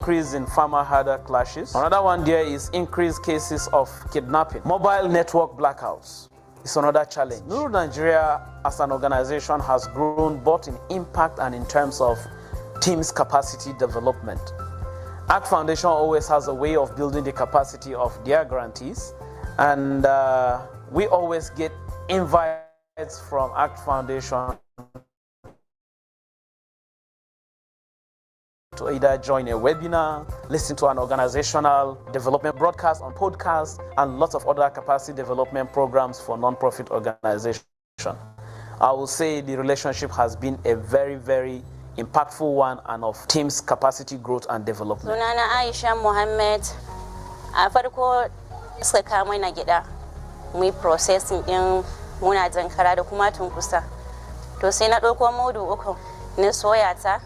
increase in farmer-herder clashes. Another one there is increased cases of kidnapping. Mobile network blackouts is another challenge. Nuru Nigeria as an organization has grown both in impact and in terms of teams' capacity development. ACT Foundation always has a way of building the capacity of their grantees, and we always get invites from ACT Foundation to either join a webinar, listen to an organizational development broadcast on podcasts, and lots of other capacity development programs for non-profit organizations. I will say the relationship has been a very, very impactful one and of team's capacity growth and development. Sunana Aisha Muhammad, a farko suka kama na gida, mu processing din muna jankara da kuma tunkusa. To sai na dauko mudu uku na soya ta,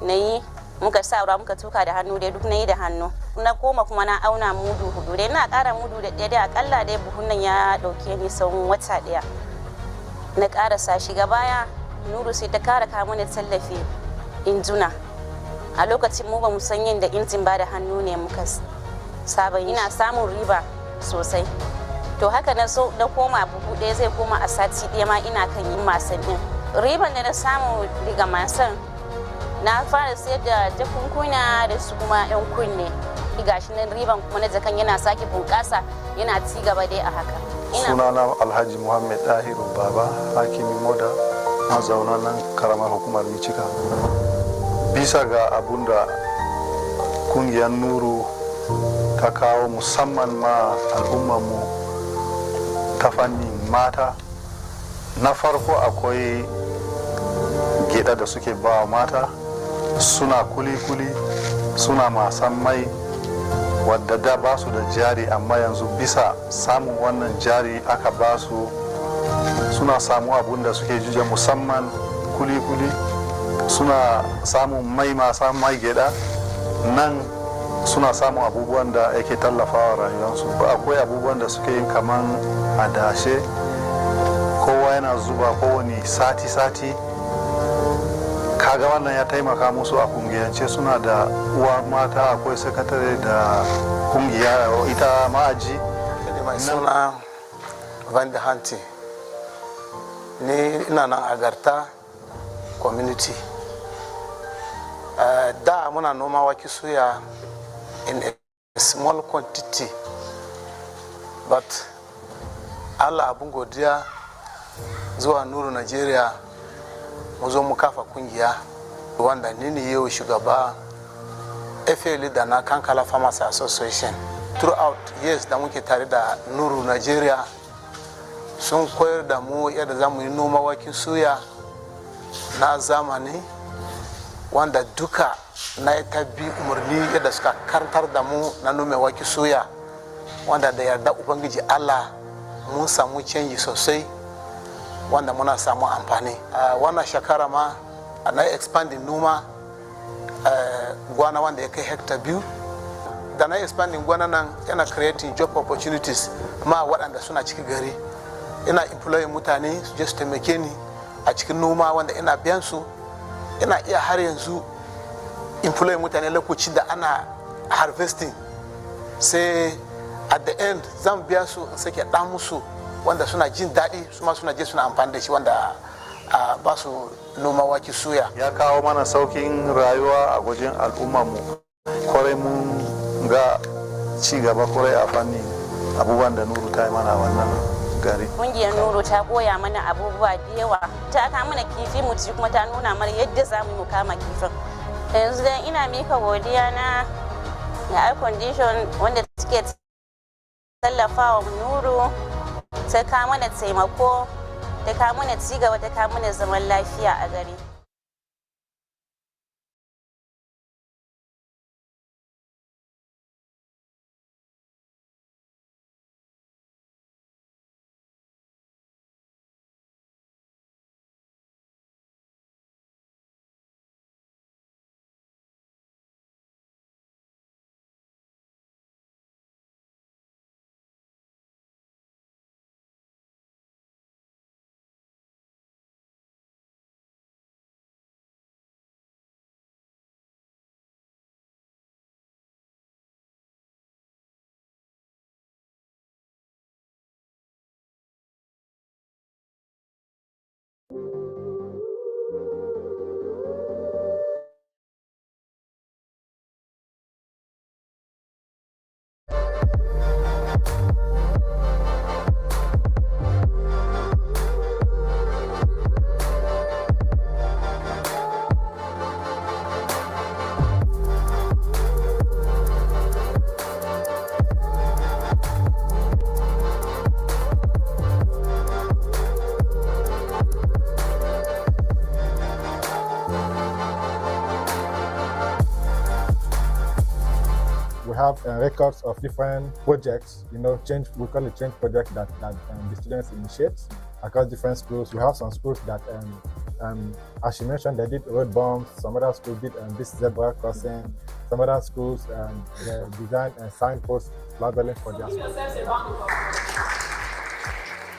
nayi muka sa ruwa muka tuka da hannu dai duk nayi da hannu. Na koma kuma na auna mudu hudu dai na ƙara mudu da ɗaya dai akalla dai buhun nan ya dauke ni tsawon wata ɗaya. Na ƙarasa shi gabaya Nuru sai ta ƙara kawo mana tallafi injuna. A lokacin mu ba mu san yadda injin ba da hannu ne muka saba ina samun riba sosai. To haka na so na koma buhu ɗaya zai koma a sati ɗaya ma ina kan yin masan ɗin. Riban da na samu daga masan na fara sayar da jakunkuna da su kuma yan kunne. Gashi nan riban kuma na jakan yana sake bunƙasa yana ci gaba dai a haka. Sunana Alhaji Muhammad Dahiru Baba, hakimi Moda, mazaunan nan karamar hukumar Micika. Bisa ga abun da kungiyar Nuru ta kawo musamman ma al'ummarmu ta fannin mata, na farko akwai gida da suke ba mata, suna kuli-kuli, suna masan mai wadda da ba su da jari, amma yanzu bisa samun wannan jari aka ba su, suna samu abun da suke juja musamman kuli-kuli, suna samun mai masu mai gida nan, suna samun abubuwan da yake tallafawa rayuwarsu. Akwai abubuwan da suke yin kaman adashe, kowa yana zuba kowane sati-sati. Kaga wannan ya taimaka musu a kungiyance, suna da uwa mata, akwai sakatare da kungiya ita ma'aji. Mai suna Van de Hanti, ni ina nan Agarta community. Da muna noma wake suya in a small quantity, but Allah abun godiya zuwa Nuru Nigeria mu zo mu kafa kungiya wanda ni ne yau shugaba FA da na Kankala Farmers Association. Throughout years da muke tare da Nuru Nigeria sun koyar da mu yadda za mu yi noma waken suya na zamani, wanda duka na ta bi umarni yadda suka karantar da mu na nome waken suya, wanda da yarda Ubangiji Allah mun samu canji sosai, wanda muna samu amfani. Wannan shekara ma na expanding noma gwana wanda ya kai hectare 2. Da na expanding gwana nan yana creating job opportunities ma waɗanda suna cikin gari. Ina employ mutane su je su taimake ni a cikin noma wanda ina biyan su. Ina iya har yanzu employ mutane lokacin da ana harvesting, sai at the end zan biya su in sake ɗan musu wanda suna jin daɗi, su ma suna je suna amfani da shi, wanda ba su noma wake suya. Ya kawo mana saukin rayuwa a wajen al'ummarmu, kwarai mun ga ci gaba kwarai a fannin abubuwan da Nuru ta yi mana wannan gari. Kungiyar Nuru ta koya mana abubuwa da yawa, ta kama mana kifi mu ci kuma ta nuna mana yadda za mu kama kifin. Yanzu dai ina mika godiya na ga air condition wanda suke tallafawa Nuru, ta kawo mana taimako, ta kawo mana cigaba, ta kawo mana zaman lafiya a gari. have records of different projects, we call it change project that the students initiate across different schools. We have some schools that, as you mentioned, they did road bombs. Some other schools did this zebra crossing. Some other schools they designed signpost labeling for their schools.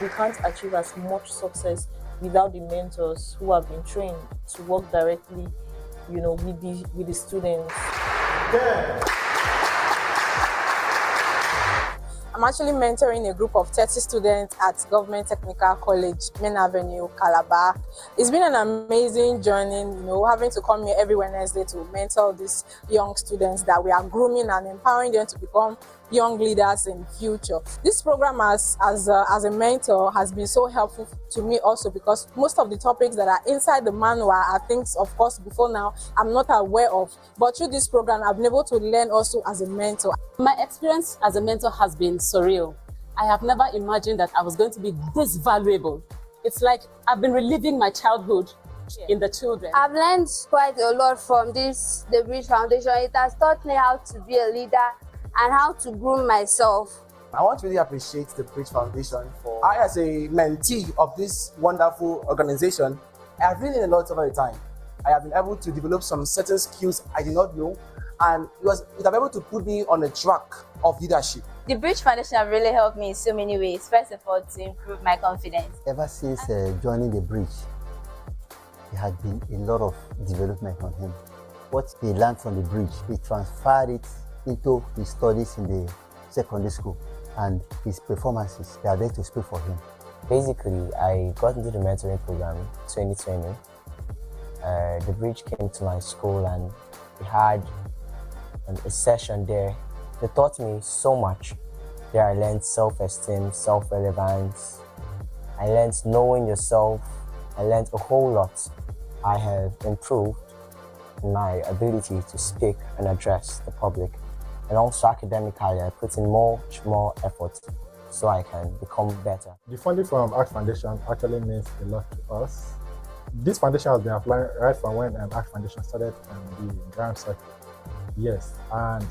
We can't achieve as much success without the mentors who have been trained to work directly, with the students. Yeah. I'm actually mentoring a group of 30 students at Government Technical College, Main Avenue, Calabar. It's been an amazing journey, having to come here every Wednesday to mentor these young students that we are grooming and empowering them to become young leaders in the future. This program as a mentor has been so helpful to me also, because most of the topics that are inside the manual are things, of course, before now I'm not aware of. But through this program, I've been able to learn also as a mentor. My experience as a mentor has been surreal. I have never imagined that I was going to be this valuable. It's like I've been reliving my childhood in the children. I've learned quite a lot from the Bridge Foundation. It has taught me how to be a leader and how to groom myself. I want to really appreciate the Bridge Foundation for, I as a mentee of this wonderful organization, I have really learned a lot over the time. I have been able to develop some certain skills I did not know, and it has been able to put me on a track of leadership. The Bridge Foundation have really helped me in so many ways. First of all, to improve my confidence. Ever since joining the Bridge, there has been a lot of development on him. What he learned from the Bridge, he transferred it into his studies in the secondary school, and his performances, they are there to speak for him. Basically, I got into the mentoring program 2020. The Bridge came to my school and we had a session there. They taught me so much. There I learned self-esteem, self-relevance. I learned knowing yourself. I learned a whole lot. I have improved in my ability to speak and address the public. And also academically, I put in much more effort so I can become better. The funding from ACT Foundation actually means a lot to us. This foundation has been applying right from when ACT Foundation started the grant cycle. Yes, and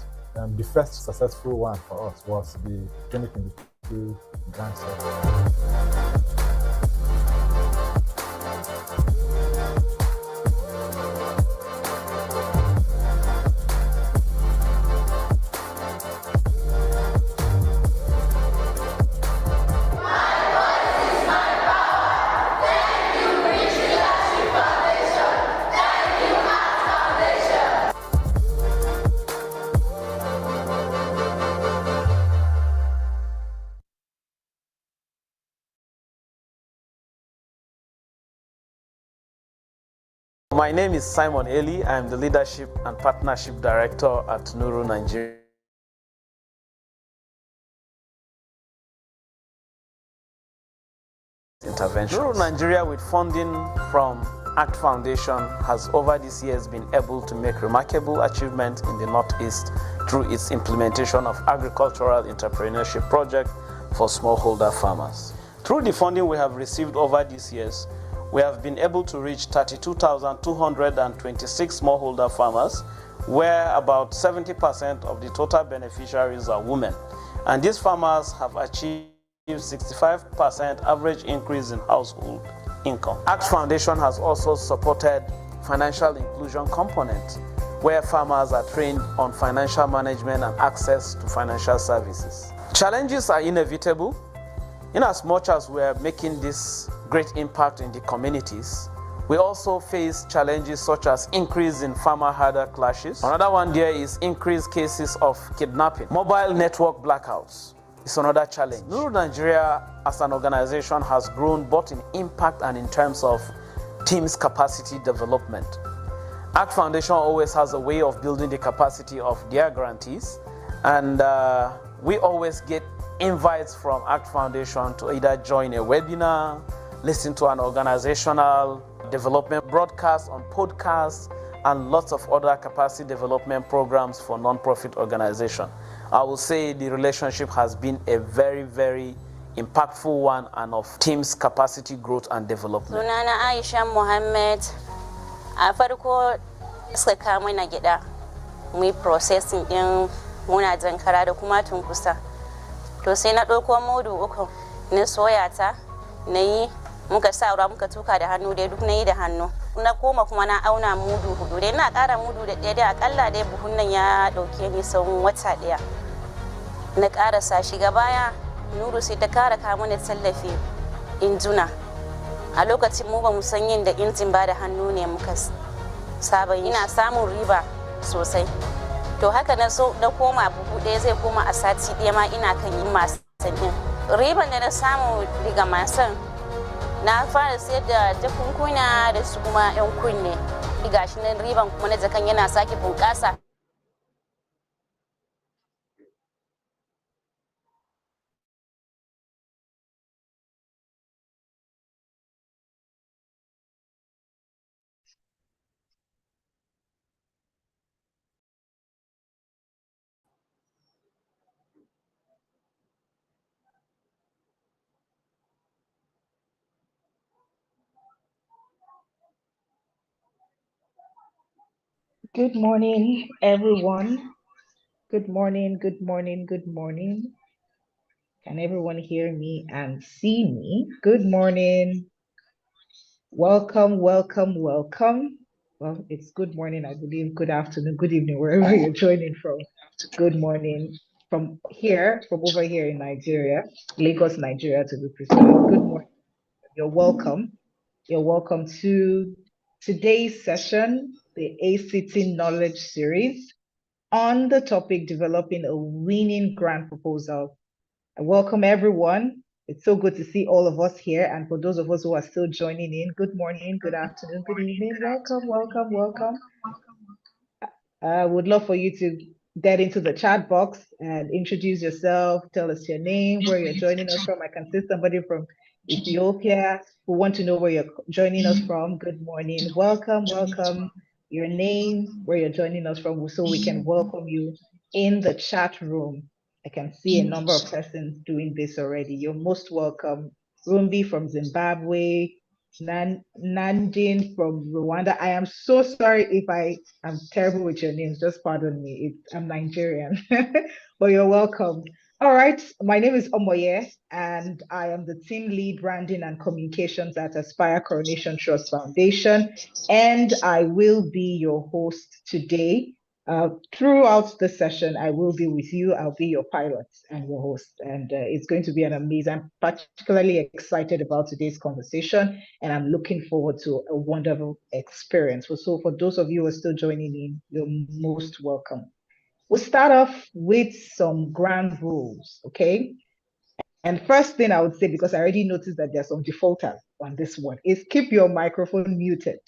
the first successful one for us was the 2022 grant cycle. My name is Simon Eli. I'm the Leadership and Partnership Director at Nuru Nigeria. Interventions. Nuru Nigeria, with funding from ACT Foundation, has over these years been able to make remarkable achievements in the Northeast through its implementation of agricultural entrepreneurship project for smallholder farmers. Through the funding we have received over these years, we have been able to reach 32,226 smallholder farmers, where about 70% of the total beneficiaries are women. And these farmers have achieved 65% average increase in household income. ACT Foundation has also supported financial inclusion component, where farmers are trained on financial management and access to financial services. Challenges are inevitable. In as much as we are making this great impact in the communities, we also face challenges such as increase in farmer-herder clashes. Another one there is increased cases of kidnapping. Mobile network blackouts is another challenge. Nuru Nigeria as an organization has grown both in impact and in terms of teams' capacity development. ACT Foundation always has a way of building the capacity of their grantees, and we always get invites from ACT Foundation to either join a webinar, listen to an organizational development broadcast on podcasts, and lots of other capacity development programs for non-profit organizations. I will say the relationship has been a very, very impactful one and of team's capacity growth and development. Sunana Aisha Mohammed. A farko suka kawo mana gida, mu processing din muna jankara da kuma tunkusa. To sai na ɗauko mudu uku na soya ta na yi muka sa ruwa muka tuka da hannu dai duk na yi da hannu. Na koma kuma na auna mudu 4 dai na ƙara mudu da ɗaya dai akalla dai buhun nan ya ɗauke ni tsawon wata ɗaya. Na ƙarasa shi baya Nuru sai ta ƙara kawo mana tallafi injuna. A lokacin mu ba mu san yin da injin ba da hannu ne muka saba ina samun riba sosai. To haka na so na koma buhu ɗaya zai koma a sati ɗaya ma ina kan yin masan ɗin. Riban da na samu daga masan na fara sayar da jakunkuna da su kuma 'yan kunne. Gashi nan riban kuma na jakan yana sake bunƙasa. Good morning, everyone. Good morning, good morning, good morning. Can everyone hear me and see me? Good morning. Welcome, welcome, welcome. Well, it's good morning, I believe. Good afternoon, good evening, wherever you're joining from. Good morning from over here in Nigeria, Lagos, Nigeria to be precise. Good morning. You're welcome. You're welcome to today's session, the ACT Knowledge Series, on the topic developing a winning grant proposal. I welcome everyone. It's so good to see all of us here. And for those of us who are still joining in, good morning, good afternoon, good evening. Welcome, welcome, welcome. I would love for you to get into the chat box and introduce yourself. Tell us your name, where you're joining us from. I can see somebody from Ethiopia who want to know where you're joining us from. Good morning. Welcome, welcome. Your name, where you're joining us from, so we can welcome you in the chat room. I can see a number of persons doing this already. You're most welcome. Rumbi from Zimbabwe, Nandin from Rwanda. I am so sorry if I'm terrible with your names. Just pardon me. I'm Nigerian, but you're welcome. All right. My name is Omoye, and I am the team lead branding and communications at Aspire Coronation Trust Foundation, and I will be your host today. Throughout the session, I will be with you. I'll be your pilot and your host, and it's going to be an amazing. I'm particularly excited about today's conversation, and I'm looking forward to a wonderful experience. So for those of you who are still joining in, you're most welcome. We'll start off with some ground rules, okay? And first thing I would say, because I already noticed that there's some defaulters on this one, is keep your microphone muted.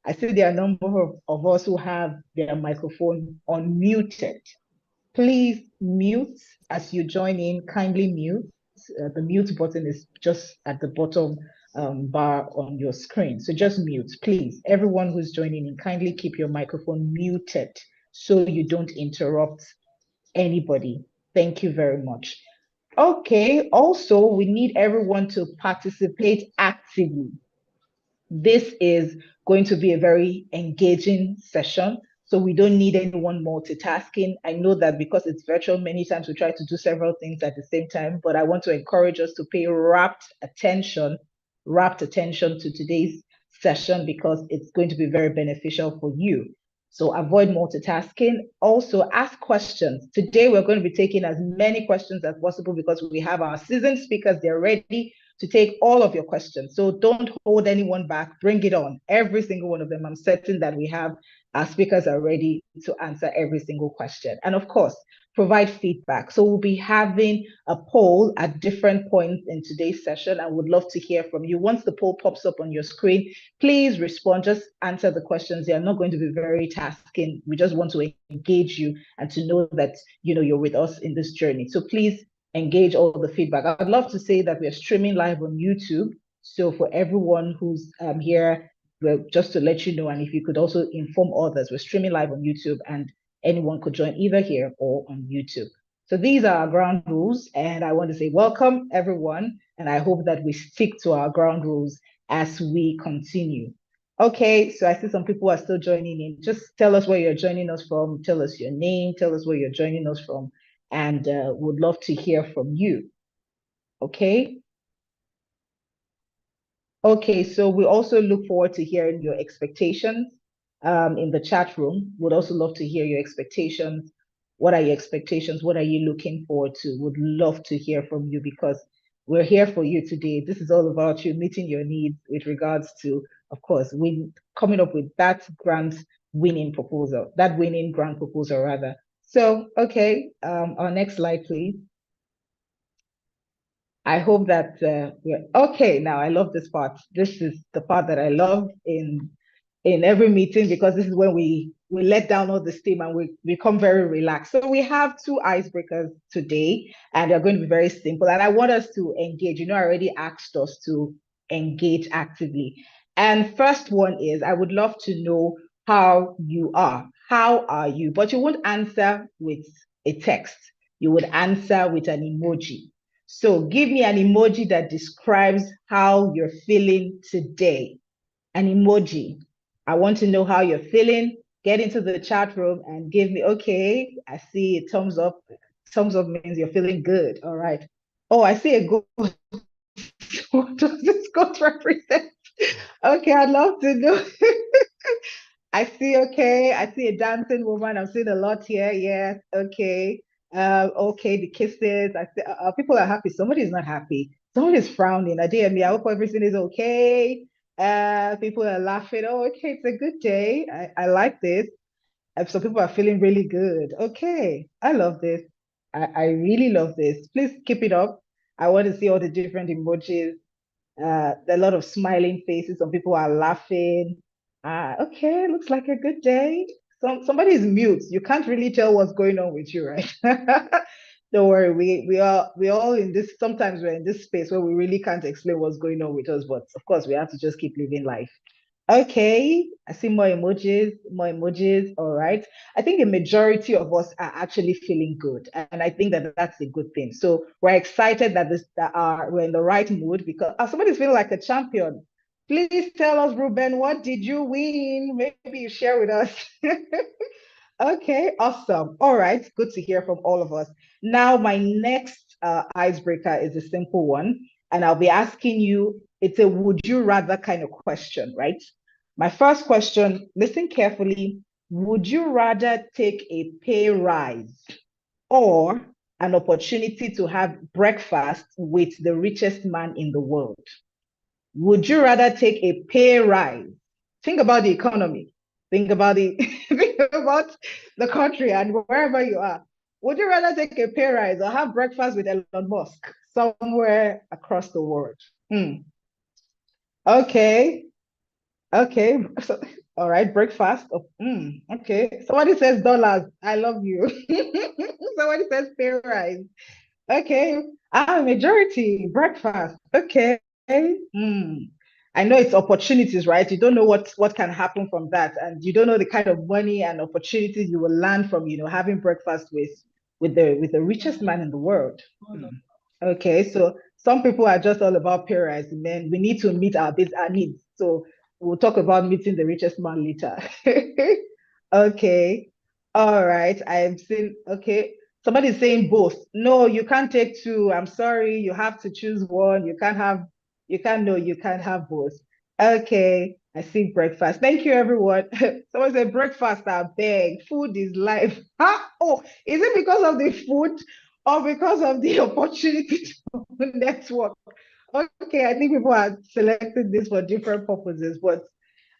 I see there are a number of us who have their microphone unmuted. Please mute as you join in, kindly mute. The mute button is just at the bottom bar on your screen. So just mute, please. Everyone who's joining in, kindly keep your microphone muted so you don't interrupt anybody. Thank you very much. Okay, also, we need everyone to participate actively. This is going to be a very engaging session, so we don't need anyone multitasking. I know that because it's virtual, many times we try to do several things at the same time, but I want to encourage us to pay rapt attention to today's session because it's going to be very beneficial for you. So avoid multitasking. Also, ask questions. Today, we're going to be taking as many questions as possible because we have our seasoned speakers. They're ready to take all of your questions. So don't hold anyone back. Bring it on. Every single one of them. I'm certain that we have our speakers are ready to answer every single question. And of course, provide feedback. So we'll be having a poll at different points in today's session. I would love to hear from you. Once the poll pops up on your screen, please respond. Just answer the questions. They are not going to be very tasking. We just want to engage you and to know that you're with us in this journey. So please engage all the feedback. I'd love to say that we are streaming live on YouTube. So for everyone who's here, just to let you know, and if you could also inform others, we're streaming live on YouTube and anyone could join either here or on YouTube. So these are our ground rules, and I want to say welcome everyone, and I hope that we stick to our ground rules as we continue. Okay, so I see some people are still joining in. Just tell us where you're joining us from. Tell us your name. Tell us where you're joining us from. And would love to hear from you. Okay. Okay, so we also look forward to hearing your expectations in the chat room. Would also love to hear your expectations. What are your expectations? What are you looking forward to? Would love to hear from you because we're here for you today. This is all about you meeting your needs with regards to, of course, coming up with that winning grant proposal rather. So, okay, our next slide, please. I hope that we're okay now. I love this part. This is the part that I love in every meeting because this is when we let down all the steam and we become very relaxed. So we have two icebreakers today, and they're going to be very simple. And I want us to engage. You know, I already asked us to engage actively. And first one is, I would love to know how you are. How are you? But you won't answer with a text. You would answer with an emoji. So give me an emoji that describes how you're feeling today. An emoji. I want to know how you're feeling. Get into the chat room and give me, okay, I see a thumbs up. Thumbs up means you're feeling good. All right. Oh, I see a goat. What does this goat represent? Okay, I'd love to know. I see, okay. I see a dancing woman. I'm seeing a lot here. Yes, okay. Okay, the kisses. I see, people are happy. Somebody's not happy. Somebody's frowning. I I hope everything is okay. People are laughing. Oh, okay, it's a good day. I like this. Some people are feeling really good. Okay, I love this. I really love this. Please keep it up. I want to see all the different emojis. A lot of smiling faces. Some people are laughing. Okay, looks like a good day. Somebody is mute. You can't really tell what's going on with you, right? Don't worry. We all in this. Sometimes we're in this space where we really can't explain what's going on with us, but of course we have to just keep living life. Okay, I see more emojis, more emojis. All right. I think a majority of us are actually feeling good. And I think that that's a good thing. So we're excited that we're in the right mood because somebody's feeling like a champion. Please tell us, Ruben, what did you win? Maybe you share with us. Okay, awesome. All right, good to hear from all of us. Now, my next icebreaker is a simple one, and I'll be asking you, it's a would you rather kind of question, right? My first question, listen carefully. Would you rather take a pay rise or an opportunity to have breakfast with the richest man in the world? Would you rather take a pay rise? Think about the economy. Think about think about the country and wherever you are. Would you rather take a pay rise or have breakfast with Elon Musk somewhere across the world? Okay. Okay. So, all right. Breakfast. Oh, okay. Somebody says dollars. I love you. Somebody says pay rise. Okay. Majority breakfast. Okay. I know it's opportunities, right? You don't know what can happen from that, and you don't know the kind of money and opportunities you will land from, having breakfast with the richest man in the world. Okay, so some people are just all about pay rise, man. We need to meet our needs. So we'll talk about meeting the richest man later. Okay. All right. I've seen, okay. Somebody's saying both. No, you can't take two. I'm sorry. You have to choose one. You can't have both. Okay. I see breakfast. Thank you, everyone. Someone said breakfast, I beg. Food is life. Huh? Oh, is it because of the food or because of the opportunity to network? Okay, I think people are selecting this for different purposes, but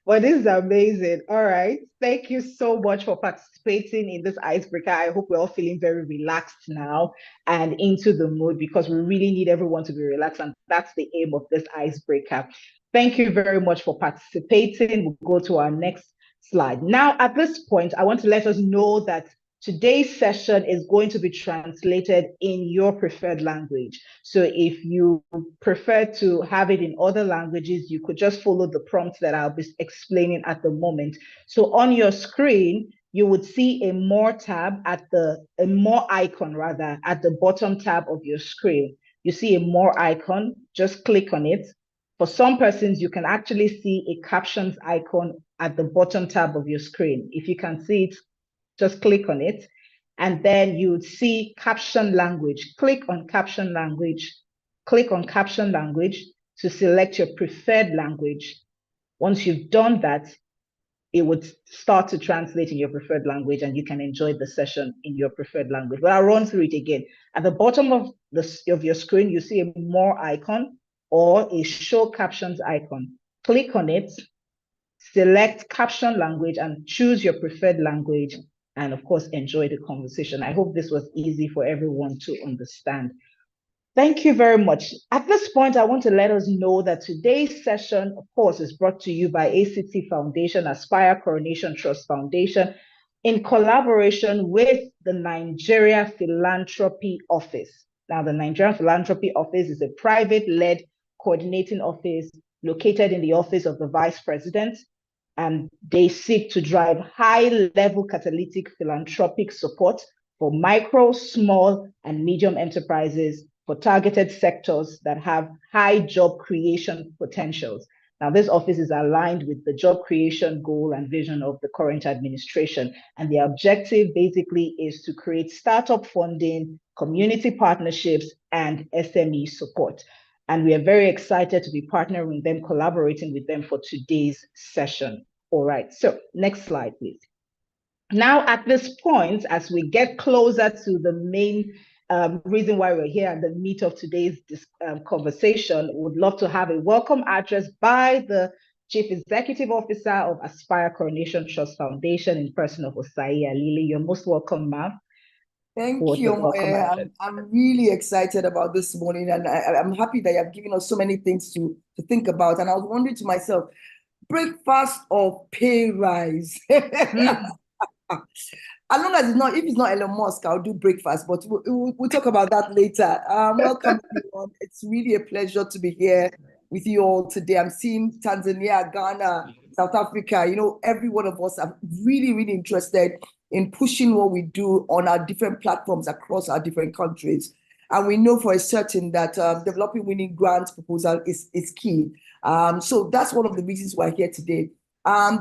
this is amazing. All right. Thank you so much for participating in this icebreaker. I hope we're all feeling very relaxed now and into the mood because we really need everyone to be relaxed. And that's the aim of this icebreaker. Thank you very much for participating. We'll go to our next slide. Now, at this point, I want to let us know that today's session is going to be translated in your preferred language. So if you prefer to have it in other languages, you could just follow the prompts that I'll be explaining at the moment. So on your screen, you would see a more icon rather at the bottom tab of your screen. You see a more icon, just click on it. For some persons, you can actually see a captions icon at the bottom tab of your screen. If you can see it, just click on it. And then you would see caption language. Click on caption language. Click on caption language to select your preferred language. Once you've done that, it would start to translate in your preferred language and you can enjoy the session in your preferred language. But I'll run through it again. At the bottom of your screen, you see a more icon or a show captions icon. Click on it, select caption language and choose your preferred language. And of course, enjoy the conversation. I hope this was easy for everyone to understand. Thank you very much. At this point, I want to let us know that today's session, of course, is brought to you by ACT Foundation, Aspire Coronation Trust Foundation, in collaboration with the Nigeria Philanthropy Office. Now, the Nigerian Philanthropy Office is a private-led coordinating office located in the Office of the Vice President, and they seek to drive high-level catalytic philanthropic support for micro, small, and medium enterprises for targeted sectors that have high job creation potentials. Now, this office is aligned with the job creation goal and vision of the current administration. And the objective basically is to create startup funding, community partnerships, and SME support. And we are very excited to be partnering with them, collaborating with them for today's session. All right, so next slide, please. Now, at this point, as we get closer to the main reason why we're here and the meat of today's conversation, we would love to have a welcome address by the Chief Executive Officer of Aspire Coronation Trust Foundation in person of Osai Alili. You're most welcome, ma'am. Thank you. I'm really excited about this morning, and I'm happy that you have given us so many things to think about. And I was wondering to myself, breakfast or pay rise? As long as if it's not Elon Musk, I'll do breakfast, but we'll talk about that later. Welcome, everyone. It's really a pleasure to be here with you all today. I'm seeing Tanzania, Ghana, South Africa. Every one of us are really, really interested in pushing what we do on our different platforms across our different countries. And we know for a certain that developing winning grants proposal is key. So that's one of the reasons we're here today.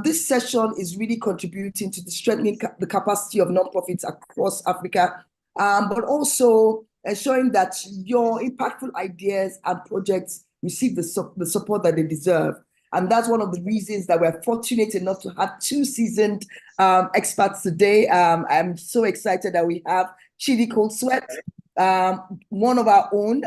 This session is really contributing to the strengthening the capacity of nonprofits across Africa, but also ensuring that your impactful ideas and projects receive the support that they deserve. And that's one of the reasons that we're fortunate enough to have two seasoned experts today. I'm so excited that we have Chidi Cold Sweat, one of our own,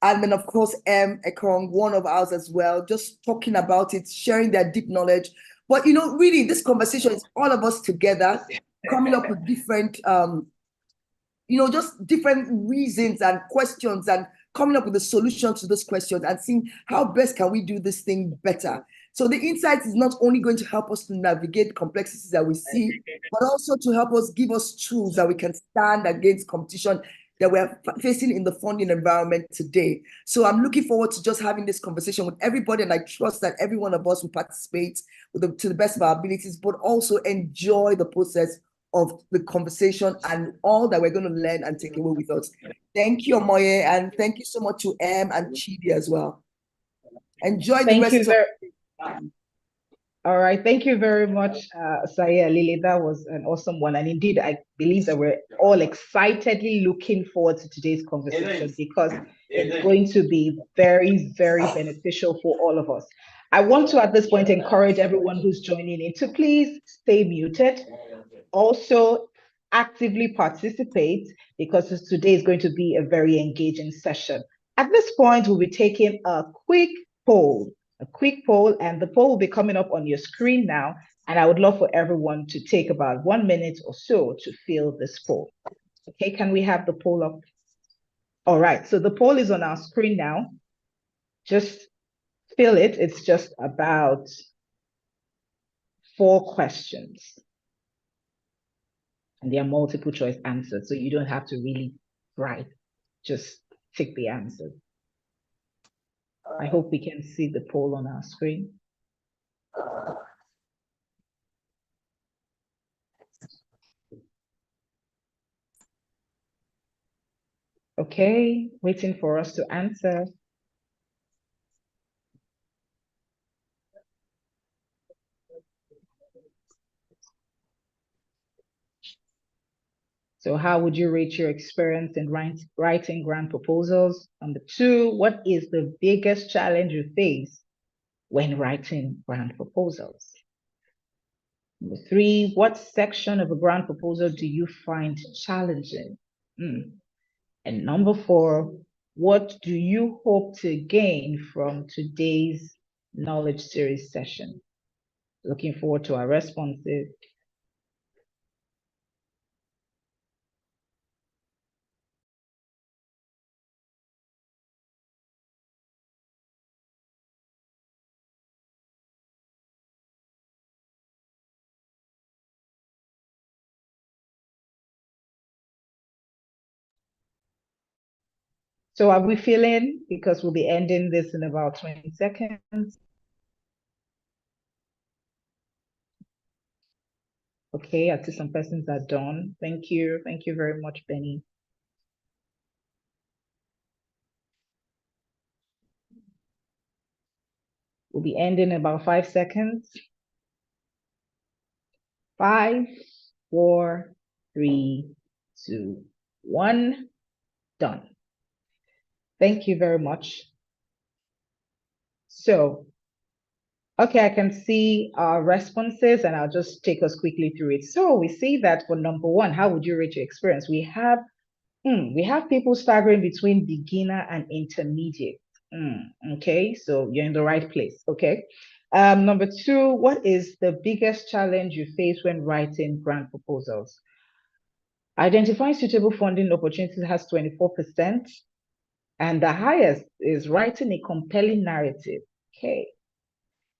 and then, of course, Ekong, one of ours as well, just talking about it, sharing their deep knowledge. But, really, this conversation is all of us together, coming up with different, just different reasons and questions and coming up with the solutions to those questions and seeing how best can we do this thing better. So the insight is not only going to help us to navigate complexities that we see, but also to help us give us tools that we can stand against competition that we're facing in the funding environment today. So I'm looking forward to just having this conversation with everybody, and I trust that every one of us will participate to the best of our abilities, but also enjoy the process of the conversation and all that we're going to learn and take away with us. Thank you, Omoye, and thank you so much to and Chidi as well. Enjoy the rest of All right, thank you very much, Saya Lily. That was an awesome one. And indeed, I believe that we're all excitedly looking forward to today's conversation because it's going to be very, very beneficial for all of us. I want to, at this point, encourage everyone who's joining in to please stay muted. Also, actively participate because today is going to be a very engaging session. At this point, we'll be taking a quick poll. And the poll will be coming up on your screen now. And I would love for everyone to take about 1 minute or so to fill this poll. Okay, can we have the poll up? All right, so the poll is on our screen now. Just fill it. It's just about 4 questions. And there are multiple choice answers, so you don't have to really write. Just tick the answers. I hope we can see the poll on our screen. Okay, waiting for us to answer. So how would you rate your experience in writing grant proposals? Number 2, what is the biggest challenge you face when writing grant proposals? Number 3, what section of a grant proposal do you find challenging? And number 4, what do you hope to gain from today's knowledge series session? Looking forward to our responses. So are we feeling, because we'll be ending this in about 20 seconds. Okay, I see some persons are done. Thank you. Thank you very much, Benny. We'll be ending in about 5 seconds. 5, 4, 3, 2, 1, done. Thank you very much. So, okay, I can see our responses and I'll just take us quickly through it. So we see that for number 1, how would you rate your experience? We have people staggering between beginner and intermediate. Okay, so you're in the right place. Okay. Number 2, what is the biggest challenge you face when writing grant proposals? Identifying suitable funding opportunities has 24%, and the highest is writing a compelling narrative. Okay.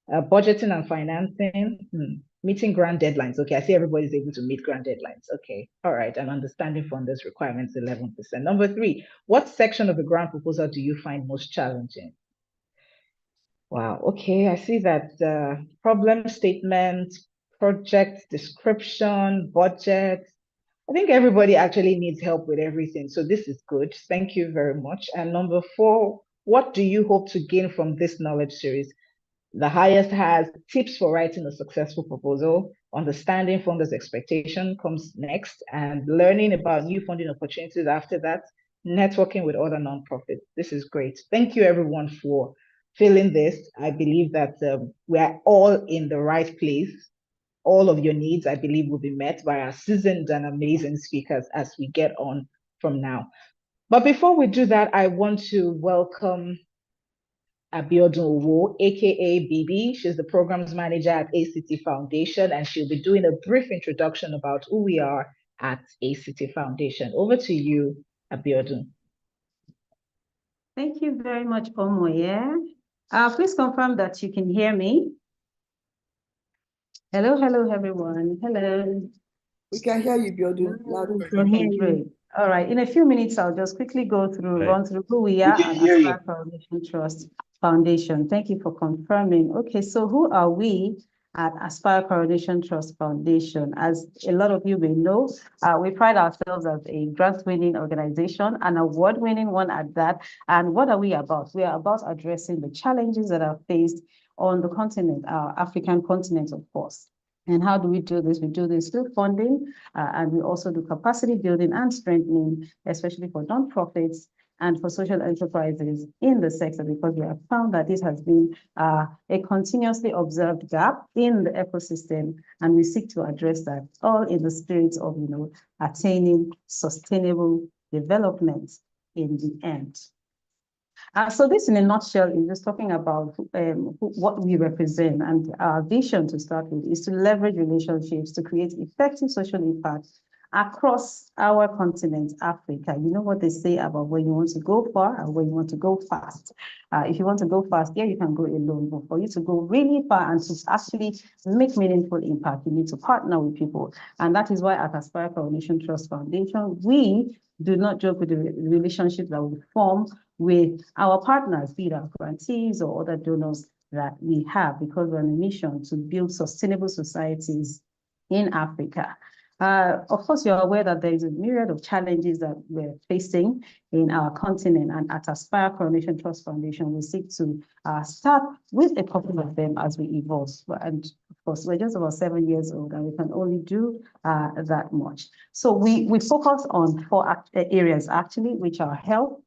Budgeting and financing, meeting grant deadlines. Okay, I see everybody's able to meet grant deadlines. Okay, all right, and understanding funders' requirements, 11%. Number 3, what section of the grant proposal do you find most challenging? Wow, okay, I see that problem statement, project description, budget. I think everybody actually needs help with everything, so this is good. Thank you very much. And number 4, what do you hope to gain from this knowledge series? The highest has tips for writing a successful proposal, understanding funders' expectation comes next, and learning about new funding opportunities after that, networking with other nonprofits. This is great. Thank you everyone for filling this. I believe that we are all in the right place. All of your needs, I believe, will be met by our seasoned and amazing speakers as we get on from now. But before we do that, I want to welcome Abiodun Owo, aka Bibi. She's the programs manager at ACT Foundation, and she'll be doing a brief introduction about who we are at ACT Foundation. Over to you, Abiodun. Thank you very much, Omoye. Please confirm that you can hear me. Hello, everyone. Hello. We can hear you, Biodun. Great. All right. In a few minutes, I'll just quickly run through who we are at Aspire Coronation Trust Foundation. Thank you for confirming. Okay, so who are we at Aspire Coronation Trust Foundation? As a lot of you may know, we pride ourselves as a grant-winning organization, an award-winning one at that. And what are we about? We are about addressing the challenges that are faced on the continent, our African continent, of course. And how do we do this? We do this through funding, and we also do capacity building and strengthening, especially for nonprofits and for social enterprises in the sector, because we have found that this has been a continuously observed gap in the ecosystem, and we seek to address that, all in the spirit of, attaining sustainable development in the end. So this, in a nutshell, is just talking about what we represent, and our vision to start with is to leverage relationships to create effective social impact across our continent, Africa. You know what they say about when you want to go far and when you want to go fast. If you want to go fast, you can go alone, but for you to go really far and to actually make meaningful impact, you need to partner with people. And that is why at Aspire Coronation Trust Foundation, we do not joke with the relationships that we form with our partners, be it our grantees or other donors that we have, because we're on a mission to build sustainable societies in Africa. Of course, you're aware that there is a myriad of challenges that we're facing in our continent, and at Aspire Coronation Trust Foundation, we seek to start with a couple of them as we evolve. And Of course, we're just about 7 years old and we can only do that much. So we focus on 4 areas actually, which are health,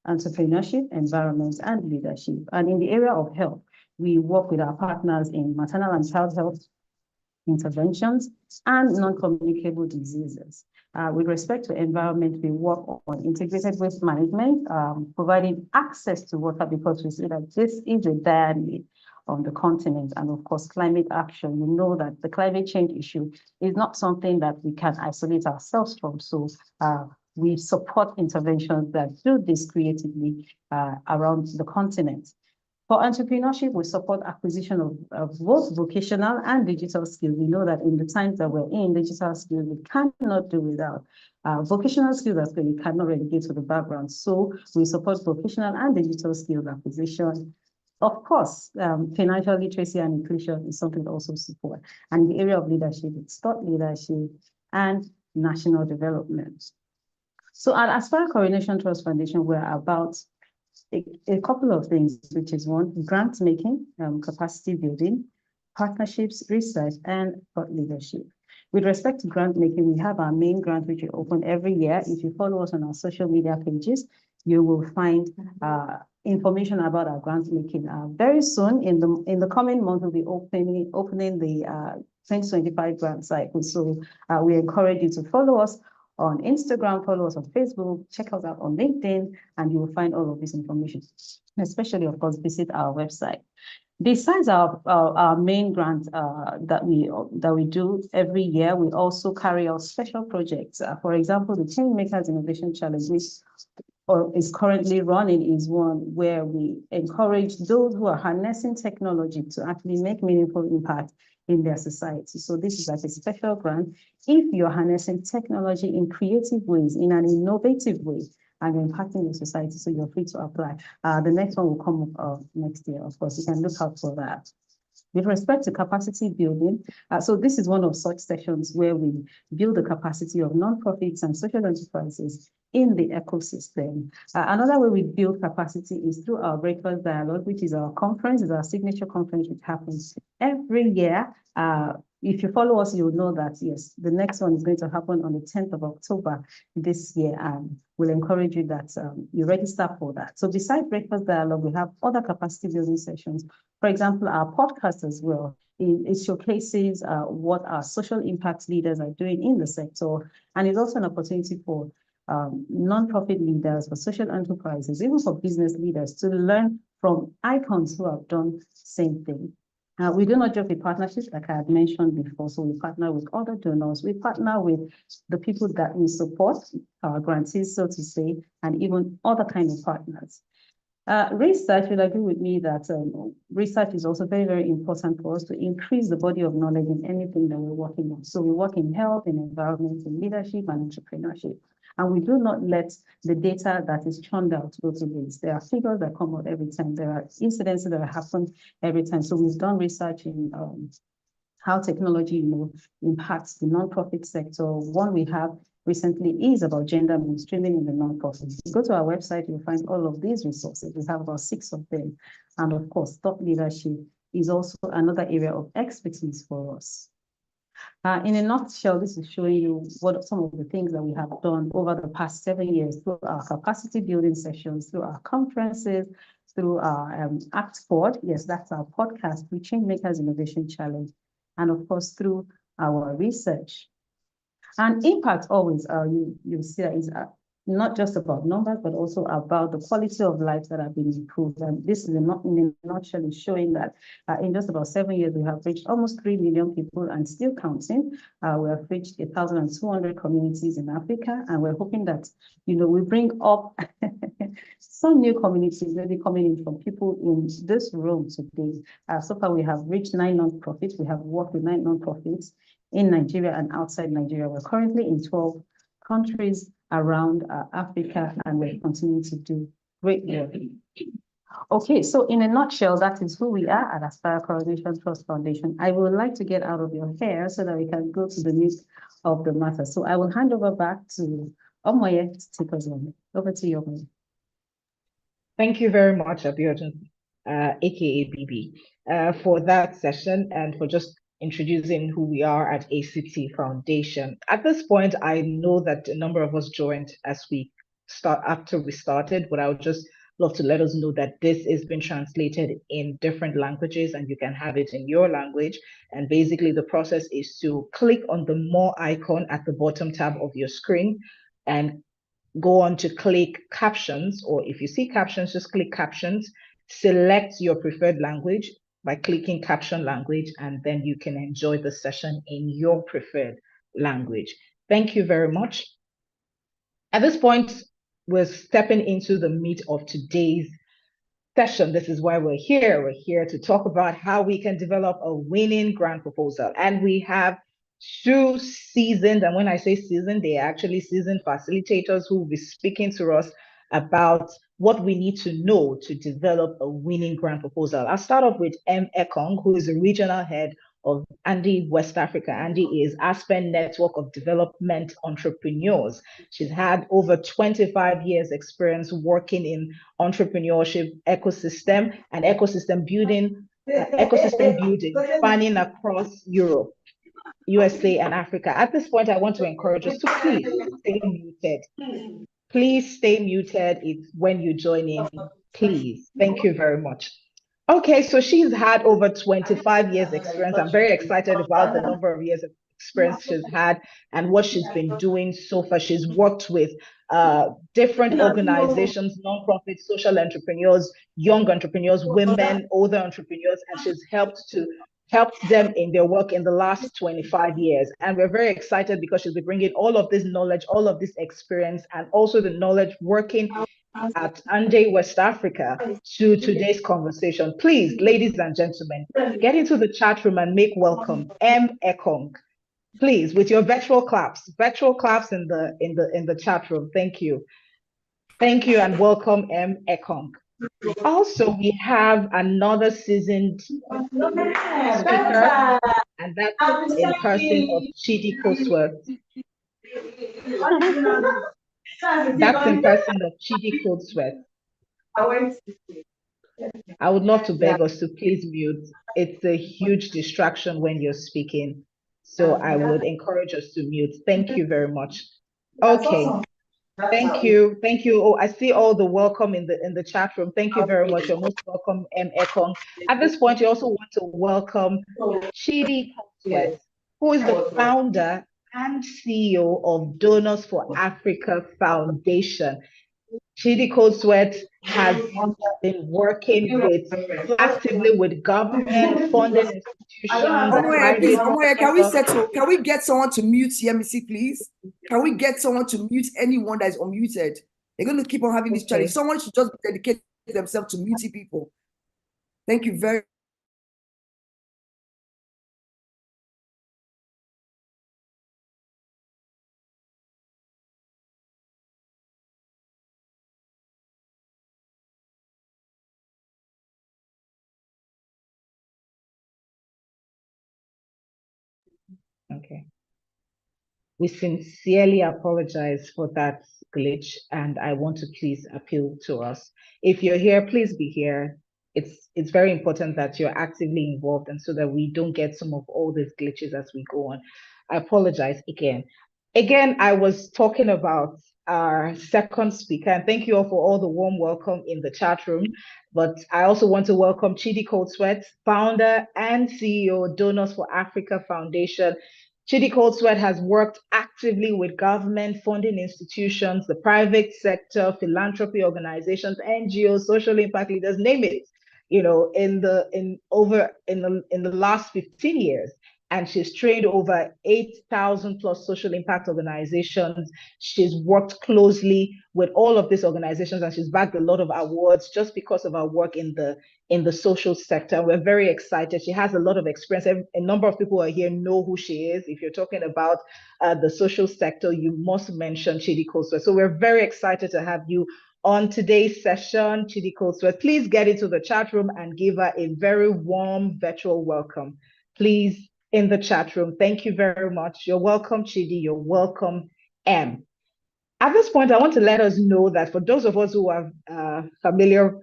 entrepreneurship, environment, and leadership. And in the area of health, we work with our partners in maternal and child health interventions and non-communicable diseases. With respect to environment, we work on integrated waste management, providing access to water, because we see that this is a dire need on the continent, and of course, climate action. We know that the climate change issue is not something that we can isolate ourselves from. So we support interventions that do this creatively around the continent. For entrepreneurship, we support acquisition of both vocational and digital skills. We know that in the times that we're in, digital skills we cannot do without. Vocational skills as well, we cannot relegate to the background. So we support vocational and digital skills acquisition. Of course, financial literacy and inclusion is something to also support. And in the area of leadership, it's thought leadership and national development. So at Aspire Coronation Trust Foundation, we're about a couple of things, which is one, grant making, capacity building, partnerships, research, and thought leadership. With respect to grant making, we have our main grant, which we open every year. If you follow us on our social media pages, you will find information about our grant making. Very soon, in the coming month, we'll be opening the 2025 grant cycle. So we encourage you to follow us on Instagram, follow us on Facebook, check us out on LinkedIn, and you will find all of this information. Especially, of course, visit our website. Besides our main grant that we do every year, we also carry out special projects. For example, the Changemakers Innovation Challenge, which is currently running, is one where we encourage those who are harnessing technology to actually make meaningful impact in their society. So this is like a special grant. If you're harnessing technology in creative ways, in an innovative way, and impacting the society, so you're free to apply. The next one will come up next year, of course. You can look out for that. With respect to capacity building, so this is one of such sessions where we build the capacity of nonprofits and social enterprises in the ecosystem. Another way we build capacity is through our Breakfast Dialogue, which is our conference, is our signature conference, which happens every year. If you follow us, you'll know that, yes, the next one is going to happen on the 10th of October this year, and we'll encourage you that you register for that. So besides Breakfast Dialogue, we have other capacity building sessions. For example, our podcast as well. It showcases what our social impact leaders are doing in the sector, and it's also an opportunity for nonprofit leaders, for social enterprises, even for business leaders to learn from icons who have done the same thing. We do not just with partnerships, like I had mentioned before. So we partner with other donors. We partner with the people that we support, our grantees, so to say, and even other kinds of partners. Research, you'll agree with me that research is also very, very important for us to increase the body of knowledge in anything that we're working on. So we work in health, in environment, in leadership, and entrepreneurship. And we do not let the data that is churned out go to waste. There are figures that come out every time. There are incidents that happen every time. So we've done research in how technology impacts the nonprofit sector. One we have recently is about gender mainstreaming in the nonprofit. Go to our website, you'll find all of these resources. We have about 6 of them. And of course, thought leadership is also another area of expertise for us. In a nutshell, this is showing you what some of the things that we have done over the past 7 years through our capacity building sessions, through our conferences, through our Act Forward. Yes, that's our podcast, through Changemakers Innovation Challenge, and of course, through our research. And impact always, you see that is not just about numbers, but also about the quality of life that have been improved. And this is in a nutshell is showing that in just about 7 years, we have reached almost 3 million people and still counting. We have reached 1,200 communities in Africa, and we're hoping that, we bring up some new communities, maybe coming in from people in this room today. So far, we have reached 9 nonprofits. We have worked with 9 nonprofits in Nigeria and outside Nigeria. We're currently in 12 countries around Africa, and we're continuing to do great work. Okay, so in a nutshell, that is who we are at Aspire Coronation Trust Foundation. I would like to get out of your hair so that we can go to the meat of the matter. So I will hand over back to Omoye to take us on. Over to you, Omoye. Thank you very much, Abiodun, aka BB, for that session and for just introducing who we are at ACT Foundation. At this point, I know that a number of us joined after we started, but I would just love to let us know that this is being translated in different languages and you can have it in your language. And basically the process is to click on the more icon at the bottom tab of your screen and go on to click captions, or if you see captions, just click captions, select your preferred language by clicking caption language, and then you can enjoy the session in your preferred language. Thank you very much. At this point, we're stepping into the meat of today's session. This is why we're here. We're here to talk about how we can develop a winning grant proposal. And we have two seasoned, and when I say seasoned, they are actually seasoned facilitators who will be speaking to us about what we need to know to develop a winning grant proposal. I'll start off with M. Ekong, who is the regional head of Andy West Africa. Andy is Aspen Network of Development Entrepreneurs. She's had over 25 years experience working in entrepreneurship ecosystem and ecosystem building spanning across Europe, USA, and Africa. At this point, I want to encourage us to please stay muted. Please stay muted when you join in, please. Thank you very much. Okay, so she's had over 25 years experience. I'm very excited about the number of years of experience she's had and what she's been doing so far. She's worked with different organizations, nonprofit, social entrepreneurs, young entrepreneurs, women, older entrepreneurs, and she's helped them in their work in the last 25 years. And we're very excited because she'll be bringing all of this knowledge, all of this experience, and also the knowledge working at Ande West Africa to today's conversation. Please, ladies and gentlemen, get into the chat room and make welcome M. Ekong. Please, with your virtual claps in the chat room. Thank you. Thank you and welcome M. Ekong. Also, we have another seasoned speaker, and that's in person of Chidi Kosworth. That's in person of Chidi Kosworth. I would love to beg us to please mute. It's a huge distraction when you're speaking. So I would encourage us to mute. Thank you very much. Okay. Thank you. Thank you. Oh, I see all the welcome in the chat room. Thank you very much. You're most welcome, M. Ekong. At this point, you also want to welcome Chidi Kosworth, who is the founder and CEO of Donors for Africa Foundation. Chidi Kosworth has been working actively with government, funded institutions. Can we settle? Can we get someone to mute CMC, please? Can we get someone to mute anyone that is unmuted? They're going to keep on having this challenge. Someone should just dedicate themselves to muting people. Thank you very much. Okay. We sincerely apologize for that glitch, and I want to please appeal to us. If you're here, please be here. It's very important that you're actively involved, and so that we don't get some of all these glitches as we go on. I apologize again. Again, I was talking about our second speaker, and thank you all for all the warm welcome in the chat room. But I also want to welcome Chidi Kosworth, founder and CEO, Donors for Africa Foundation. Chidi Kosworth has worked actively with government, funding institutions, the private sector, philanthropy organizations, NGOs, social impact leaders, name it, you know, in the last 15 years. And she's trained over 8,000 plus social impact organizations. She's worked closely with all of these organizations, and she's bagged a lot of awards just because of her work in the social sector. We're very excited. She has a lot of experience. A number of people who are here know who she is. If you're talking about the social sector, you must mention Chidi Kosworth. So we're very excited to have you on today's session, Chidi Kosworth. Please get into the chat room and give her a very warm virtual welcome. Please, in the chat room. Thank you very much. You're welcome, Chidi. You're welcome, M. At this point, I want to let us know that for those of us who are familiar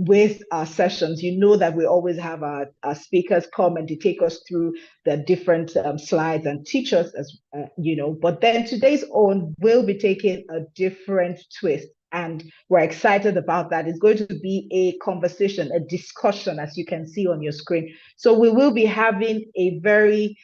with our sessions, you know that we always have our speakers come and they take us through the different slides and teach us, as you know. But then today's own will be taking a different twist. And we're excited about that. It's going to be a conversation, a discussion, as you can see on your screen. So we will be having a very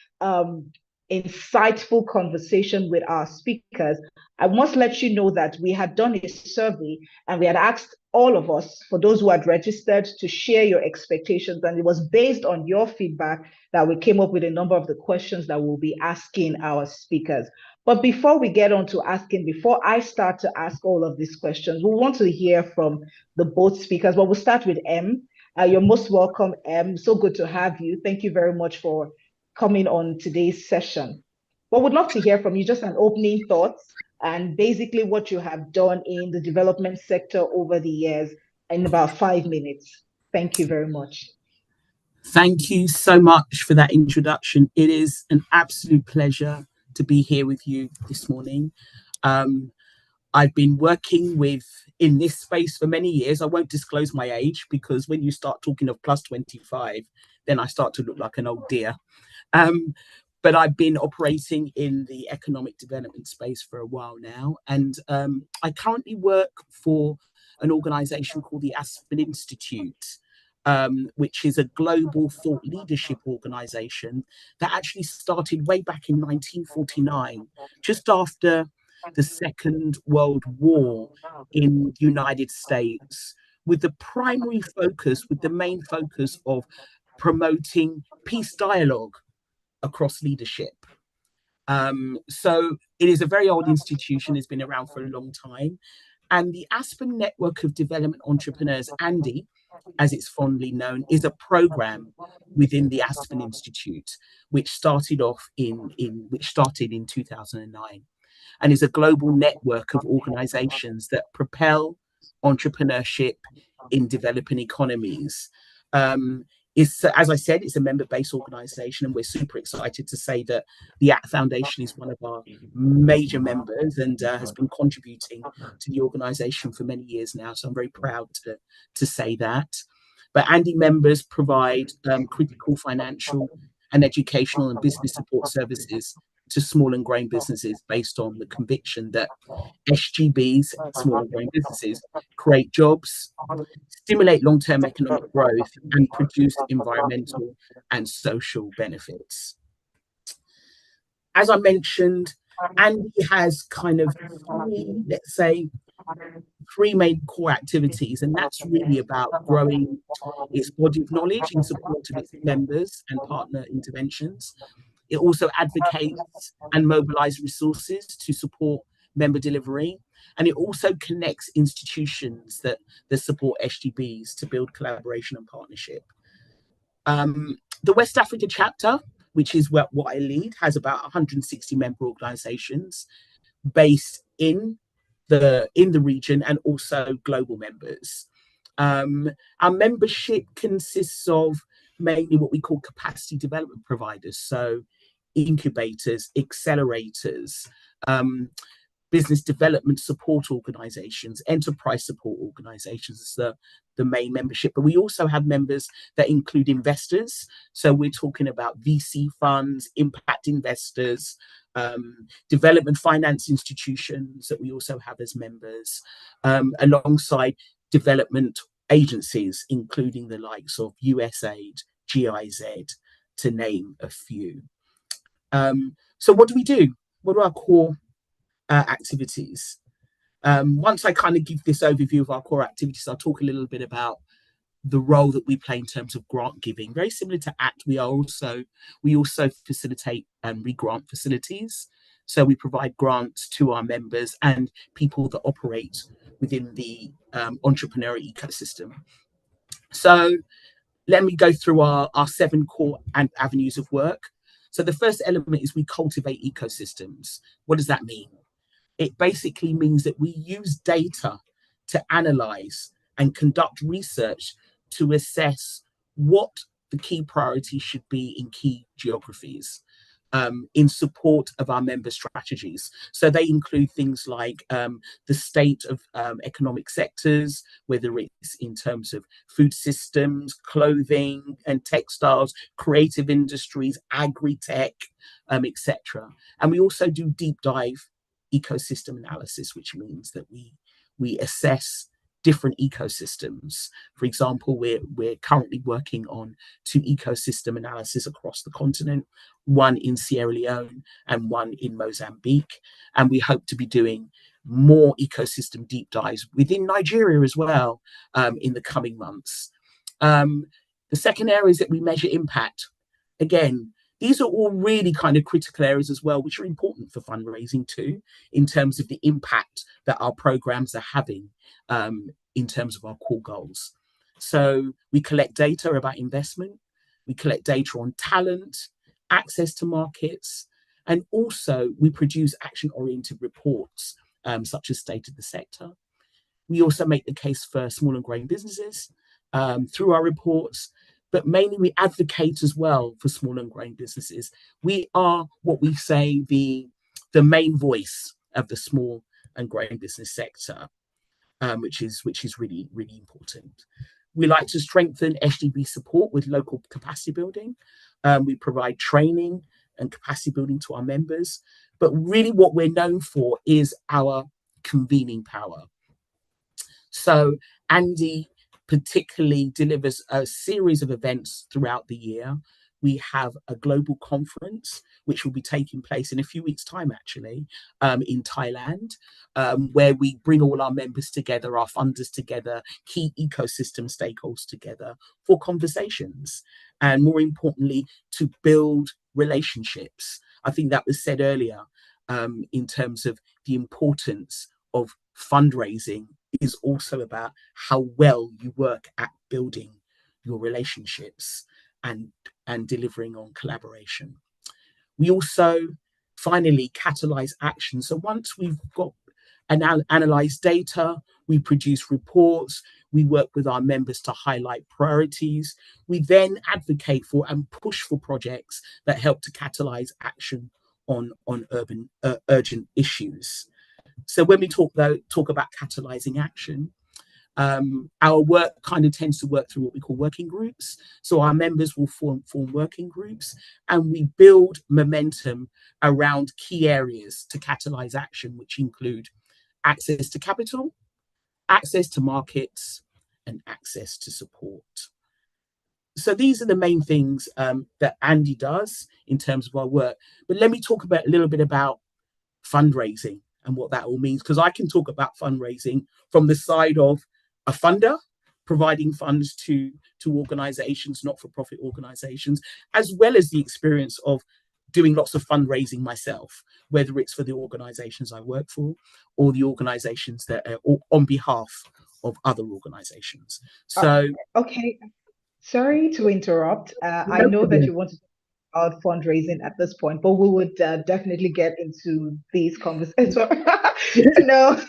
insightful conversation with our speakers. I must let you know that we had done a survey and we had asked all of us, for those who had registered, to share your expectations. And it was based on your feedback that we came up with a number of the questions that we'll be asking our speakers. But before we get on to asking, before I start to ask all of these questions, we want to hear from the both speakers. But we'll start with M. You're most welcome, M. So good to have you. Thank you very much for coming on today's session. But we'd love to hear from you, just an opening thoughts and basically what you have done in the development sector over the years in about 5 minutes. Thank you very much. Thank you so much for that introduction. It is an absolute pleasure to be here with you this morning. I've been working in this space for many years. I won't disclose my age because when you start talking of plus 25, then I start to look like an old dear. But I've been operating in the economic development space for a while now. And I currently work for an organization called the Aspen Institute, which is a global thought leadership organization that actually started way back in 1949, just after the Second World War in the United States, with the main focus of promoting peace dialogue across leadership. So it is a very old institution. It's been around for a long time. And the Aspen Network of Development Entrepreneurs, ANDI, as it's fondly known, is a program within the Aspen Institute, which started in 2009, and is a global network of organizations that propel entrepreneurship in developing economies. As I said, it's a member-based organization, and we're super excited to say that the ACT Foundation is one of our major members and has been contributing to the organization for many years now. So I'm very proud to say that. But ANDI members provide critical financial and educational and business support services to small and growing businesses based on the conviction that SGBs, small and growing businesses, create jobs, stimulate long-term economic growth, and produce environmental and social benefits. As I mentioned, ANDI has kind of three main core activities, and that's really about growing its body of knowledge in support of its members and partner interventions. It also advocates and mobilizes resources to support member delivery. And it also connects institutions that support SGBs to build collaboration and partnership. The West Africa chapter, which is what I lead, has about 160 member organizations based in the region and also global members. Our membership consists of mainly what we call capacity development providers, so incubators, accelerators, business development support organizations, enterprise support organizations is the main membership. But we also have members that include investors. So we're talking about VC funds, impact investors, development finance institutions that we also have as members, alongside development agencies, including the likes of USAID, GIZ, to name a few. So what do we do? What are our core activities? Once I kind of give this overview of our core activities, I'll talk a little bit about the role that we play in terms of grant giving. Very similar to ACT, we also facilitate re-grant facilities. So we provide grants to our members and people that operate within the entrepreneurial ecosystem. So let me go through our 7 core avenues of work. So the first element is we cultivate ecosystems. What does that mean? It basically means that we use data to analyze and conduct research to assess what the key priorities should be in key geographies. in support of our member strategies. So they include things like the state of economic sectors, whether it's in terms of food systems, clothing and textiles, creative industries, agri-tech, etc. And we also do deep dive ecosystem analysis, which means that we assess different ecosystems. For example, we're currently working on 2 ecosystem analysis across the continent, one in Sierra Leone and one in Mozambique. And we hope to be doing more ecosystem deep dives within Nigeria as well in the coming months. The second area is that we measure impact. Again, these are all really kind of critical areas as well, which are important for fundraising too, in terms of the impact that our programs are having in terms of our core goals. So we collect data about investment, we collect data on talent, access to markets, and also we produce action-oriented reports, such as State of the Sector. We also make the case for small and growing businesses through our reports, but mainly we advocate as well for small and growing businesses. We are what we say the main voice of the small and growing business sector, which is really, really important. We like to strengthen SDB support with local capacity building. We provide training and capacity building to our members, but really what we're known for is our convening power. So Andy particularly delivers a series of events throughout the year. We have a global conference, which will be taking place in a few weeks' time, actually, in Thailand, where we bring all our members together, our funders together, key ecosystem stakeholders together for conversations, and more importantly, to build relationships. I think that was said earlier in terms of the importance of fundraising is also about how well you work at building your relationships and delivering on collaboration. We also finally catalyze action. So once we've got analyzed data, we produce reports, we work with our members to highlight priorities. We then advocate for and push for projects that help to catalyze action on urgent issues. So when we talk about catalyzing action, our work kind of tends to work through what we call working groups. So our members will form working groups, and we build momentum around key areas to catalyze action, which include access to capital, access to markets, and access to support. So these are the main things that Andy does in terms of our work. But let me talk a little bit about fundraising and what that all means, because I can talk about fundraising from the side of a funder providing funds to organizations, not-for-profit organizations, as well as the experience of doing lots of fundraising myself, whether it's for the organizations I work for or the organizations that are on behalf of other organizations. So okay, sorry to interrupt. I know that you want to talk about fundraising at this point, but we would definitely get into these conversations. No.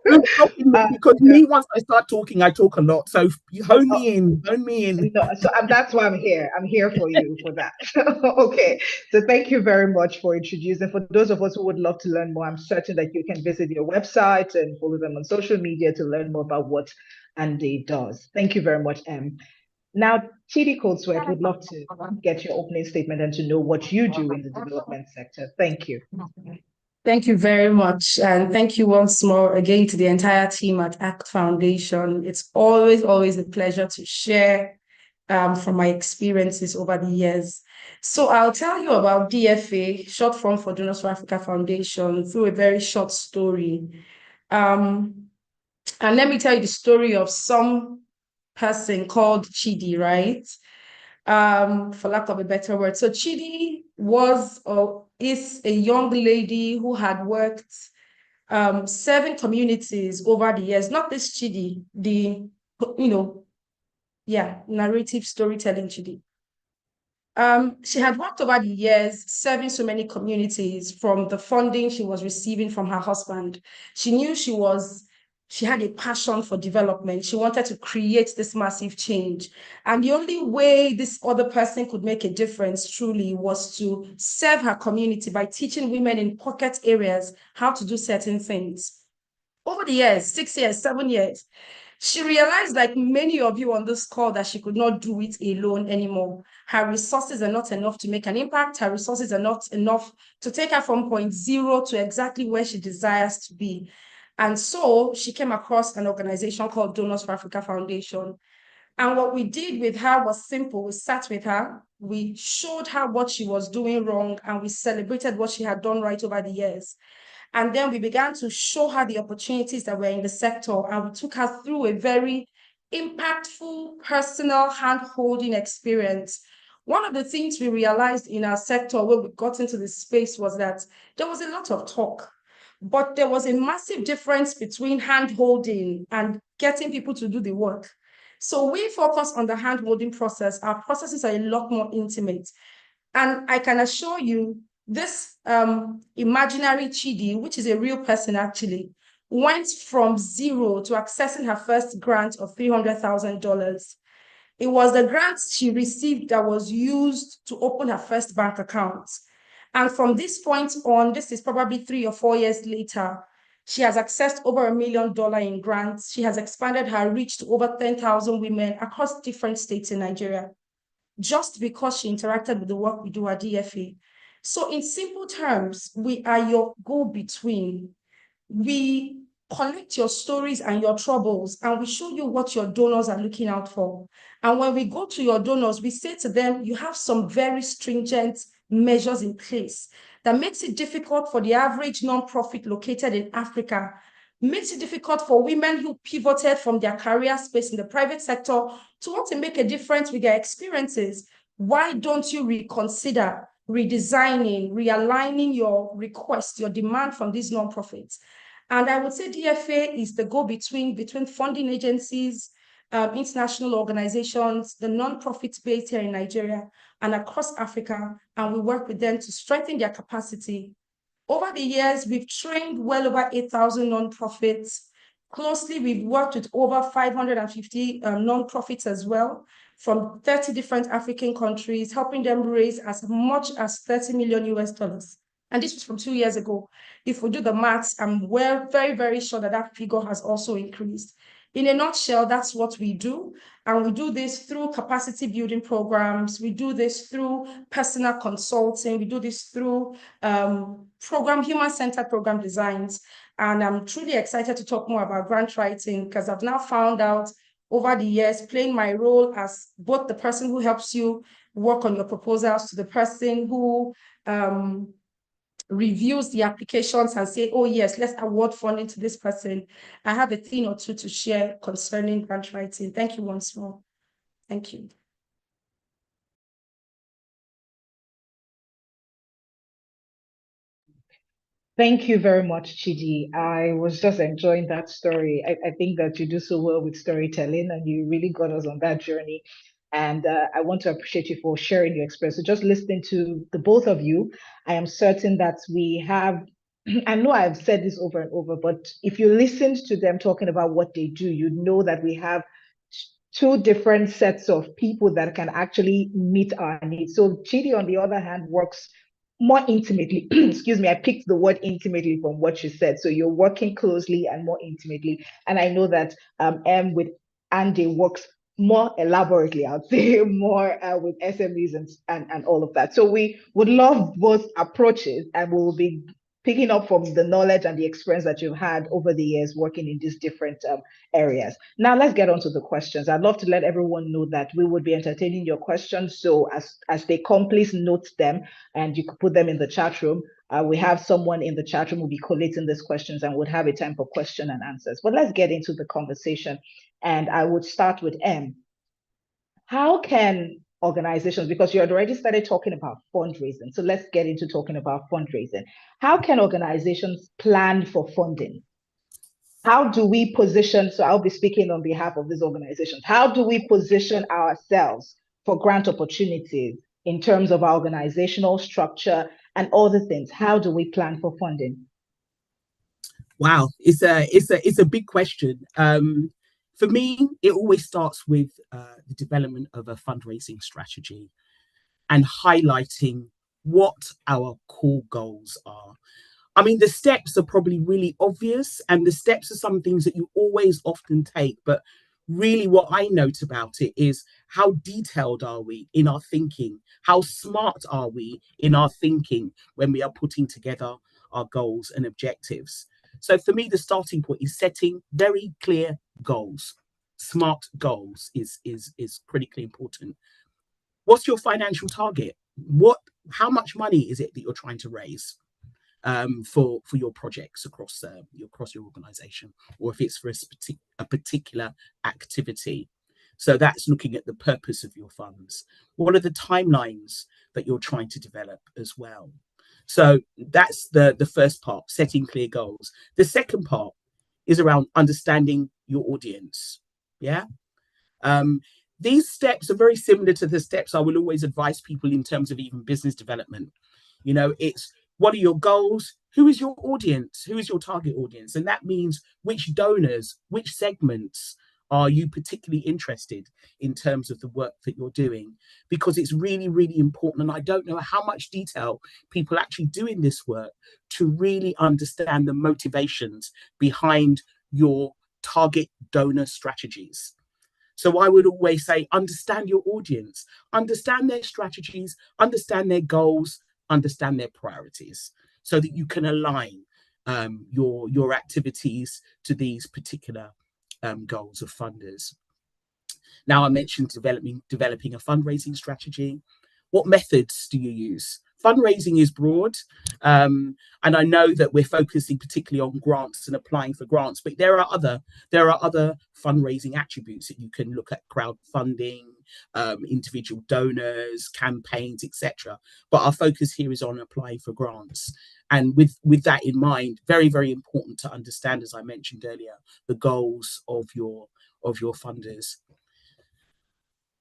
Because me, once I start talking, I talk a lot. So you hone me in. No, so that's why I'm here. I'm here for you for that. Okay. So thank you very much for introducing. For those of us who would love to learn more, I'm certain that you can visit your website and follow them on social media to learn more about what Andy does. Thank you very much, Em. Now, Chidi Coatsworth would love to get your opening statement and to know what you do in the development sector. Thank you. Thank you very much. And thank you once more again to the entire team at ACT Foundation. It's always a pleasure to share from my experiences over the years. So I'll tell you about DFA, short form for Donors for Africa Foundation, through a very short story. And let me tell you the story of some person called Chidi, right? For lack of a better word. So Chidi was or is a young lady who had worked 7 communities over the years. Not this Chidi, narrative storytelling Chidi. She had worked over the years, serving so many communities from the funding she was receiving from her husband. She knew she was She had a passion for development. She wanted to create this massive change. And the only way this other person could make a difference truly was to serve her community by teaching women in pocket areas how to do certain things. Over the years, 6 years, 7 years, she realized, like many of you on this call, that she could not do it alone anymore. Her resources are not enough to make an impact. Her resources are not enough to take her from point zero to exactly where she desires to be. And so she came across an organization called Donors for Africa Foundation. And what we did with her was simple. We sat with her, we showed her what she was doing wrong, and we celebrated what she had done right over the years. And then we began to show her the opportunities that were in the sector, and we took her through a very impactful, personal, hand-holding experience. One of the things we realized in our sector when we got into this space was that there was a lot of talk, but there was a massive difference between hand-holding and getting people to do the work. So we focus on the hand-holding process. Our processes are a lot more intimate. And I can assure you, this imaginary Chidi, which is a real person actually, went from zero to accessing her first grant of $300,000. It was the grant she received that was used to open her first bank account. And from this point on, this is probably 3 or 4 years later, she has accessed over $1 million in grants. She has expanded her reach to over 10,000 women across different states in Nigeria, just because she interacted with the work we do at DFA. So in simple terms, we are your go-between. We collect your stories and your troubles, and we show you what your donors are looking out for. And when we go to your donors, we say to them, you have some very stringent measures in place that makes it difficult for the average nonprofit located in Africa, makes it difficult for women who pivoted from their career space in the private sector to want to make a difference with their experiences. Why don't you reconsider redesigning, realigning your request, your demand from these nonprofits? And I would say DFA is the go-between between funding agencies, international organizations, the nonprofits based here in Nigeria and across Africa, and we work with them to strengthen their capacity. Over the years, we've trained well over 8,000 nonprofits. Closely, we've worked with over 550 nonprofits as well, from 30 different African countries, helping them raise as much as $30 million US. And this was from 2 years ago. If we do the maths, I'm very, very sure that that figure has also increased. In a nutshell, that's what we do. And we do this through capacity building programs. We do this through personal consulting. We do this through human-centered program designs. And I'm truly excited to talk more about grant writing, because I've now found out over the years, playing my role as both the person who helps you work on your proposals to the person who reviews the applications and say, oh yes, let's award funding to this person. I have a thing or two to share concerning grant writing. Thank you once more. Thank you. Thank you very much, Chidi. I was just enjoying that story. I think that you do so well with storytelling, and you really got us on that journey. And I want to appreciate you for sharing your experience. So just listening to the both of you, I am certain that we have, I know I've said this over and over, but if you listened to them talking about what they do, you know that we have two different sets of people that can actually meet our needs. So Chidi, on the other hand, works more intimately. Excuse me, I picked the word intimately from what you said. So you're working closely and more intimately. And I know that M with Andy works more elaborately, I'd say, more with SMEs and all of that. So we would love both approaches, and we'll be picking up from the knowledge and the experience that you've had over the years working in these different areas. Now let's get on to the questions. I'd love to let everyone know that we would be entertaining your questions. So as they come, please note them and you could put them in the chat room. We have someone in the chat room who will be collating these questions and would have a time for question and answers. But let's get into the conversation. And I would start with M. How can organizations, because you had already started talking about fundraising, so let's get into talking about fundraising. How can organizations plan for funding? How do we position, so I'll be speaking on behalf of these organizations, how do we position ourselves for grant opportunities in terms of our organizational structure and other things? How do we plan for funding? Wow, it's a big question. For me, it always starts with the development of a fundraising strategy and highlighting what our core goals are. I mean, the steps are probably really obvious, and the steps are some things that you always often take. But really, what I note about it is how detailed are we in our thinking? How smart are we in our thinking when we are putting together our goals and objectives? So, for me, the starting point is setting very clear goals. Smart goals is critically important. What's your financial target? How much money is it that you're trying to raise? For your projects across your organization, or if it's for a particular activity. So that's looking at the purpose of your funds. What are the timelines that you're trying to develop as well? So that's the first part, setting clear goals. The second part is around understanding your audience. Yeah. These steps are very similar to the steps I will always advise people in terms of even business development. You know, it's what are your goals? Who is your audience? Who is your target audience? And that means which donors, which segments are you particularly interested in terms of the work that you're doing? Because it's really, really important. And I don't know how much detail people actually do in this work to really understand the motivations behind your target donor strategies. So I would always say, understand your audience, understand their strategies, understand their goals, understand their priorities, so that you can align your activities to these particular goals of funders. Now, I mentioned developing a fundraising strategy. What methods do you use? Fundraising is broad, and I know that we're focusing particularly on grants and applying for grants, but there are other fundraising attributes that you can look at: crowdfunding, individual donors, campaigns, etc. But our focus here is on applying for grants. And with that in mind, very, very important to understand, as I mentioned earlier, the goals of your funders.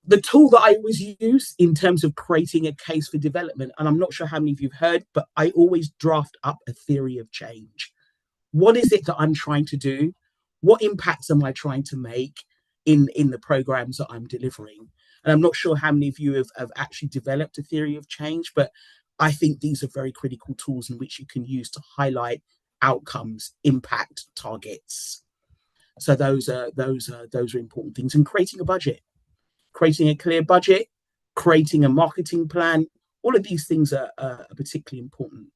The tool that I always use in terms of creating a case for development, and I'm not sure how many of you've heard, but I always draft up a theory of change. What is it that I'm trying to do? What impacts am I trying to make in the programs that I'm delivering? And I'm not sure how many of you have actually developed a theory of change, but I think these are very critical tools in which you can use to highlight outcomes, impact, targets. So those are important things. And creating a budget. Creating a clear budget, creating a marketing plan, all of these things are particularly important.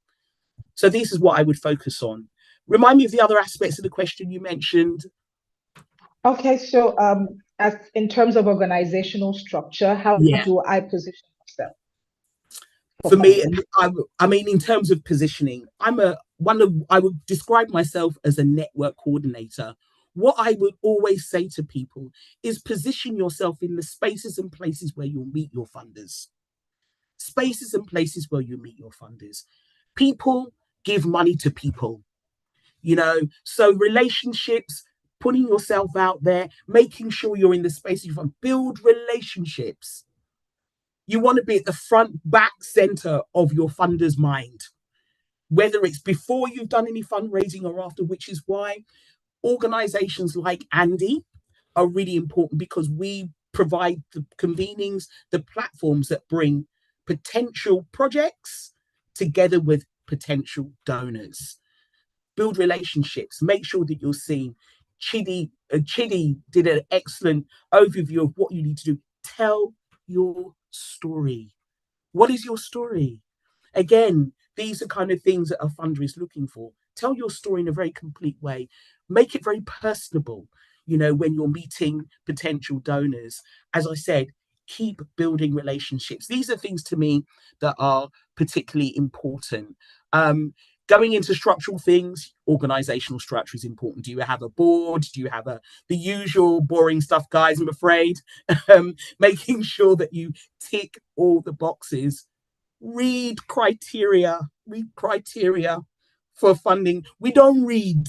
So this is what I would focus on. Remind me of the other aspects of the question you mentioned. Okay, so as in terms of organizational structure, how do I position myself? For me, I mean, in terms of positioning, I would describe myself as a network coordinator. What I would always say to people is position yourself in the spaces and places where you'll meet your funders. Spaces and places where you meet your funders. People give money to people, you know, so relationships, putting yourself out there, making sure you're in the space you want, build relationships. You want to be at the front, back, center of your funder's mind, whether it's before you've done any fundraising or after, which is why organizations like Andy are really important, because we provide the convenings, the platforms that bring potential projects together with potential donors. Build relationships, make sure that you're seen. Chidi did an excellent overview of what you need to do. Tell your story. What is your story? Again, these are kind of things that a funder is looking for. Tell your story in a very complete way. Make it very personable, you know, when you're meeting potential donors. As I said, keep building relationships. These are things to me that are particularly important. Going into structural things, organizational structure is important. Do you have a board? Do you have the usual boring stuff, guys? I'm afraid. Making sure that you tick all the boxes. Read criteria for funding. We don't read,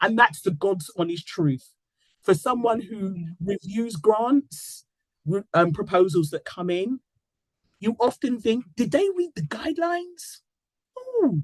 and that's the God's honest truth. For someone who reviews grants, proposals that come in, you often think, did they read the guidelines? Ooh.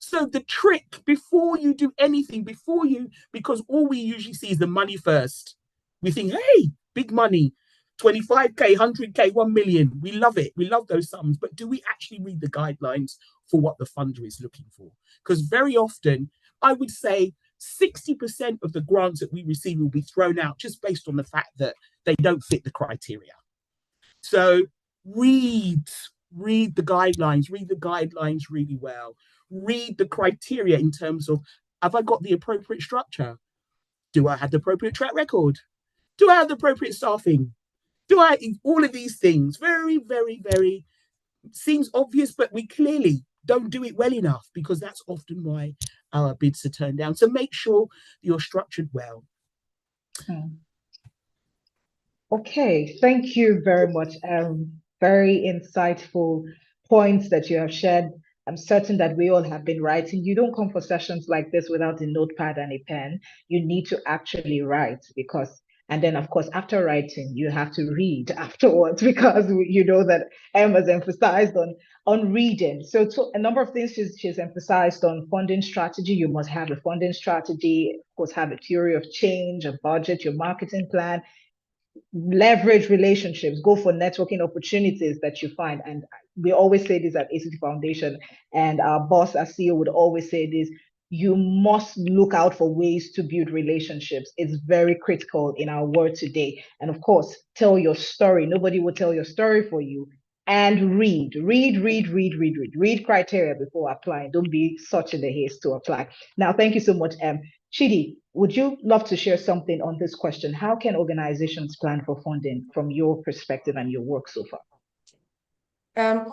So the trick, before you do anything, because all we usually see is the money first. We think, hey, big money, 25K, 100K, 1 million. We love it. We love those sums. But do we actually read the guidelines for what the funder is looking for? Because very often, I would say 60% of the grants that we receive will be thrown out just based on the fact that they don't fit the criteria. So read the guidelines really well. Read the criteria in terms of, have I got the appropriate structure? Do I have the appropriate track record? Do I have the appropriate staffing? All of these things, very, very, very, seems obvious, but we clearly don't do it well enough, because that's often why our bids are turned down. So make sure you're structured well. Okay, thank you very much. Very insightful points that you have shared. I'm certain that we all have been writing. You don't come for sessions like this without a notepad and a pen. You need to actually write, and then of course, after writing, you have to read afterwards, because you know that Emma's emphasized on reading. So a number of things she's emphasized on: funding strategy. You must have a funding strategy, of course, have a theory of change, a budget, your marketing plan, leverage relationships, go for networking opportunities that you find. And we always say this at ACT Foundation, and our boss, our CEO, would always say this: you must look out for ways to build relationships. It's very critical in our world today. And of course, tell your story. Nobody will tell your story for you. And read criteria before applying. Don't be such in a haste to apply. Now, thank you so much, Chidi, would you love to share something on this question? How can organizations plan for funding from your perspective and your work so far?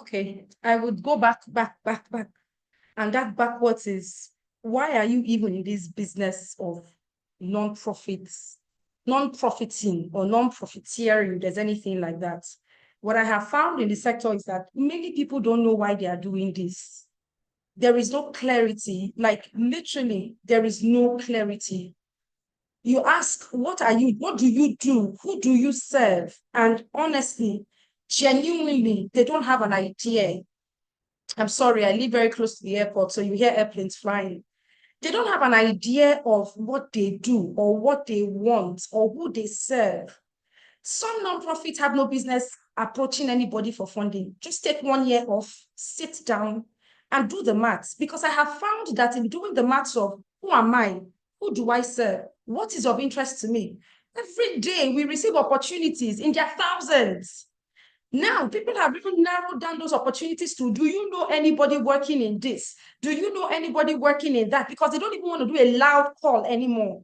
Okay, I would go back. And that backwards is, why are you even in this business of non-profiting or non-profiteering, if there's anything like that? What I have found in the sector is that many people don't know why they are doing this. There is no clarity, like literally, there is no clarity. You ask, what do you do? Who do you serve? And honestly, genuinely, they don't have an idea. I'm sorry, I live very close to the airport, so you hear airplanes flying. They don't have an idea of what they do or what they want or who they serve. Some nonprofits have no business approaching anybody for funding. Just take 1 year off, sit down and do the maths, because I have found that in doing the maths of who am I, who do I serve, what is of interest to me, every day we receive opportunities in their thousands. Now, people have even narrowed down those opportunities to, do you know anybody working in this? Do you know anybody working in that? Because they don't even want to do a loud call anymore.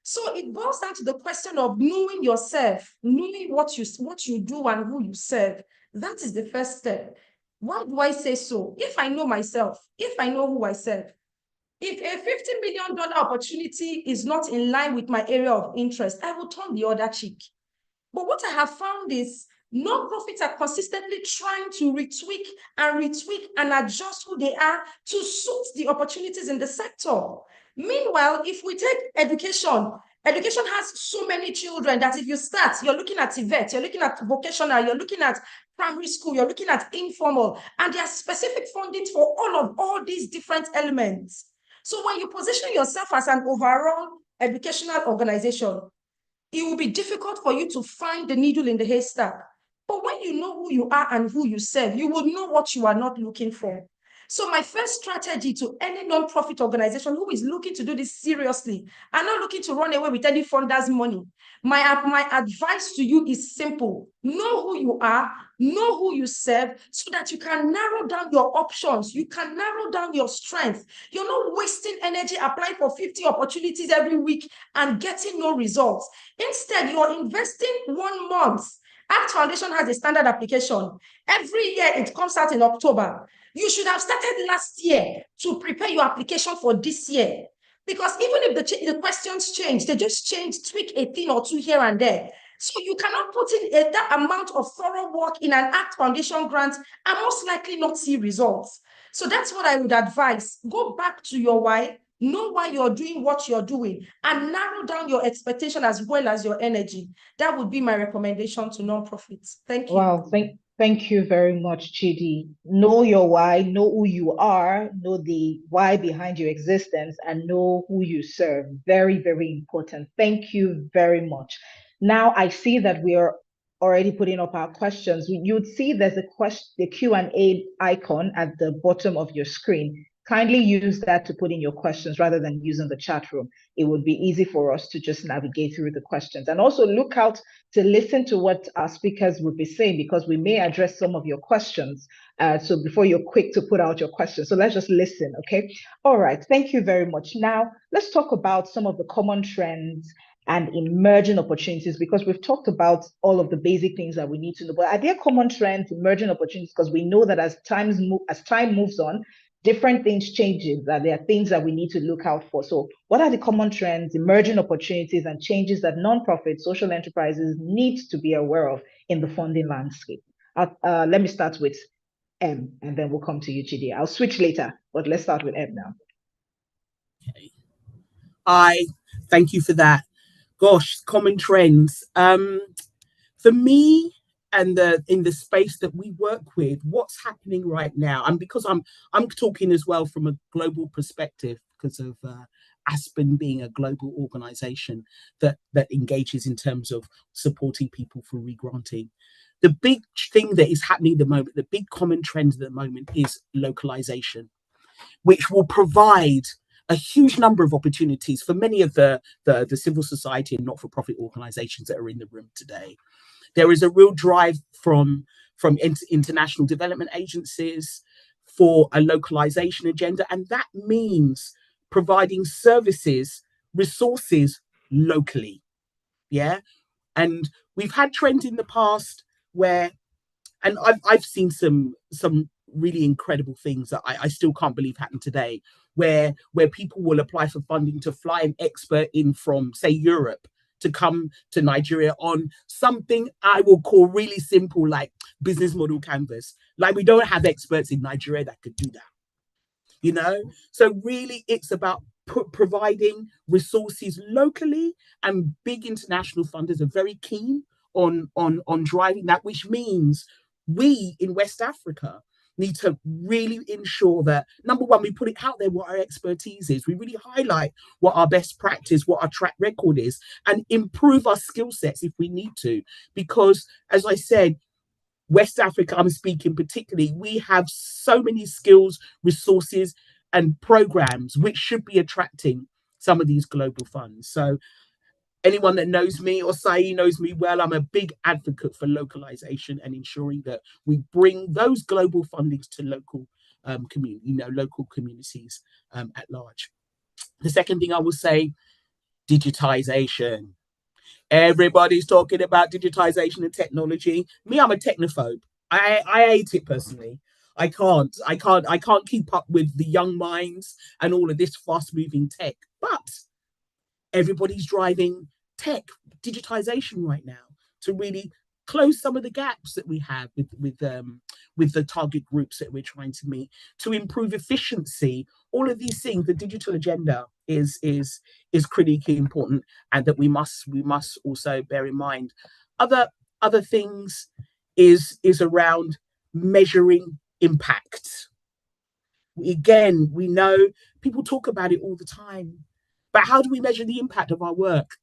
So it boils down to the question of knowing yourself, knowing what you do and who you serve. That is the first step. Why do I say so? If I know myself, if I know who I serve, if a $50 million opportunity is not in line with my area of interest, I will turn the other cheek. But what I have found is nonprofits are consistently trying to retweak and adjust who they are to suit the opportunities in the sector. Meanwhile, if we take education has so many children that if you start, you're looking at TVET, you're looking at vocational, you're looking at primary school, you're looking at informal, and there are specific funding for all these different elements. So when you position yourself as an overall educational organization, it will be difficult for you to find the needle in the haystack. But when you know who you are and who you serve, you will know what you are not looking for. So my first strategy to any nonprofit organization who is looking to do this seriously and not looking to run away with any funder's money, my advice to you is simple. Know who you are, know who you serve, so that you can narrow down your options. You can narrow down your strength. You're not wasting energy applying for 50 opportunities every week and getting no results. Instead, you're investing 1 month. ACT Foundation has a standard application. Every year it comes out in October. You should have started last year to prepare your application for this year. Because even if the questions change, they just tweak a thing or two here and there. So you cannot put in that amount of thorough work in an ACT Foundation grant and most likely not see results. So that's what I would advise. Go back to your why, know why you're doing what you're doing, and narrow down your expectation as well as your energy. That would be my recommendation to nonprofits. Thank you. Wow, Thank you very much, Chidi. Know your why, know who you are, know the why behind your existence, and know who you serve. Very, very important. Thank you very much. Now I see that we are already putting up our questions. You'd see there's a question, the Q&A icon at the bottom of your screen. Kindly use that to put in your questions rather than using the chat room. It would be easy for us to just navigate through the questions. And also look out to listen to what our speakers would be saying, because we may address some of your questions. So before you're quick to put out your questions. So let's just listen, okay? All right, thank you very much. Now, let's talk about some of the common trends and emerging opportunities, because we've talked about all of the basic things that we need to know. But are there common trends, emerging opportunities? Because we know that as time moves on, different things changes, that there are things that we need to look out for. So what are the common trends, emerging opportunities, and changes that nonprofit social enterprises need to be aware of in the funding landscape? Let me start with M, and then we'll come to you, Chidi. I'll switch later, but let's start with M now. Okay. Thank you for that. Gosh, common trends. For me, and in the space that we work with, what's happening right now, and because I'm talking as well from a global perspective, because of Aspen being a global organization that engages in terms of supporting people for regranting. The big thing that is happening at the moment, the big common trend at the moment, is localization, which will provide a huge number of opportunities for many of the civil society and not-for-profit organizations that are in the room today. There is a real drive from international development agencies for a localization agenda, and that means providing services, resources locally. Yeah, and we've had trends in the past where, and I've seen some really incredible things that I still can't believe happen today, where people will apply for funding to fly an expert in from, say, Europe to come to Nigeria on something I will call really simple, like business model canvas. Like, we don't have experts in Nigeria that could do that, you know? So really it's about providing resources locally, and big international funders are very keen on driving that, which means we in West Africa need to really ensure that, number one, we put it out there what our expertise is. We really highlight what our best practice, what our track record is, and improve our skill sets if we need to. Because, as I said, West Africa, I'm speaking particularly, we have so many skills, resources, and programs which should be attracting some of these global funds. So anyone that knows me, or Saeed knows me well, I'm a big advocate for localization and ensuring that we bring those global fundings to local local communities at large. The second thing I will say, digitization. Everybody's talking about digitization and technology. Me, I'm a technophobe. I hate it personally. I can't keep up with the young minds and all of this fast-moving tech. But everybody's driving tech, digitization right now to really close some of the gaps that we have with the target groups that we're trying to meet, to improve efficiency. All of these things, the digital agenda is critically important, and that we must also bear in mind. Other things is around measuring impact. Again, we know people talk about it all the time, but how do we measure the impact of our work?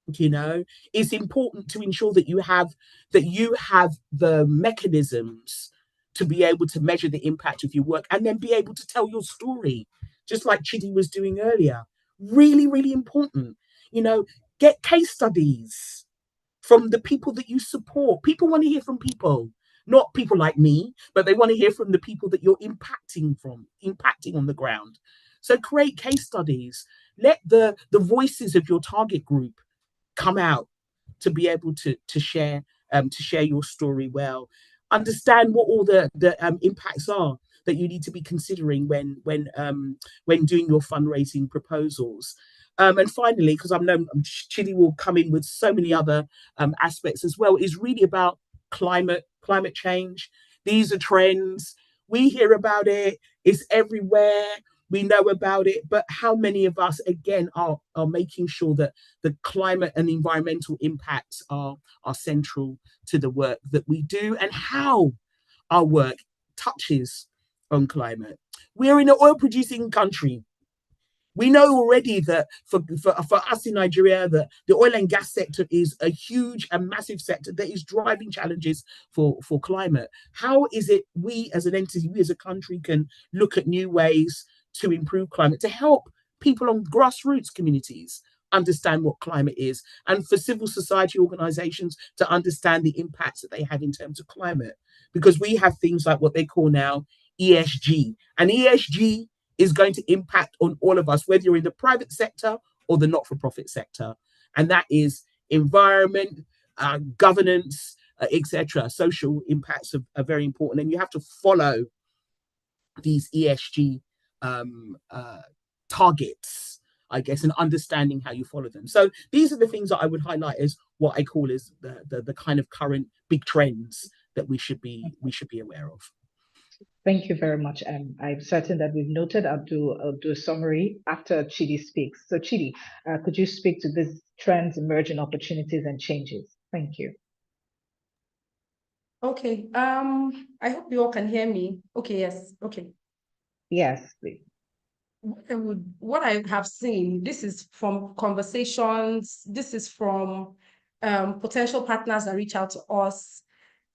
You know, it's important to ensure that you have the mechanisms to be able to measure the impact of your work, and then be able to tell your story, just like Chidi was doing earlier. Really, really important. You know, get case studies from the people that you support. People want to hear from people, not people like me, but they want to hear from the people that you're impacting on the ground. So create case studies. Let the voices of your target group come out to be able to share your story well. Understand what all the impacts are that you need to be considering when doing your fundraising proposals. And finally, because I know Chidi will come in with so many other aspects as well, is really about climate change. These are trends. We hear about it. It's everywhere. we know about it, but how many of us, again, are making sure that the climate and environmental impacts are central to the work that we do, and how our work touches on climate? We're in an oil-producing country. We know already that for us in Nigeria, the oil and gas sector is a huge and massive sector that is driving challenges for climate. How is it we as an entity, we as a country, can look at new ways to improve climate, to help people on grassroots communities understand what climate is, and for civil society organizations to understand the impacts that they have in terms of climate? Because we have things like what they call now ESG, and ESG is going to impact on all of us, whether you're in the private sector or the not-for-profit sector. And that is environment, governance, etc. Social impacts are very important. And you have to follow these ESG targets, I guess, and understanding how you follow them. So these are the things that I would highlight as what I call is the kind of current big trends that we should be aware of. Thank you very much. I'm certain that we've noted. I'll do a summary after Chidi speaks. So Chidi, could you speak to these trends, emerging opportunities, and changes? Thank you. Okay. I hope you all can hear me. Okay. Yes. Okay. Yes, please. What I have seen, this is from conversations, this is from potential partners that reach out to us.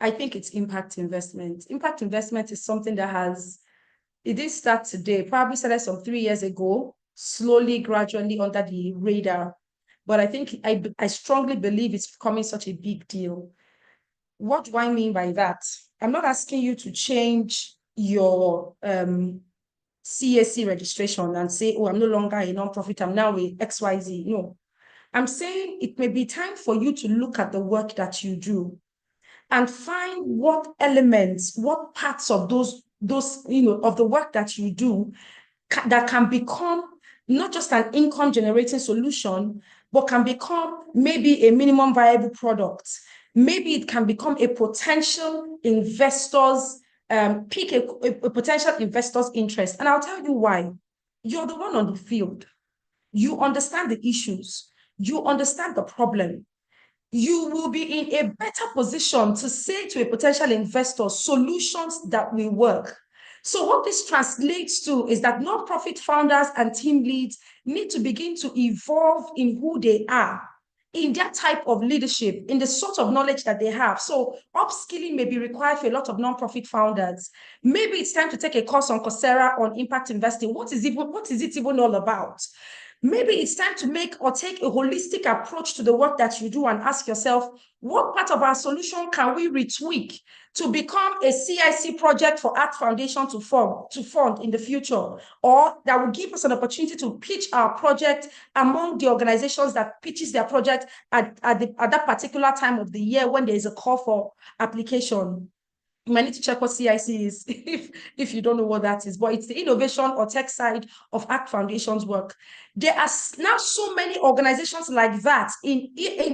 I think it's impact investment. Impact investment is something that it didn't start today, probably started some 3 years ago, slowly, gradually under the radar. But I think I strongly believe it's becoming such a big deal. What do I mean by that? I'm not asking you to change your CAC registration and say, oh, I'm no longer a nonprofit, I'm now a XYZ. No, I'm saying it may be time for you to look at the work that you do and find what elements, what parts of those of the work that you do that can become not just an income generating solution, but can become maybe a minimum viable product. Maybe it can become a potential investor's pick a potential investor's interest. And I'll tell you why. You're the one on the field. You understand the issues. You understand the problem. You will be in a better position to say to a potential investor solutions that will work. So what this translates to is that nonprofit founders and team leads need to begin to evolve in who they are, in their type of leadership, in the sort of knowledge that they have. So upskilling may be required for a lot of nonprofit founders. Maybe it's time to take a course on Coursera on impact investing. What is it even all about? Maybe it's time to take a holistic approach to the work that you do and ask yourself, what part of our solution can we retweak to become a CIC project for Art Foundation to fund in the future, or that will give us an opportunity to pitch our project among the organizations that pitches their project at that particular time of the year when there is a call for application. You might need to check what CIC is if you don't know what that is, but it's the innovation or tech side of ACT Foundation's work. There are now so many organizations like that in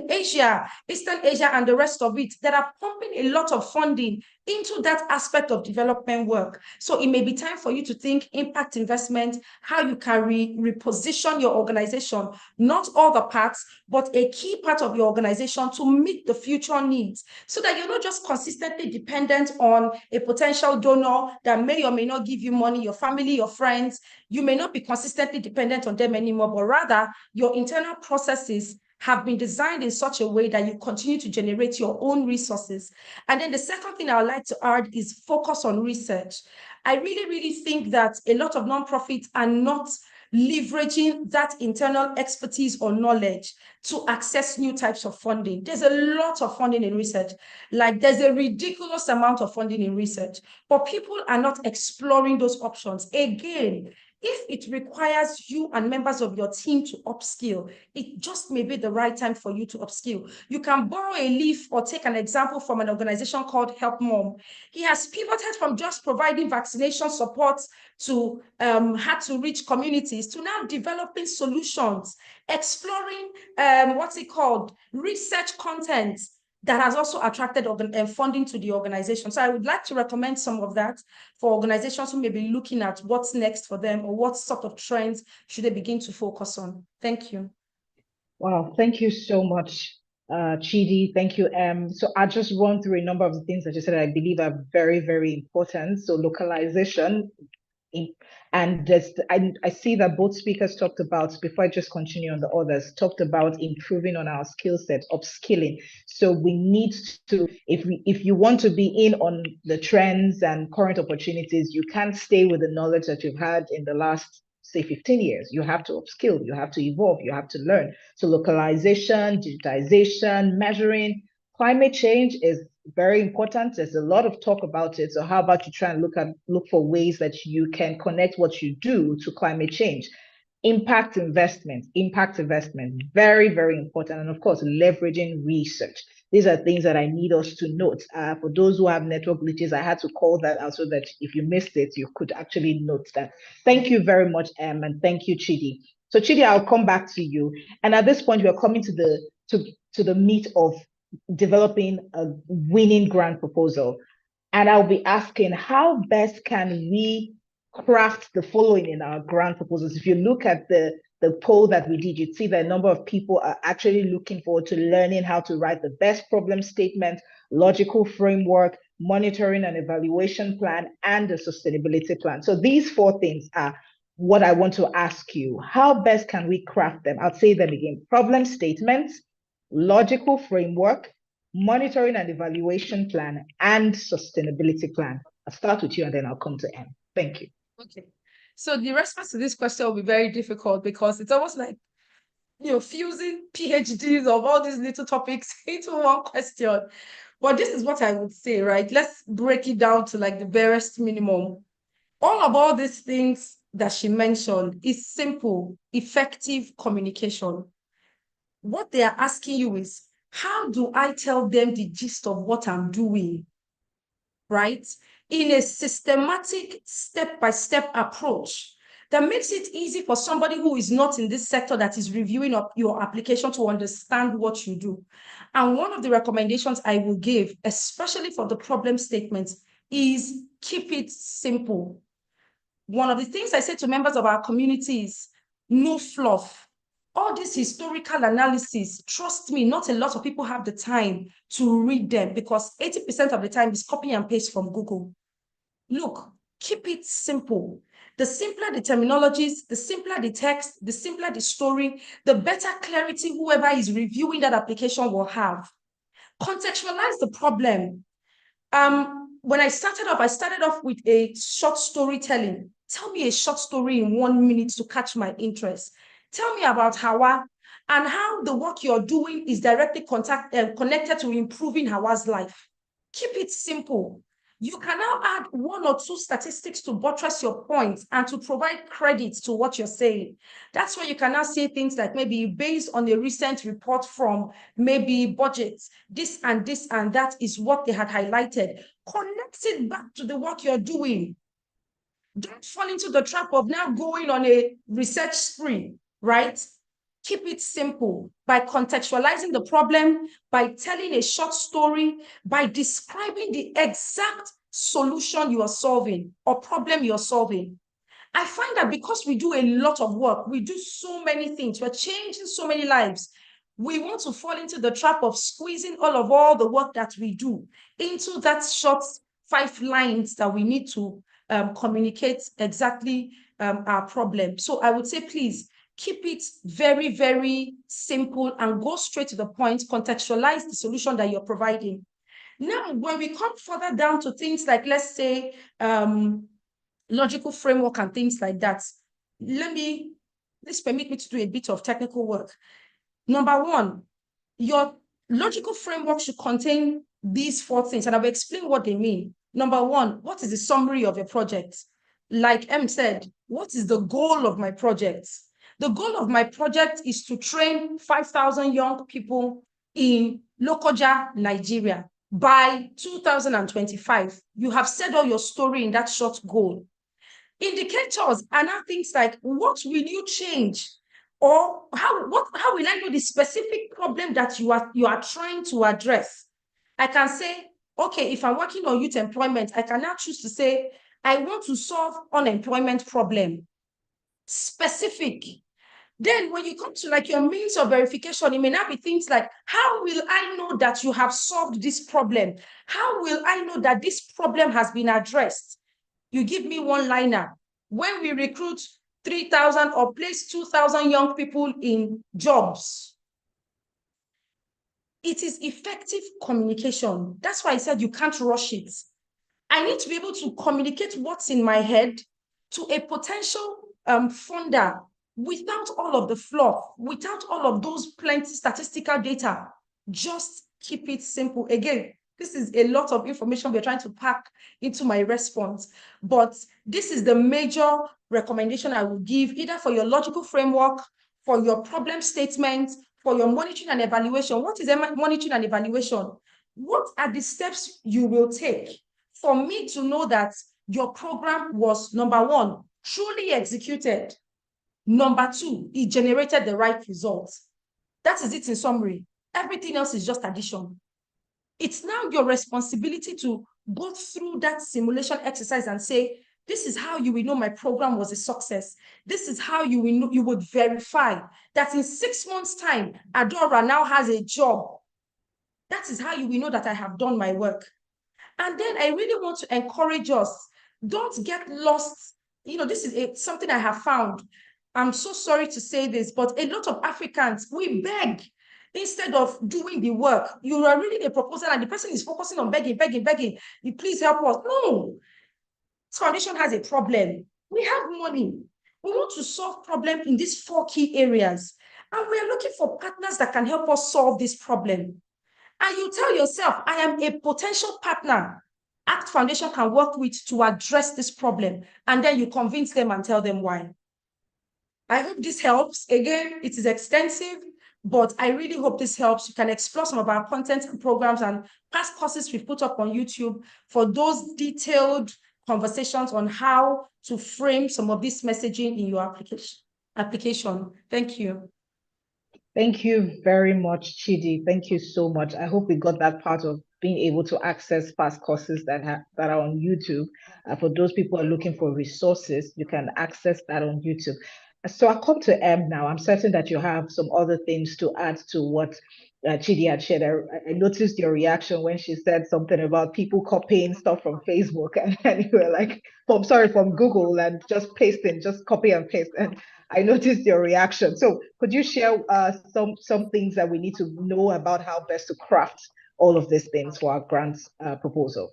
Asia, Eastern Asia, and the rest of it that are pumping a lot of funding into that aspect of development work. So it may be time for you to think impact investment, how you can reposition your organization, not all the parts, but a key part of your organization to meet the future needs, so that you're not just consistently dependent on a potential donor that may or may not give you money, your family, your friends. You may not be consistently dependent on them anymore, but rather your internal processes have been designed in such a way that you continue to generate your own resources. And then the second thing I would like to add is focus on research. I really, really think that a lot of nonprofits are not leveraging that internal expertise or knowledge to access new types of funding. There's a lot of funding in research. Like there's a ridiculous amount of funding in research, but people are not exploring those options. Again, if it requires you and members of your team to upskill, it just may be the right time for you to upskill. You can borrow a leaf or take an example from an organization called Help Mom. He has pivoted from just providing vaccination support to hard-to-reach communities to now developing solutions, exploring, research content that has also attracted funding to the organization. So I would like to recommend some of that for organizations who may be looking at what's next for them or what sort of trends should they begin to focus on. Thank you. Wow, thank you so much, Chidi. Thank you. So I'll just run through a number of the things that you said I believe are very, very important. So localization, and I see that both speakers talked about, before I just continue on the others, talked about improving on our skill set, upskilling. So we need to, if you want to be in on the trends and current opportunities, you can't stay with the knowledge that you've had in the last, say, 15 years. You have to upskill, you have to evolve, you have to learn. So localization, digitization, measuring, climate change is very important. There's a lot of talk about it. So how about you try and look for ways that you can connect what you do to climate change? Impact investment, very, very important. And of course, leveraging research. These are things that I need us to note. For those who have network glitches, I had to call that out so that if you missed it, you could actually note that. Thank you very much, and thank you, Chidi. So Chidi, I'll come back to you. And at this point, we're coming to the meat of developing a winning grant proposal. And I'll be asking, how best can we craft the following in our grant proposals? If you look at the poll that we did, you'd see that a number of people are actually looking forward to learning how to write the best problem statement, logical framework, monitoring and evaluation plan, and a sustainability plan. So these 4 things are what I want to ask you. How best can we craft them? I'll say them again: problem statements, logical framework, monitoring and evaluation plan, and sustainability plan. I'll start with you and then I'll come to M. Thank you. Okay. So the response to this question will be very difficult because it's almost like, fusing PhDs of all these little topics into one question. But this is what I would say, right? Let's break it down to like the barest minimum. All these things that she mentioned is simple, effective communication. What they are asking you is, how do I tell them the gist of what I'm doing, right? In a systematic, step-by-step approach that makes it easy for somebody who is not in this sector that is reviewing your application to understand what you do. And one of the recommendations I will give, especially for the problem statements, is keep it simple. One of the things I say to members of our community is no fluff. All this historical analysis, trust me, not a lot of people have the time to read them because 80% of the time is copy and paste from Google. Look, keep it simple. The simpler the terminologies, the simpler the text, the simpler the story, the better clarity whoever is reviewing that application will have. Contextualize the problem. When I started off with a short storytelling. Tell me a short story in 1 minute to catch my interest. Tell me about Hawa and how the work you're doing is directly connected to improving Hawa's life. Keep it simple. You can now add 1 or 2 statistics to buttress your points and to provide credit to what you're saying. That's where you can now say things like maybe based on a recent report from maybe budgets, this and that is what they had highlighted. Connect it back to the work you're doing. Don't fall into the trap of now going on a research spree, right? Keep it simple by contextualizing the problem, by telling a short story, by describing the exact solution you are solving or problem you're solving. I find that because we do a lot of work, we do so many things, we're changing so many lives, we want to fall into the trap of squeezing all the work that we do into that short 5 lines that we need to communicate exactly our problem. So I would say, please, keep it very, very simple and go straight to the point, contextualize the solution that you're providing. Now, when we come further down to things like, let's say, logical framework and things like that, let's permit me to do a bit of technical work. Number 1, your logical framework should contain these 4 things, and I will explain what they mean. Number 1, what is the summary of your project? Like M said, what is the goal of my project? The goal of my project is to train 5,000 young people in Lokoja, Nigeria by 2025. You have said all your story in that short goal. Indicators are now things like, what will you change? Or how will I know the specific problem that you are trying to address? I can say, okay, if I'm working on youth employment, I can now choose to say, I want to solve unemployment problem. Specific. Then when you come to like your means of verification, it may not be things like, how will I know that you have solved this problem? How will I know that this problem has been addressed? You give me one liner. When we recruit 3,000 or place 2,000 young people in jobs, it is effective communication. That's why I said you can't rush it. I need to be able to communicate what's in my head to a potential funder without all of the fluff, without all of those plenty statistical data. Just keep it simple. Again, this is a lot of information we're trying to pack into my response, but this is the major recommendation I would give, either for your logical framework, for your problem statement, for your monitoring and evaluation. What is monitoring and evaluation? What are the steps you will take for me to know that your program was, number one, truly executed? Number two, it generated the right results. That is it in summary. Everything else is just addition. It's now your responsibility to go through that simulation exercise and say, this is how you will know my program was a success. This is how you will know, you would verify that in 6 months' time, Adora now has a job. That is how you will know that I have done my work. And then I really want to encourage us, don't get lost. You know, this is something I have found. I'm so sorry to say this, but a lot of Africans, we beg instead of doing the work. You are reading a proposal and the person is focusing on begging. You please help us. No, this foundation has a problem. We have money. We want to solve problem in these 4 key areas. And we are looking for partners that can help us solve this problem. And you tell yourself, I am a potential partner ACT Foundation can work with to address this problem. And then you convince them and tell them why. I hope this helps. Again, it is extensive, but I really hope this helps. You can explore some of our content and programs and past courses we've put up on YouTube for those detailed conversations on how to frame some of this messaging in your application. Thank you. Thank you very much, Chidi. Thank you so much. I hope we got that part of being able to access past courses that are on YouTube. For those people who are looking for resources, you can access that on YouTube. So I'll come to M now. I'm certain that you have some other things to add to what Chidi had shared. I noticed your reaction when she said something about people copying stuff from Facebook, and you were like, from Google, and just pasting, just copy and paste. And I noticed your reaction. So could you share some things that we need to know about how best to craft all of these things for our grant proposal?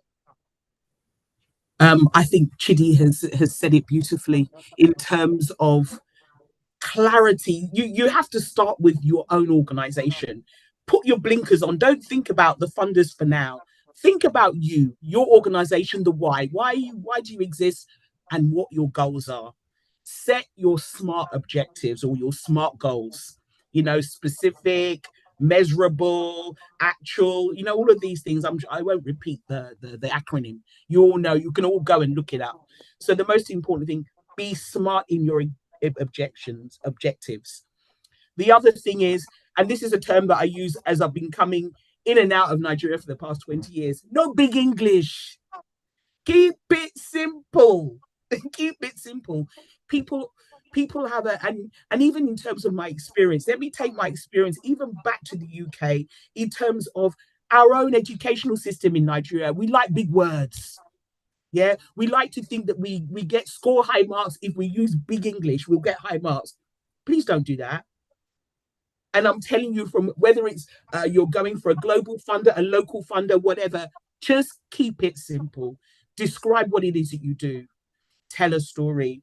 I think Chidi has said it beautifully in terms of clarity. You have to start with your own organization. Put your blinkers on. Don't think about the funders for now. Think about you, your organization, the why. Why do you exist, and what your goals are. Set your SMART objectives or your SMART goals. You know, specific, measurable, actual. You know, all of these things. I won't repeat the acronym. You all know. You can all go and look it up. So the most important thing: be smart in your objectives. The other thing is, and this is a term that I use as I've been coming in and out of Nigeria for the past 20 years, no big English. Keep it simple. Keep it simple. People have and even in terms of my experience, let me take my experience even back to the UK in terms of our own educational system in Nigeria. We like big words. Yeah, we like to think that we get score high marks if we use big English, we'll get high marks. Please don't do that. And I'm telling you, from whether it's you're going for a global funder, a local funder, whatever, just keep it simple. Describe what it is that you do. Tell a story.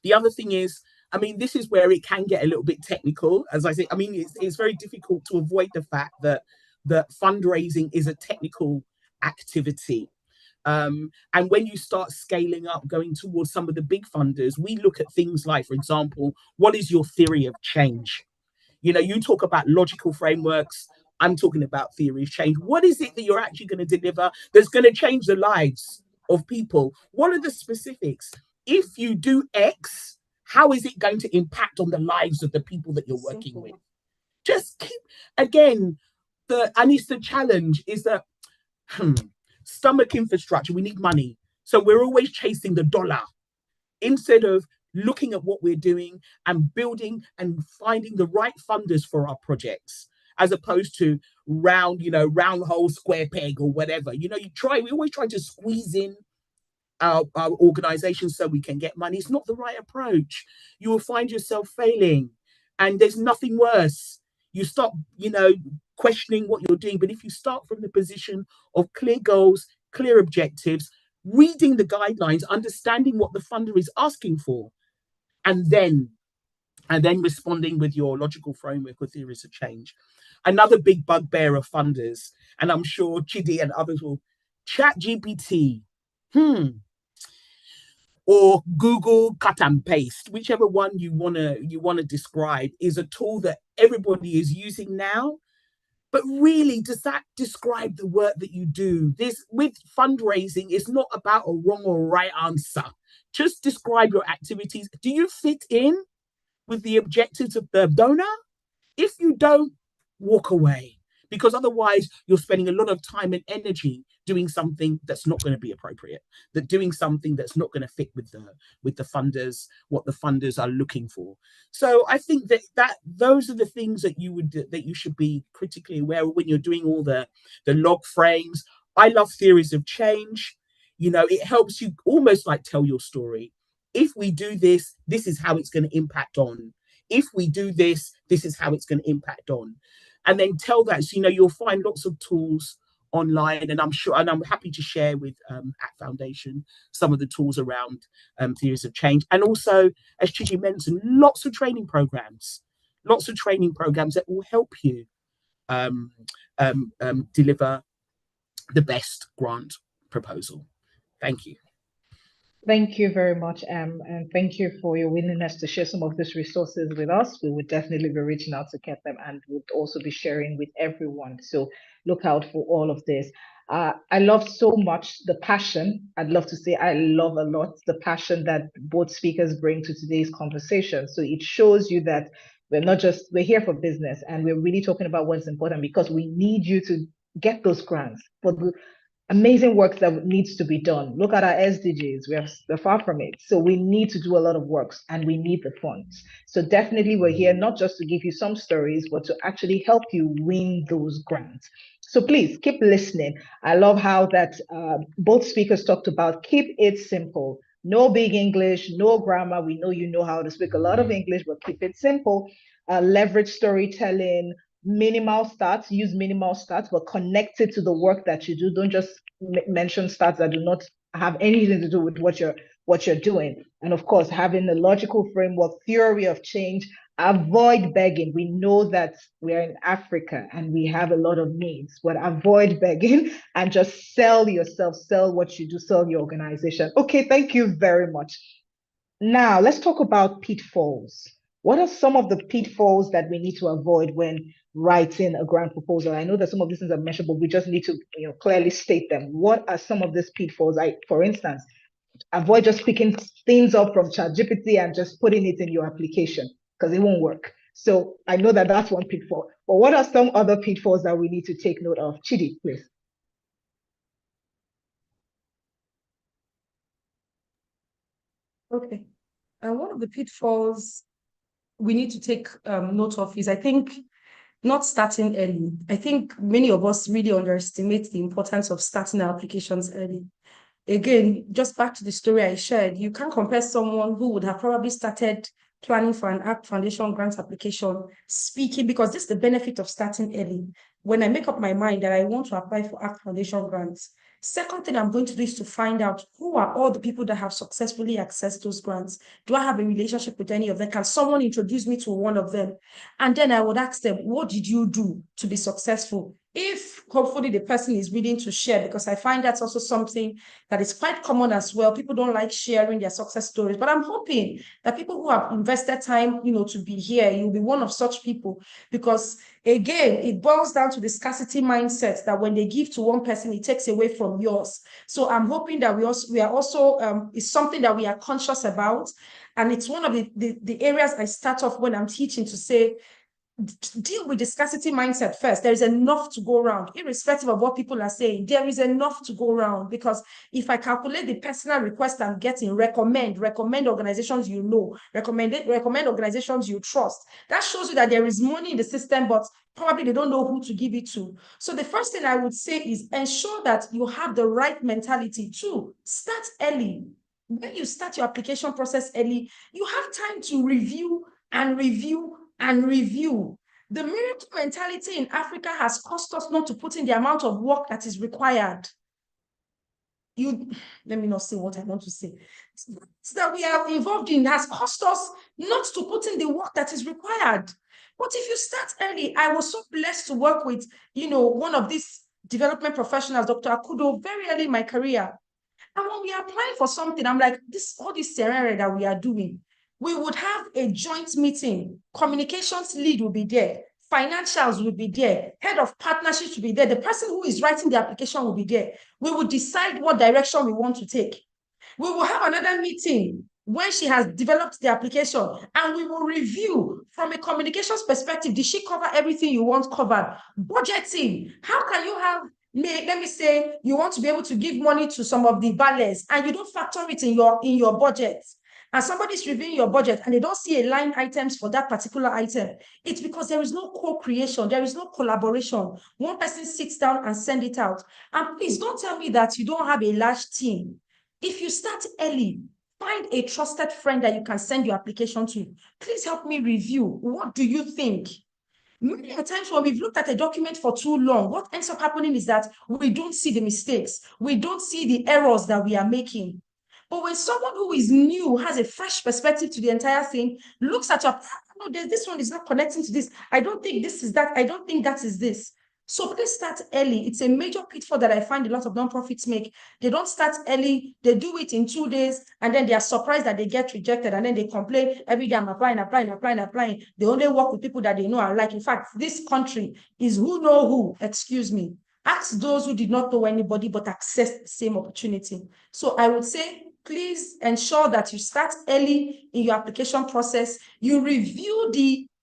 The other thing is, I mean, this is where it can get a little bit technical. As I say, I mean, it's very difficult to avoid the fact that fundraising is a technical activity. And when you start scaling up, going towards some of the big funders, we look at things like, for example, what is your theory of change? You know, you talk about logical frameworks. I'm talking about theory of change. What is it that you're actually going to deliver that's going to change the lives of people? What are the specifics? If you do X, how is it going to impact on the lives of the people that you're working with? Just keep, again, it's the challenge is that stomach infrastructure, we need money. So we're always chasing the dollar instead of looking at what we're doing and building and finding the right funders for our projects, as opposed to round hole, square peg or whatever. We always try to squeeze in our organizations so we can get money. It's not the right approach. You will find yourself failing, and there's nothing worse. You stop, questioning what you're doing. But if you start from the position of clear goals, clear objectives, reading the guidelines, understanding what the funder is asking for, and then responding with your logical framework or theories of change. Another big bugbear of funders, and I'm sure Chidi and others will, ChatGPT, or Google cut and paste, whichever one you wanna describe, is a tool that everybody is using now. But really, does that describe the work that you do? This, with fundraising, it's not about a wrong or right answer. Just describe your activities. Do you fit in with the objectives of the donor? If you don't, walk away, because otherwise you're spending a lot of time and energy doing something that's not going to be appropriate, doing something that's not going to fit with the funders, what the funders are looking for. So I think that those are the things that you should be critically aware of when you're doing all the log frames. I love theories of change. It helps you almost like tell your story. If we do this, this is how it's going to impact on. If we do this, this is how it's going to impact on. And then tell that. So, you'll find lots of tools online, and I'm happy to share with at Foundation some of the tools around theories of change. And also, as Chidi mentioned, lots of training programs that will help you deliver the best grant proposal. Thank you. Thank you very much, and thank you for your willingness to share some of these resources with us. We would definitely be reaching out to get them, and would also be sharing with everyone. So look out for all of this. I love so much the passion. I'd love to say I love a lot the passion that both speakers bring to today's conversation. So it shows you that we're here for business, and we're really talking about what's important, because we need you to get those grants for the amazing work that needs to be done. Look at our SDGs, we're far from it. So we need to do a lot of work, and we need the funds. So definitely we're here not just to give you some stories, but to actually help you win those grants. So please keep listening. I love how that both speakers talked about keep it simple. No big English, no grammar. We know you know how to speak a lot of English, but keep it simple. Leverage storytelling, minimal stats, use minimal stats, but connect it to the work that you do. Don't just mention stats that do not have anything to do with what you're doing. And of course, having a logical framework, theory of change. Avoid begging. We know that we're in Africa and we have a lot of needs, but avoid begging and just sell yourself, sell what you do, sell your organization. Okay, thank you very much. Now let's talk about pitfalls. What are some of the pitfalls that we need to avoid when writing a grant proposal? I know that some of these things are mentioned, but we just need to clearly state them. What are some of these pitfalls? For instance, avoid just picking things up from ChatGPT and just putting it in your application, because it won't work. So I know that that's one pitfall. But what are some other pitfalls that we need to take note of? Chidi, please. Okay. One of the pitfalls we need to take note of is, I think, not starting early. I think many of us really underestimate the importance of starting our applications early. Again, just back to the story I shared, you can't compare someone who would have probably started planning for an ACT Foundation grant application, speaking, because this is the benefit of starting early. When I make up my mind that I want to apply for ACT Foundation grants, second thing I'm going to do is to find out who are all the people that have successfully accessed those grants. Do I have a relationship with any of them? Can someone introduce me to one of them? And then I would ask them, what did you do to be successful? If hopefully the person is willing to share, because I find that's also something that is quite common as well. People don't like sharing their success stories, but I'm hoping that people who have invested time, to be here, you'll be one of such people, because again, it boils down to the scarcity mindset that when they give to one person, it takes away from yours. So I'm hoping that we are also it's something that we are conscious about. And it's one of the areas I start off when I'm teaching to say, deal with the scarcity mindset first. There is enough to go around, irrespective of what people are saying. There is enough to go around, because if I calculate the personal request I'm getting, recommend organizations you know, recommend organizations you trust. That shows you that there is money in the system, but probably they don't know who to give it to. So the first thing I would say is ensure that you have the right mentality to start early. When you start your application process early, you have time to review and review and review. The miracle mentality in Africa has caused us not to put in the amount of work that is required. Let me not say what I want to say. It's that we are involved in has caused us not to put in the work that is required. But if you start early, I was so blessed to work with, one of these development professionals, Dr. Akudo, very early in my career. And when we are applying for something, I'm like, all this scenario that we are doing, we would have a joint meeting. Communications lead will be there. Financials will be there. Head of partnerships will be there. The person who is writing the application will be there. We will decide what direction we want to take. We will have another meeting when she has developed the application, and we will review from a communications perspective. Did she cover everything you want covered? Budgeting. How can you have, let me say, you want to be able to give money to some of the ballets and you don't factor it in your budget, and somebody's reviewing your budget and they don't see a line items for that particular item, it's because there is no co-creation, there is no collaboration. One person sits down and send it out. And please don't tell me that you don't have a large team. If you start early, find a trusted friend that you can send your application to. Please help me review. What do you think? Many times when we've looked at a document for too long, what ends up happening is that we don't see the mistakes. We don't see the errors that we are making. But when someone who is new, has a fresh perspective to the entire thing, looks at your, no, this one is not connecting to this. I don't think this is that. I don't think that is this. So please start early. It's a major pitfall that I find a lot of nonprofits make. They don't start early. They do it in 2 days, and then they are surprised that they get rejected, and then they complain every day, I'm applying. They only work with people that they know and like. In fact, this country is who know who, excuse me. Ask those who did not know anybody but access the same opportunity. So I would say, please ensure that you start early in your application process. You review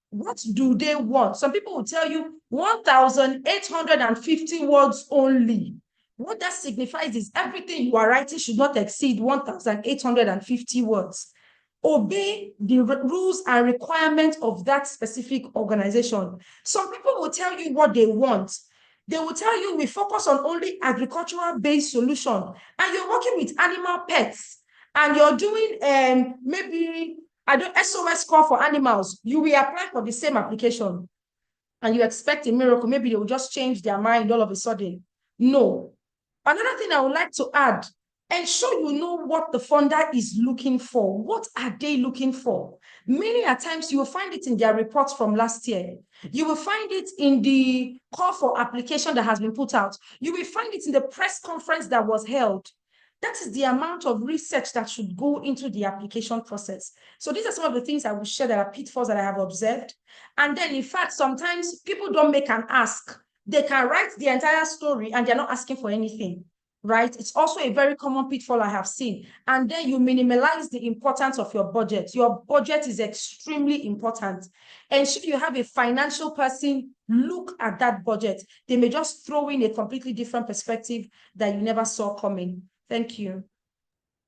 what do they want? Some people will tell you 1,850 words only. What that signifies is everything you are writing should not exceed 1,850 words. Obey the rules and requirements of that specific organization. Some people will tell you what they want. They will tell you, we focus on only agricultural-based solution, and you're working with animal pets, and you're doing maybe SOS call for animals. You will apply for the same application, and you expect a miracle. Maybe they will just change their mind all of a sudden. No. Another thing I would like to add, ensure you know what the funder is looking for. What are they looking for? Many a times you will find it in their reports from last year. You will find it in the call for application that has been put out. You will find it in the press conference that was held. That is the amount of research that should go into the application process. So these are some of the things I will share that are pitfalls that I have observed. And then, in fact, sometimes people don't make an ask. They can write the entire story and they're not asking for anything, right? It's also a very common pitfall I have seen. And then you minimize the importance of your budget. Your budget is extremely important. And should you have a financial person look at that budget, they may just throw in a completely different perspective that you never saw coming. Thank you.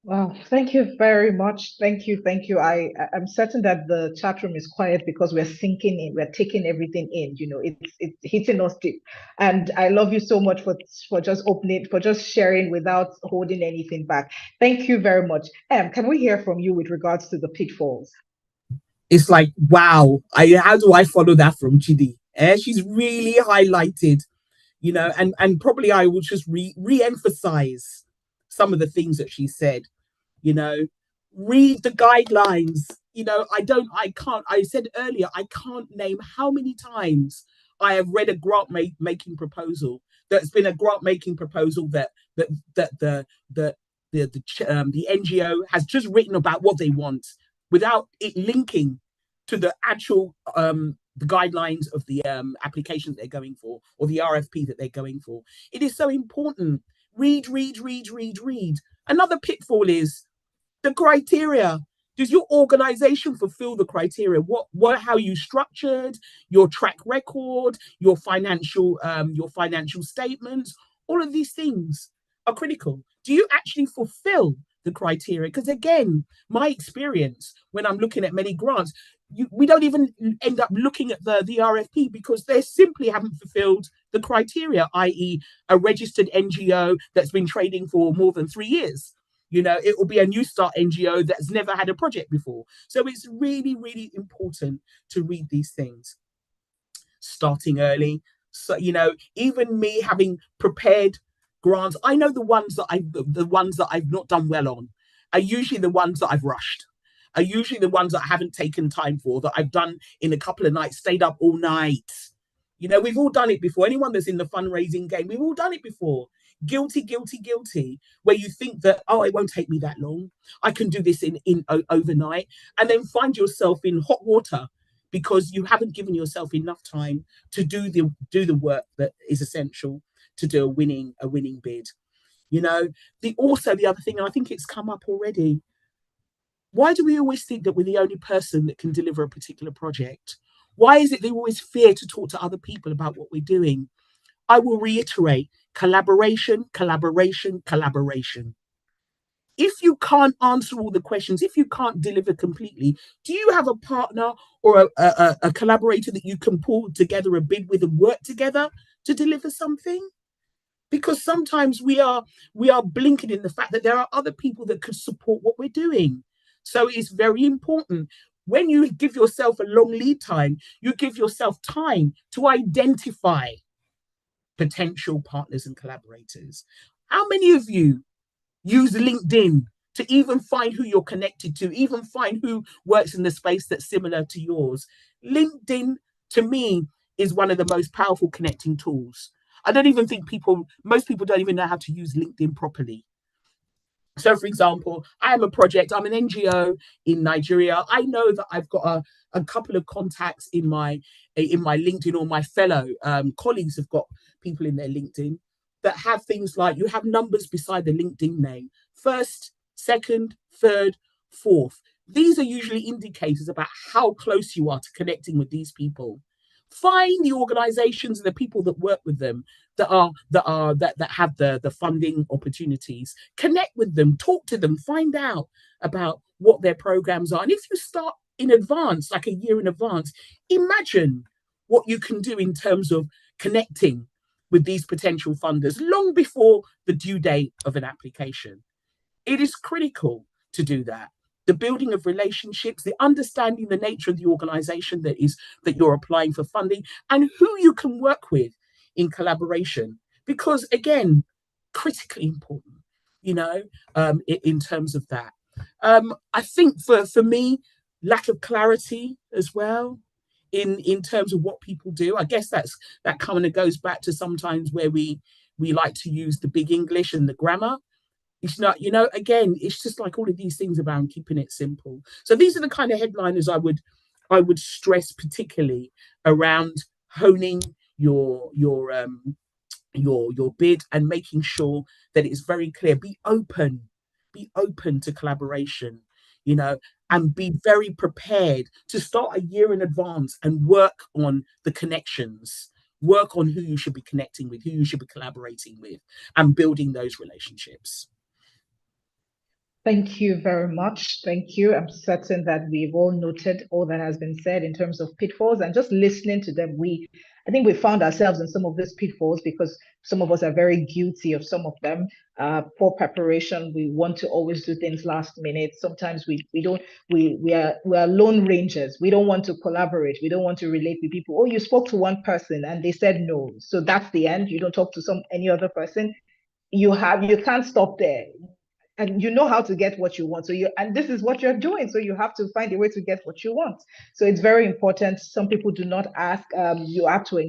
Wow, thank you very much. Thank you. I'm certain that the chat room is quiet because we're sinking in, we're taking everything in, it's hitting us deep. And I love you so much for just opening, for just sharing without holding anything back. Thank you very much. Can we hear from you with regards to the pitfalls? It's like, wow, how do I follow that from Chidi? She's really highlighted, and probably I will just re-emphasize some of the things that she said. Read the guidelines. I said earlier, I can't name how many times I have read a grant making proposal that's been a grant making proposal that the NGO has just written about what they want without it linking to the actual the guidelines of the applications they're going for, or the RFP that they're going for. It is so important. Read. Another pitfall is the criteria. Does your organization fulfill the criteria? How you structured, your track record, your financial statements, all of these things are critical. Do you actually fulfill the criteria? Because again, my experience when I'm looking at many grants, we don't even end up looking at the RFP because they simply haven't fulfilled the criteria, i.e. a registered NGO that's been trading for more than 3 years. You know, it will be a new start NGO that's never had a project before. So it's really, really important to read these things. Starting early. So, you know, even me having prepared grants, I know the ones that I've not done well on are usually the ones that I've rushed. Are usually the ones that I haven't taken time for, that I've done in a couple of nights, stayed up all night. You know, we've all done it before. Anyone that's in the fundraising game, we've all done it before. Guilty, guilty, guilty. Where you think that, oh, it won't take me that long. I can do this in overnight, and then find yourself in hot water because you haven't given yourself enough time to do the work that is essential to do a winning bid. You know, the other thing, and I think it's come up already. Why do we always think that we're the only person that can deliver a particular project? Why is it they always fear to talk to other people about what we're doing? I will reiterate, collaboration, collaboration, collaboration. If you can't answer all the questions, if you can't deliver completely, do you have a partner or a collaborator that you can pull together a bid with and work together to deliver something? Because sometimes we are blinking in the fact that there are other people that could support what we're doing. So it's very important. When you give yourself a long lead time, you give yourself time to identify potential partners and collaborators. How many of you use LinkedIn to even find who you're connected to, even find who works in the space that's similar to yours? LinkedIn, to me, is one of the most powerful connecting tools. I don't even think most people don't even know how to use LinkedIn properly. So, for example, I'm an NGO in Nigeria. I know that I've got a couple of contacts in my LinkedIn, or my fellow colleagues have got people in their LinkedIn that have things like, you have numbers beside the LinkedIn name. First, second, third, fourth. These are usually indicators about how close you are to connecting with these people. Find the organizations and the people that work with them that have the funding opportunities. Connect with them, talk to them, find out about what their programs are. And if you start in advance, like a year in advance, imagine what you can do in terms of connecting with these potential funders long before the due date of an application. It is critical to do that. The building of relationships, the understanding the nature of the organization that you're applying for funding, and who you can work with in collaboration. Because again, critically important, you know, in terms of that. I think for me, lack of clarity as well in terms of what people do. I guess that kind of goes back to sometimes where we like to use the big English and the grammar. It's not, you know, again, it's just like all of these things around keeping it simple. So these are the kind of headliners I would stress, particularly around honing your bid and making sure that it's very clear. Be open to collaboration, you know, and be very prepared to start a year in advance and work on the connections. Work on who you should be connecting with, who you should be collaborating with, and building those relationships. Thank you very much. Thank you. I'm certain that we've all noted all that has been said in terms of pitfalls, and just listening to them, I think we found ourselves in some of these pitfalls because some of us are very guilty of some of them. Poor preparation. We want to always do things last minute. Sometimes we are lone rangers. We don't want to collaborate. We don't want to relate with people. Oh, you spoke to one person and they said no, so that's the end. You don't talk to any other person. You can't stop there. And you know how to get what you want. And this is what you're doing. So you have to find a way to get what you want. So it's very important. Some people do not ask. You have to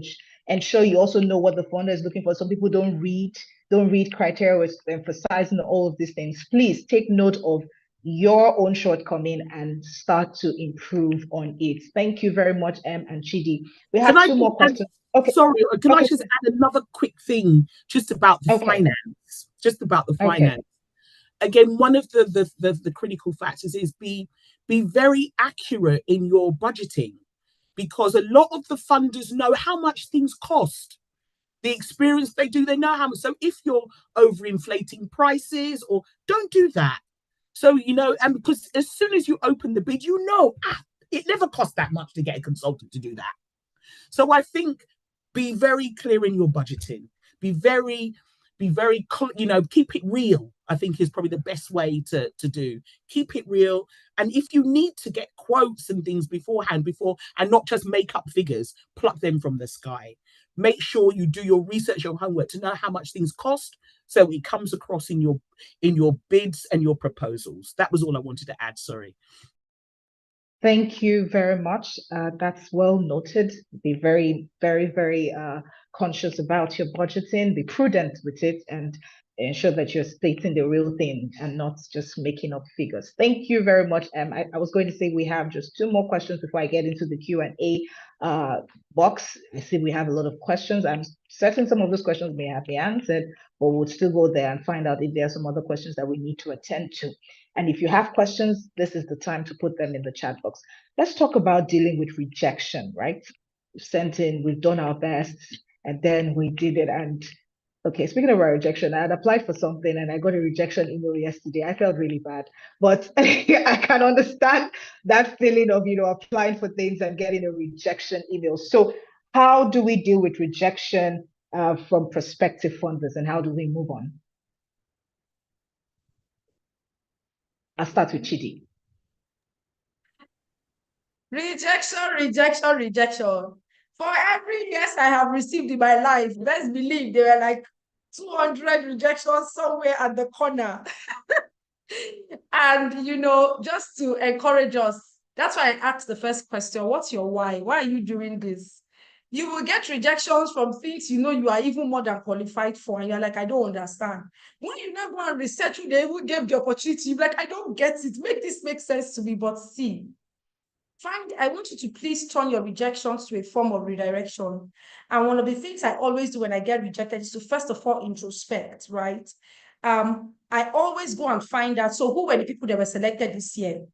ensure you also know what the funder is looking for. Some people don't read criteria, emphasizing all of these things. Please take note of your own shortcoming and start to improve on it. Thank you very much, Em and Chidi. We have two more questions. Okay. Sorry, can I just add another quick thing just about the finance? Just about the finance. Again, one of the critical factors is be be very accurate in your budgeting, because a lot of the funders know how much things cost. The experience they do, they know how much. So if you're overinflating prices, or don't do that. So, you know, and because as soon as you open the bid, you know, it never costs that much to get a consultant to do that. So I think be very clear in your budgeting. Be very, you know, keep it real, I think is probably the best way to do. Keep it real. And if you need to get quotes and things beforehand, and not just make up figures, pluck them from the sky. Make sure you do your research, your homework to know how much things cost, so it comes across in your bids and your proposals. That was all I wanted to add, sorry. Thank you very much. That's well noted. Be very, very, very conscious about your budgeting. Be prudent with it and ensure that you're stating the real thing and not just making up figures. Thank you very much. I was going to say we have just 2 more questions before I get into the Q&A box. I see we have a lot of questions. I'm certain some of those questions may have been answered, but we'll still go there and find out if there are some other questions that we need to attend to. And if you have questions, this is the time to put them in the chat box. Let's talk about dealing with rejection, right? We've sent in, we've done our best, and then we did it. And okay, speaking of our rejection, I had applied for something and I got a rejection email yesterday. I felt really bad, but I can understand that feeling of, you know, applying for things and getting a rejection email. So how do we deal with rejection from prospective funders, and how do we move on? I'll start with Chidi. Rejection, rejection, rejection. For every yes I have received in my life, best believe there were like 200 rejections somewhere at the corner. And, you know, just to encourage us, that's why I asked the first question, what's your why? Why are you doing this? You will get rejections from things you know you are even more than qualified for, and you're like, I don't understand. When you now go and research who they even gave the opportunity, you're like, I don't get it. Make this make sense to me. But see, I want you to please turn your rejections to a form of redirection. And one of the things I always do when I get rejected is to first of all introspect, right? I always go and find out, so who were the people that were selected this year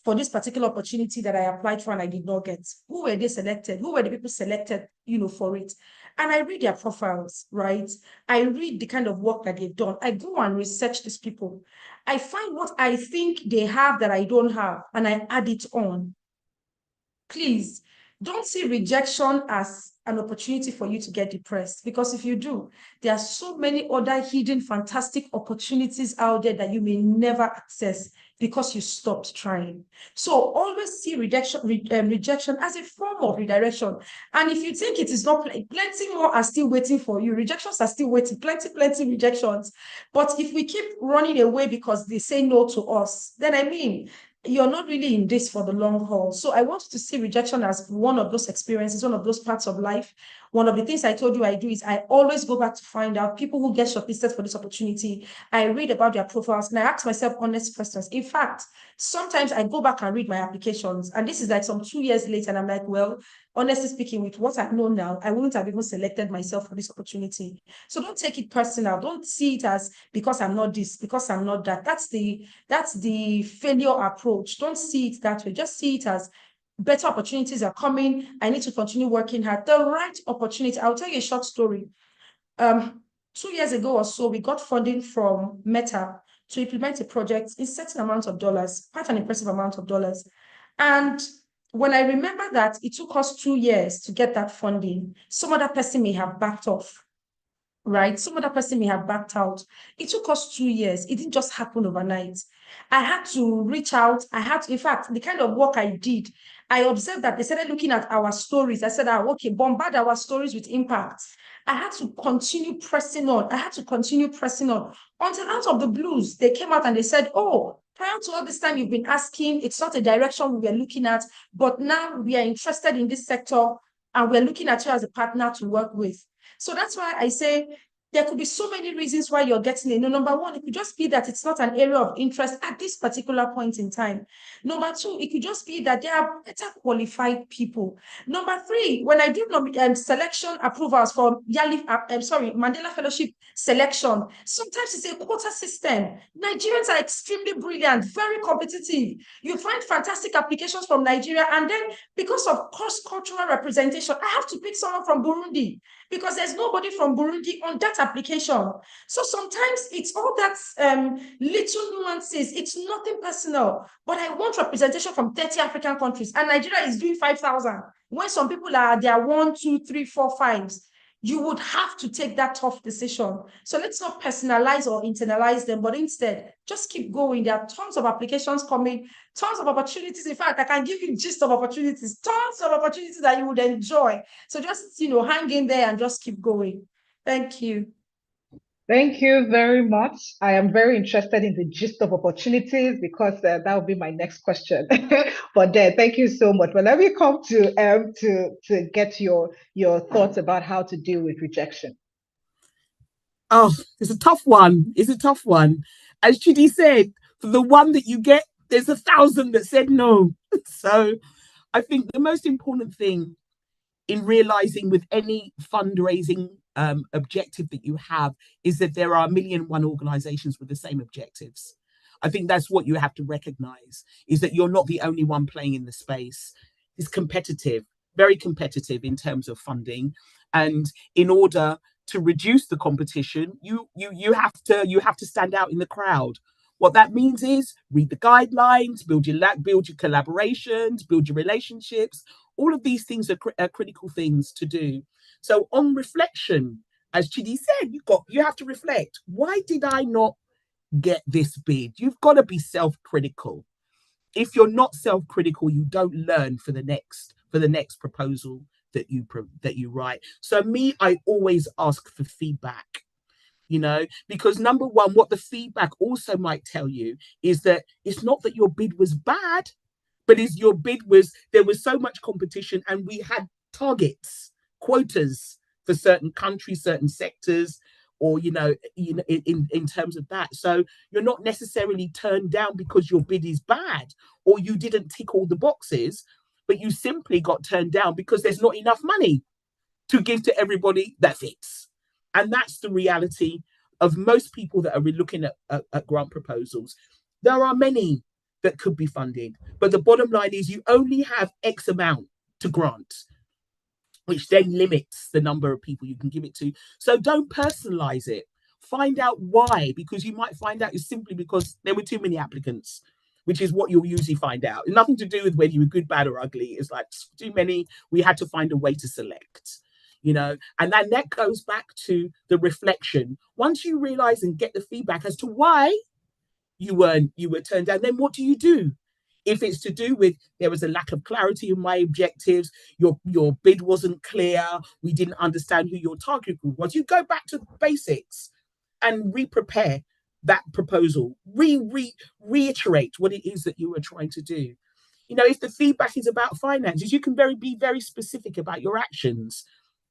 for this particular opportunity that I applied for and I did not get? Who were they selected? Who were the people selected, you know, for it? And I read their profiles, right? I read the kind of work that they've done. I go and research these people. I find what I think they have that I don't have, and I add it on. Please don't see rejection as an opportunity for you to get depressed, because if you do, there are so many other hidden fantastic opportunities out there that you may never access because you stopped trying. So always see rejection as a form of redirection. And if you think it is not, plenty more are still waiting for you. Rejections are still waiting, plenty rejections. But if we keep running away because they say no to us, then I mean, you're not really in this for the long haul. So I want you to see rejection as one of those experiences, one of those parts of life. One of the things I told you I do is I always go back to find out people who get shortlisted for this opportunity. I read about their profiles and I ask myself honest questions. In fact, sometimes I go back and read my applications, and this is like some 2 years later, and I'm like, well, honestly speaking, with what I know now, I wouldn't have even selected myself for this opportunity. So don't take it personal. Don't see it as because I'm not this, because I'm not that. That's the failure approach. Don't see it that way. Just see it as better opportunities are coming. I need to continue working hard. The right opportunity. I'll tell you a short story. 2 years ago or so, we got funding from Meta to implement a project in certain amount of dollars, quite an impressive amount of dollars. And when I remember that it took us 2 years to get that funding, some other person may have backed off, right? Some other person may have backed out. It took us 2 years. It didn't just happen overnight. I had to reach out. In fact, the kind of work I did, I observed that they started looking at our stories. I said, okay, bombard our stories with impact. I had to continue pressing on. Until out of the blues, they came out and they said, oh, prior to all this time you've been asking, it's not a direction we were looking at, but now we are interested in this sector and we're looking at you as a partner to work with. So that's why I say, there could be so many reasons why you're getting a no. Number one, it could just be that it's not an area of interest at this particular point in time. Number two, it could just be that there are better qualified people. Number three, when I do selection approvals for Mandela Fellowship selection, sometimes it's a quota system. Nigerians are extremely brilliant, very competitive. You find fantastic applications from Nigeria, and then because of cross-cultural representation, I have to pick someone from Burundi because there's nobody from Burundi on that application. So sometimes it's all that little nuances. It's nothing personal, but I want representation from 30 African countries, and Nigeria is doing 5,000. When some people are there 1, 2, 3, 4, 5s, you would have to take that tough decision. So let's not personalize or internalize them, but instead just keep going. There are tons of applications coming, tons of opportunities. In fact, I can give you gist of opportunities, tons of opportunities that you would enjoy. So just, hang in there and just keep going. Thank you. Thank you very much. I am very interested in the gist of opportunities because that will be my next question. But thank you so much. But let me come to get your thoughts about how to deal with rejection. Oh, it's a tough one. It's a tough one. As Chidi said, for the one that you get, there's 1,000 that said no. So I think the most important thing in realizing with any fundraising objective that you have is that there are 1,000,001 organizations with the same objectives. I think that's what you have to recognize, is that you're not the only one playing in the space. It's competitive, very competitive in terms of funding. And in order to reduce the competition, you have to stand out in the crowd. What that means is read the guidelines, build your collaborations, build your relationships. All of these things are critical things to do. So on reflection, as Chidi said, you have to reflect. Why did I not get this bid? You've got to be self-critical. If you're not self-critical, you don't learn for the next proposal that you write. So me, I always ask for feedback. Because number one, what the feedback also might tell you is that it's not that your bid was bad, but there was so much competition and we had targets, quotas for certain countries, certain sectors, or, in terms of that. So you're not necessarily turned down because your bid is bad or you didn't tick all the boxes, but you simply got turned down because there's not enough money to give to everybody that fits. And that's the reality of most people that are looking at grant proposals. There are many that could be funded, but the bottom line is you only have X amount to grant, which then limits the number of people you can give it to. So don't personalize it. Find out why, because you might find out it's simply because there were too many applicants, which is what you'll usually find out. Nothing to do with whether you were good, bad, or ugly. It's like too many. We had to find a way to select. And then that goes back to the reflection. Once you realize and get the feedback as to why you were turned down, then what do you do? If it's to do with there was a lack of clarity in my objectives, your bid wasn't clear, we didn't understand who your target group was, you go back to the basics and re-prepare that proposal, reiterate what it is that you were trying to do. If the feedback is about finances, you can be very specific about your actions.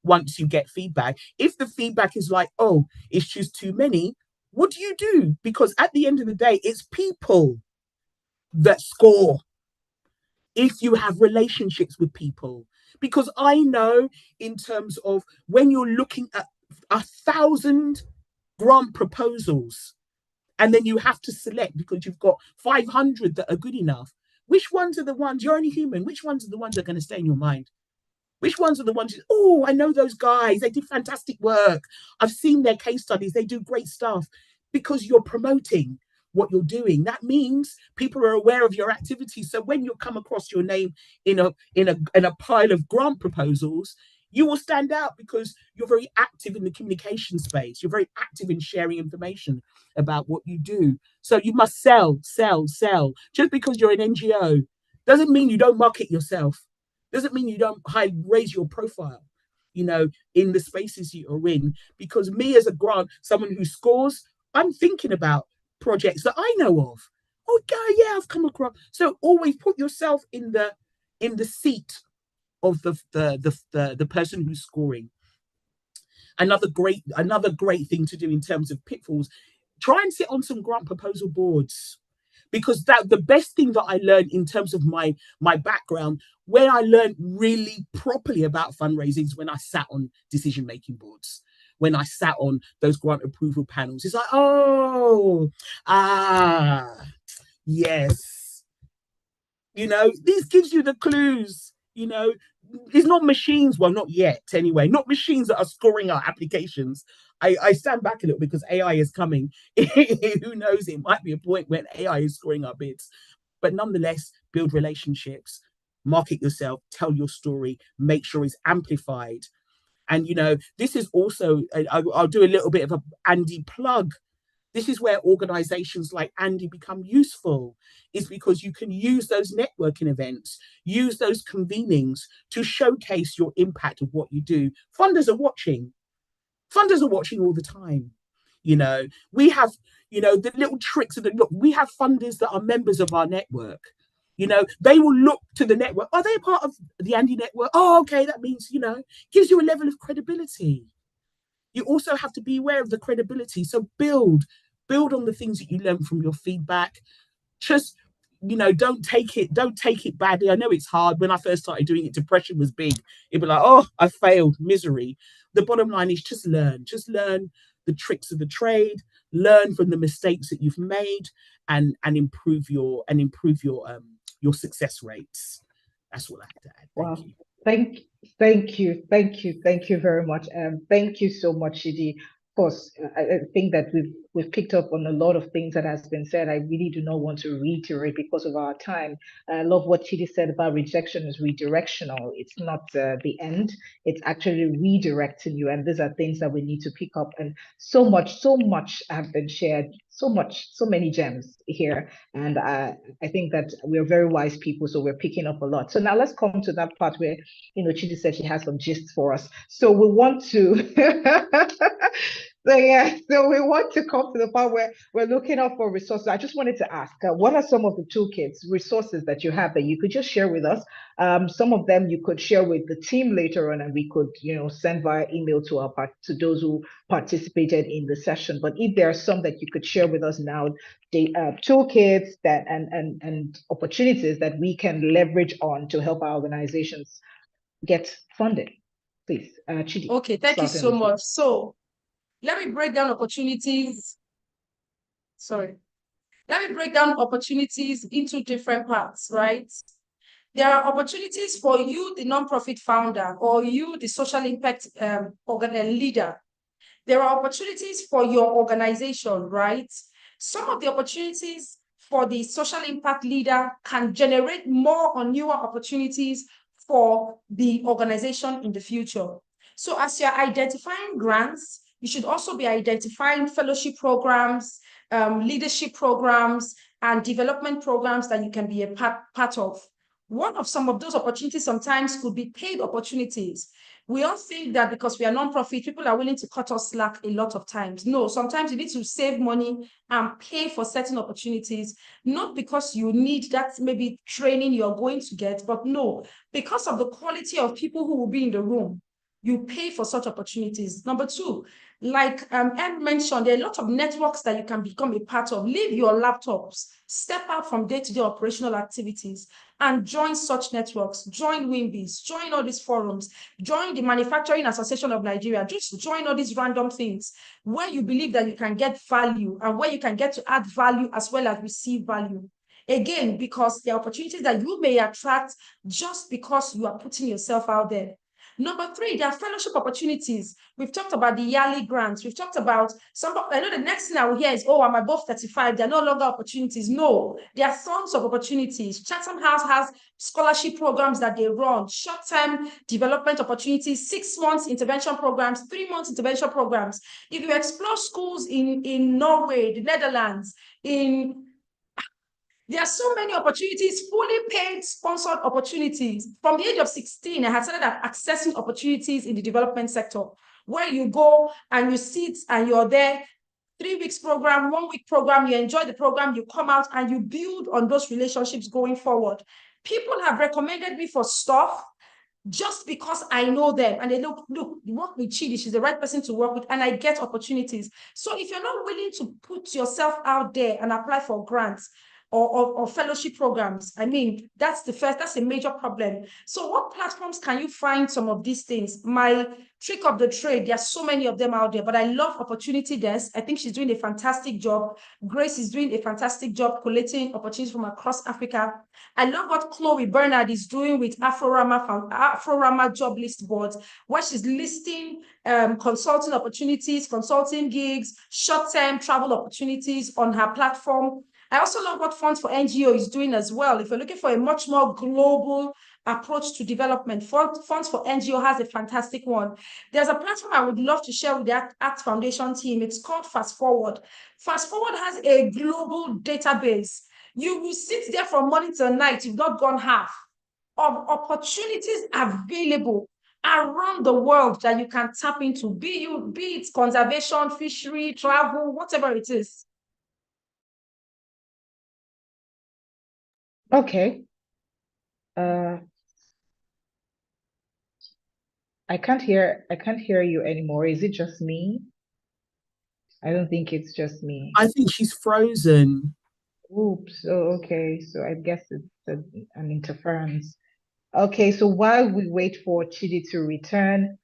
Once you get feedback, if the feedback is like, oh, it's just too many, what do you do? Because at the end of the day, it's people that score if you have relationships with people. Because I know in terms of when you're looking at 1,000 grant proposals and then you have to select because you've got 500 that are good enough, which ones are the ones, you're only human, which ones are the ones that are going to stay in your mind? Which ones are the ones, oh, I know those guys, they did fantastic work. I've seen their case studies, they do great stuff. Because you're promoting what you're doing. That means people are aware of your activities. So when you come across your name in a pile of grant proposals, you will stand out because you're very active in the communication space. You're very active in sharing information about what you do. So you must sell. Just because you're an NGO doesn't mean you don't market yourself. Doesn't mean you don't raise your profile, in the spaces you're in. Because me as a grant, someone who scores, I'm thinking about projects that I know of. Oh, yeah, I've come across. So always put yourself in the seat of the person who's scoring. Another great thing to do in terms of pitfalls, try and sit on some grant proposal boards, because that the best thing that I learned in terms of my background, where I learned really properly about fundraising, is when I sat on decision-making boards, when I sat on those grant approval panels. It's like, yes, this gives you the clues. It's not machines, well, not yet anyway, not machines that are scoring our applications. I stand back a little because AI is coming. Who knows, it might be a point when AI is scoring our bids. But nonetheless, build relationships, market yourself, tell your story, make sure it's amplified. And, this is also, I'll do a little bit of a Andy plug. This is where organizations like Andy become useful, is because you can use those networking events, use those convenings to showcase your impact of what you do. Funders are watching. Funders are watching all the time. We have, the little tricks of we have funders that are members of our network. They will look to the network. Are they part of the Andy network? Oh, okay. That means, gives you a level of credibility. You also have to be aware of the credibility. So build on the things that you learn from your feedback. Just, don't take it badly. I know it's hard. When I first started doing it, depression was big. It'd be like, oh, I failed, misery. The bottom line is just learn the tricks of the trade, learn from the mistakes that you've made, and improve your success rates. That's what I have to add. Thank you. Thank you very much. Thank you so much, Chidi. Of course, I think that we've picked up on a lot of things that has been said. I really do not want to reiterate because of our time. I love what Chidi said about rejection is redirectional. It's not the end. It's actually redirecting you. And these are things that we need to pick up. And so much have been shared. So many gems here. And I think that we're very wise people, so we're picking up a lot. So now let's come to that part where, Chidi said she has some gist for us. So we want to So we want to come to the part where we're looking out for resources. I just wanted to ask, what are some of the toolkits, resources that you have that you could just share with us? Some of them you could share with the team later on, and we could, send via email to those who participated in the session. But if there are some that you could share with us now, the toolkits that and opportunities that we can leverage on to help our organizations get funded, please, Chidi. Okay, thank you so much. So let me break down opportunities. Let me break down opportunities into different parts, right? There are opportunities for you, the nonprofit founder, or you, the social impact leader. There are opportunities for your organization, right? Some of the opportunities for the social impact leader can generate more or newer opportunities for the organization in the future. So as you're identifying grants, you should also be identifying fellowship programs, leadership programs, and development programs that you can be a part of. One of some of those opportunities sometimes could be paid opportunities. We all think that because we are non-profit, people are willing to cut us slack a lot of times. No, sometimes you need to save money and pay for certain opportunities, not because you need that maybe training you're going to get, but no, because of the quality of people who will be in the room. You pay for such opportunities. Number two, like Em mentioned, there are a lot of networks that you can become a part of. Leave your laptops, step out from day-to-day operational activities and join such networks. Join WIMBIS, join all these forums, join the Manufacturing Association of Nigeria. Just join all these random things where you believe that you can get value and where you can get to add value as well as receive value. Again, because there are opportunities that you may attract just because you are putting yourself out there. Number three, there are fellowship opportunities. We've talked about the yearly grants. We've talked about I know the next thing I will hear is, oh, I'm above 35. There are no longer opportunities. No, there are tons of opportunities. Chatham House has scholarship programs that they run, short-term development opportunities, 6 months intervention programs, 3 months intervention programs. If you explore schools in Norway, the Netherlands, there are so many opportunities, fully paid, sponsored opportunities. From the age of 16, I had started accessing opportunities in the development sector, where you go and you sit and you're there, 3 weeks program, 1 week program, you enjoy the program, you come out and you build on those relationships going forward. People have recommended me for stuff just because I know them and they look, work with Chidi, she's the right person to work with, and I get opportunities. So if you're not willing to put yourself out there and apply for grants or fellowship programs, I mean, that's a major problem. So what platforms can you find some of these things? My trick of the trade, there are so many of them out there, but I love Opportunity Desk. I think she's doing a fantastic job. Grace is doing a fantastic job collating opportunities from across Africa. I love what Chloe Bernard is doing with Afrorama job list boards, where she's listing consulting opportunities, consulting gigs, short-term travel opportunities on her platform. I also love what Funds for NGO is doing as well. If you're looking for a much more global approach to development, Funds for NGO has a fantastic one. There's a platform I would love to share with the ACT Foundation team. It's called Fast Forward. Fast Forward has a global database. You will sit there from morning till night, you've not gone half, of opportunities available around the world that you can tap into, be it conservation, fishery, travel, whatever it is. Okay. I can't hear you anymore. Is it just me? I don't think it's just me. I think she's frozen. Oops. Oh, okay. So I guess it's an interference. Okay. So while we wait for Chidi to return,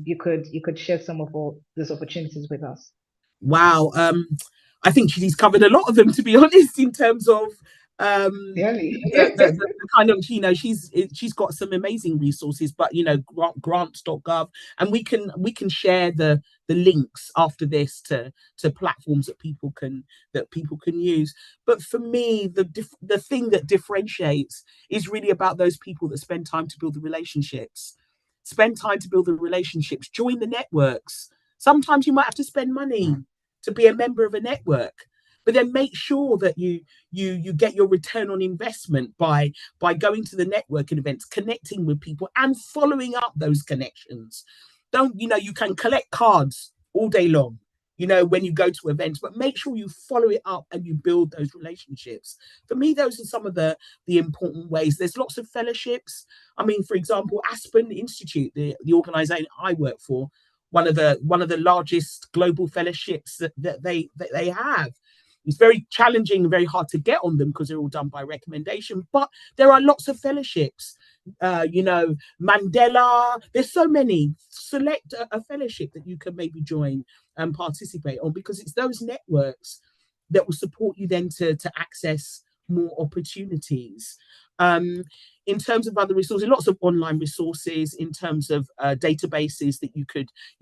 you could share some of all those opportunities with us. Wow. I think she's covered a lot of them, to be honest, in terms of Really? the kind of, she's got some amazing resources, but grants.gov, and we can share the links after this to platforms that people can use. But for me, the thing that differentiates is really about those people that spend time to build the relationships. Spend time to build the relationships, join the networks. Sometimes you might have to spend money to be a member of a network, but then make sure that you get your return on investment by going to the networking events, connecting with people, and following up those connections. You can collect cards all day long, when you go to events, but make sure you follow it up and you build those relationships. For me, those are some of the important ways. There's lots of fellowships. I mean, for example, Aspen Institute, the organization I work for, one of the largest global fellowships that they have. It's very challenging and very hard to get on them because they're all done by recommendation, but there are lots of fellowships. Mandela, there's so many. Select a fellowship that you can maybe join and participate on, because it's those networks that will support you then to access more opportunities. In terms of other resources, lots of online resources in terms of databases that you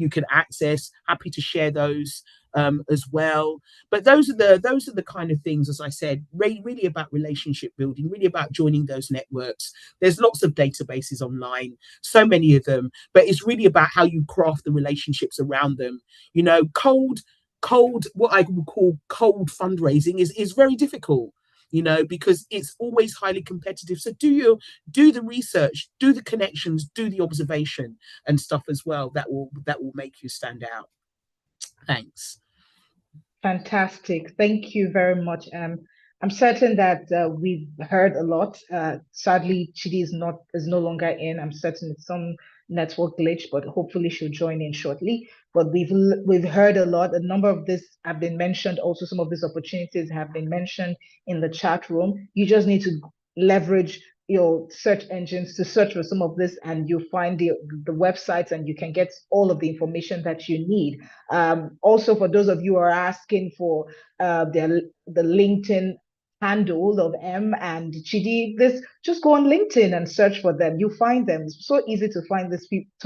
could access. Happy to share those as well. But those are the kind of things, as I said, really about relationship building, really about joining those networks. There's lots of databases online, so many of them, but it's really about how you craft the relationships around them. Cold, what I would call cold fundraising is very difficult. Because it's always highly competitive. So do the research, do the connections, do the observation and stuff as well. That will make you stand out. Thanks. Fantastic. Thank you very much. I'm certain that we've heard a lot. Sadly, Chidi is no longer in. I'm certain it's some network glitch, but hopefully she'll join in shortly. But we've heard a lot. A number of this have been mentioned. Also, some of these opportunities have been mentioned in the chat room. You just need to leverage your search engines to search for some of this, and you find the websites, and you can get all of the information that you need. Also, for those of you who are asking for the LinkedIn handle of M and Chidi, just go on LinkedIn and search for them. You find them. It's so easy to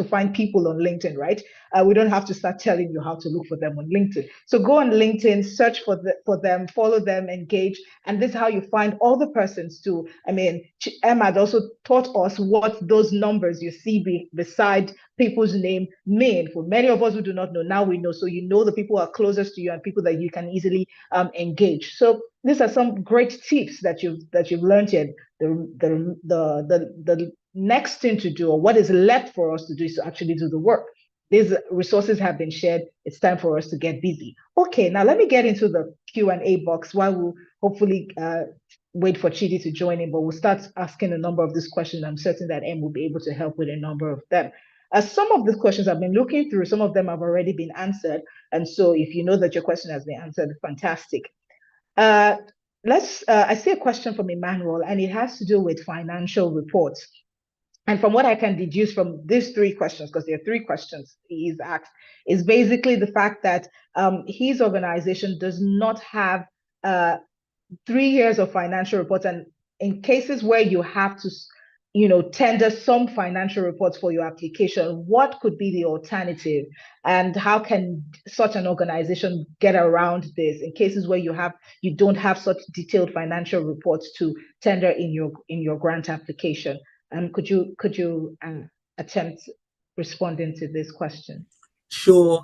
find people on LinkedIn, right? We don't have to start telling you how to look for them on LinkedIn. So go on LinkedIn, search for them, follow them, engage, and this is how you find all the persons too. I mean, M had also taught us what those numbers you see beside people's name mean. For many of us who do not know, now we know. So you know the people who are closest to you and people that you can easily engage. So these are some great tips that you've learned here. The next thing to do, or what is left for us to do, is to actually do the work. these resources have been shared. It's time for us to get busy. Okay, now let me get into the Q&A box while we'll hopefully wait for Chidi to join in, but we'll start asking a number of these questions. I'm certain that M will be able to help with a number of them. Some of these questions I've been looking through, some of them have already been answered. And so if you know that your question has been answered, fantastic. I see a question from Emmanuel, and it has to do with financial reports. And from what I can deduce from these three questions, because there are three questions he's asked, is basically the fact that his organization does not have 3 years of financial reports. And in cases where you have to, tender some financial reports for your application, what could be the alternative? And how can such an organization get around this in cases where you don't have such detailed financial reports to tender in your grant application? Could you attempt responding to this question? Sure.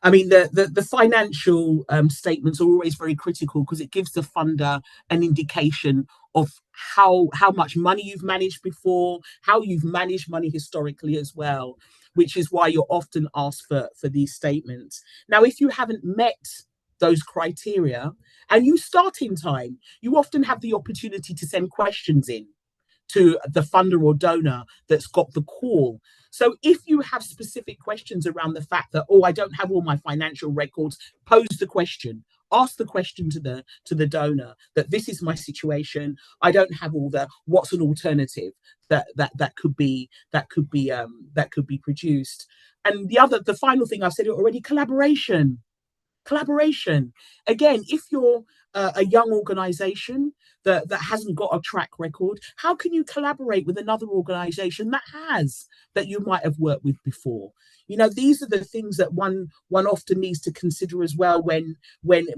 I mean, the financial statements are always very critical because it gives the funder an indication of how much money you've managed before, how you've managed money historically as well, which is why you're often asked for these statements. Now, if you haven't met those criteria and you start in time, you often have the opportunity to send questions in to the funder or donor that's got the call. So if you have specific questions around the fact that, I don't have all my financial records, pose the question, ask the question to the donor that this is my situation. I don't have all what's an alternative that could be produced. And the final thing, I've said it already, collaboration. Again, if you're a young organization that hasn't got a track record, how can you collaborate with another organization that you might have worked with before? These are the things that one often needs to consider as well when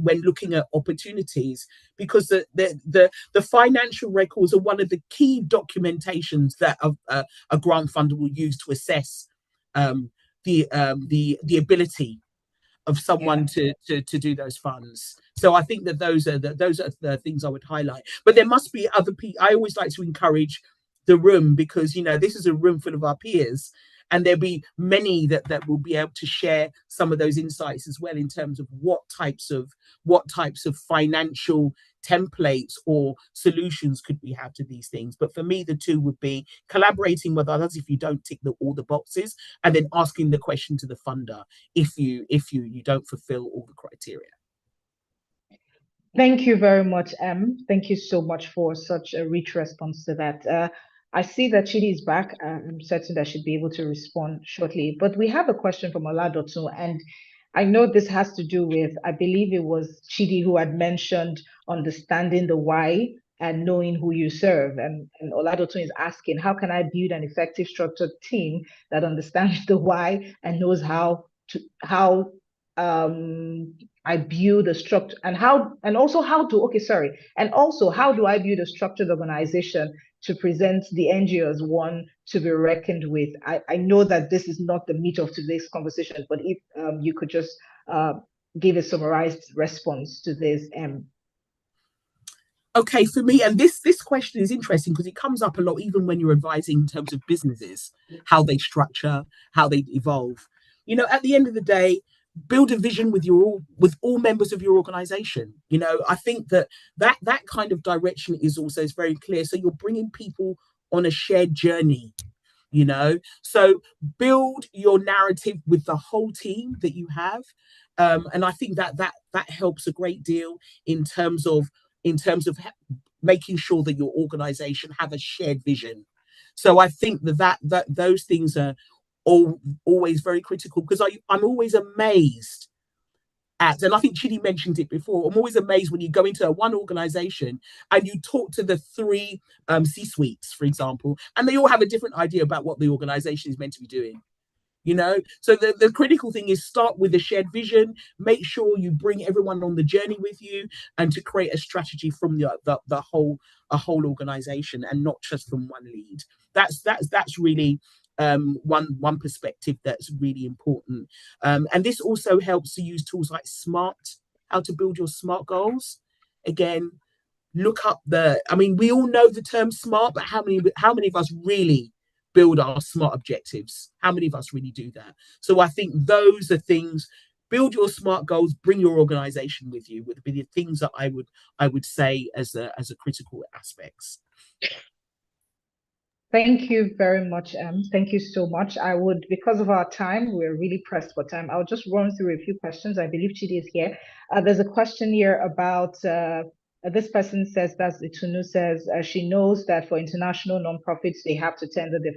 looking at opportunities, because the financial records are one of the key documentations that a grant funder will use to assess the ability of someone to do those funds. So I think that those are the things I would highlight. But there must be other people. I always like to encourage the room, because this is a room full of our peers, and there'll be many that will be able to share some of those insights as well in terms of what types of financial templates or solutions could we have to these things. But for me, the two would be collaborating with others if you don't tick all the boxes, and then asking the question to the funder if you don't fulfill all the criteria. Thank you very much, Em. Thank you so much for such a rich response to that. I see that Chidi is back. I'm certain that she'll be able to respond shortly. But we have a question from Oladotun, and I know this has to do with, I believe it was Chidi who had mentioned understanding the why and knowing who you serve. And Oladotun is asking, how can I build an effective structured team that understands the why and knows how I build a structure and how do I build a structured organization to present the NGO as one to be reckoned with? I know that this is not the meat of today's conversation, but if you could just give a summarized response to this. Okay, for me, and this question is interesting because it comes up a lot, even when you're advising in terms of businesses, how they structure, how they evolve. At the end of the day, build a vision with all members of your organization. I think that kind of direction is very clear. So you're bringing people on a shared journey. So build your narrative with the whole team that you have, and I think that helps a great deal in terms of making sure that your organization have a shared vision. So I think that those things are always very critical, because I'm always amazed at, and I think Chidi mentioned it before, I'm always amazed when you go into one organization and you talk to the three C-suites, for example, and they all have a different idea about what the organization is meant to be doing. So the critical thing is start with a shared vision, make sure you bring everyone on the journey with you, and to create a strategy from the whole organization and not just from one lead. That's really one perspective that's really important. And this also helps to use tools like SMART, how to build your SMART goals. Again, look up we all know the term SMART, but how many of us really build our SMART objectives. How many of us really do that? So I think those are things. Build your SMART goals. Bring your organization with you. Would be the things that I would say as a critical aspects. Thank you very much, Thank you so much. I would, because of our time, we're really pressed for time. I'll just run through a few questions. I believe Chidi is here. There's a question here about, this person says, that's Itunu says, she knows that for international nonprofits, they have to tender the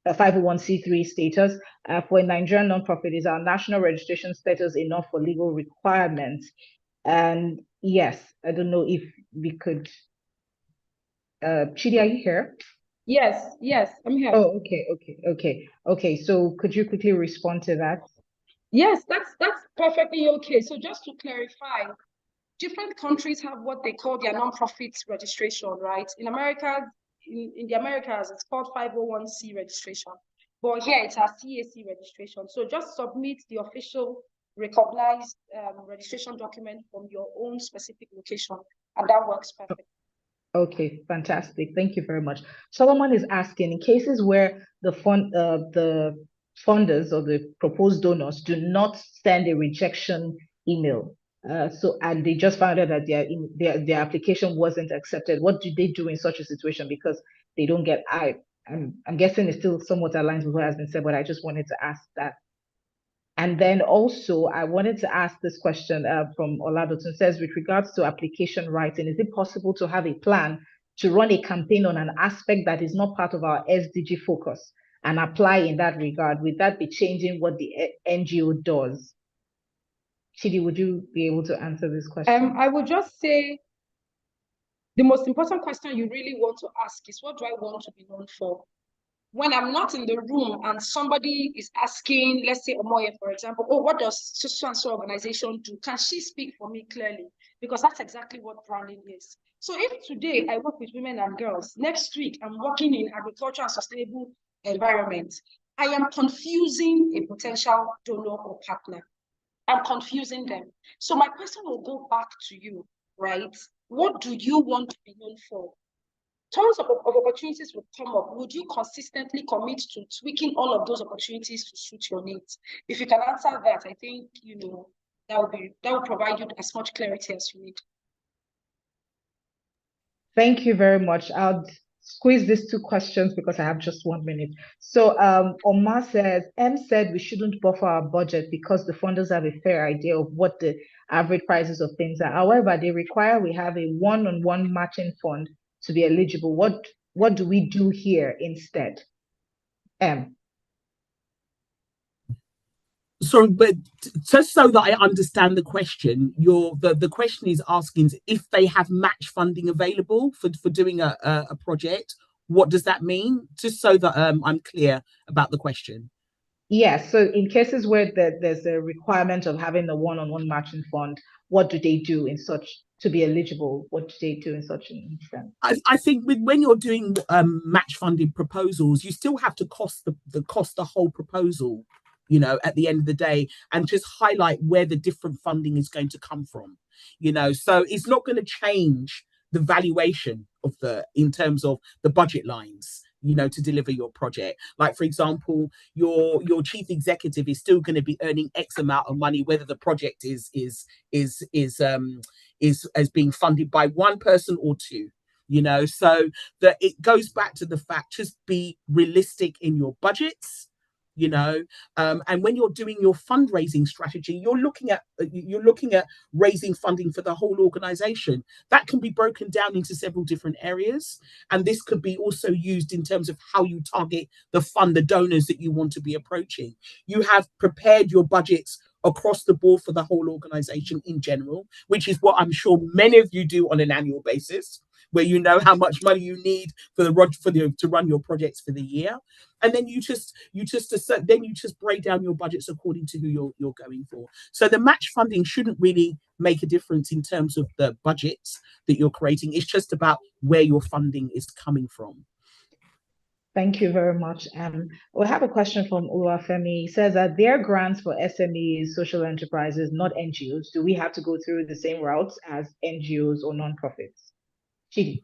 501c3 status. For a Nigerian nonprofit, is our national registration status enough for legal requirements? And yes, I don't know if we could, Chidi, are you here? Yes, I'm here. Oh, okay. So could you quickly respond to that? Yes, that's perfectly okay. So just to clarify, different countries have what they call their nonprofit registration, right? In America, in the Americas, it's called 501c registration. But here it's our CAC registration. So just submit the official recognized registration document from your own specific location, and that works perfectly. Okay, fantastic. Thank you very much. Solomon is asking, in cases where the funders or the proposed donors do not send a rejection email, and they just found out that their application wasn't accepted, what do they do in such a situation? Because they don't get, I'm guessing it's still somewhat aligned with what has been said, but I just wanted to ask that. And then also, I wanted to ask this question from Oladoton, says, with regards to application writing, is it possible to have a plan to run a campaign on an aspect that is not part of our SDG focus and apply in that regard? Would that be changing what the NGO does? Chidi, would you be able to answer this question? I would just say the most important question you really want to ask is, what do I want to be known for? When I'm not in the room and somebody is asking, let's say Omoye, for example, oh, what does so and so organization do? Can she speak for me clearly? Because that's exactly what branding is. So if today I work with women and girls, next week I'm working in agriculture and sustainable environment, I am confusing a potential donor or partner. I'm confusing them. So my question will go back to you, right? What do you want to be known for? Tons of opportunities will come up. Would you consistently commit to tweaking all of those opportunities to suit your needs? If you can answer that, I think that will provide you as much clarity as you need. Thank you very much. I'll squeeze these two questions because I have just 1 minute. So Omar says, M said we shouldn't buffer our budget because the funders have a fair idea of what the average prices of things are. However, they require we have a one-on-one matching fund to be eligible. What do we do here instead? M. Sorry, but just so that I understand the question, the question is asking if they have match funding available for doing a project. What does that mean? Just so that I'm clear about the question. Yes. So in cases where there's a requirement of having a one-on-one matching fund, what do they do in such to be eligible? What do they do in such an instance? I think when you're doing match funding proposals, you still have to cost the whole proposal, at the end of the day, and just highlight where the different funding is going to come from, so it's not going to change the valuation of in terms of the budget lines, to deliver your project. Like, for example, your chief executive is still going to be earning X amount of money, whether the project is as being funded by one person or two, so that it goes back to the fact, just be realistic in your budgets, and when you're doing your fundraising strategy, you're looking at raising funding for the whole organization. That can be broken down into several different areas, and this could be also used in terms of how you target the donors that you want to be approaching. You have prepared your budgets across the board for the whole organization in general, which is what I'm sure many of you do on an annual basis, where you know how much money you need to run your projects for the year, and then you just break down your budgets according to who you're going for. So the match funding shouldn't really make a difference in terms of the budgets that you're creating. It's just about where your funding is coming from. Thank you very much. We have a question from Oluwafemi. He says that there are grants for SMEs, social enterprises, not NGOs. Do we have to go through the same routes as NGOs or nonprofits? Chidi.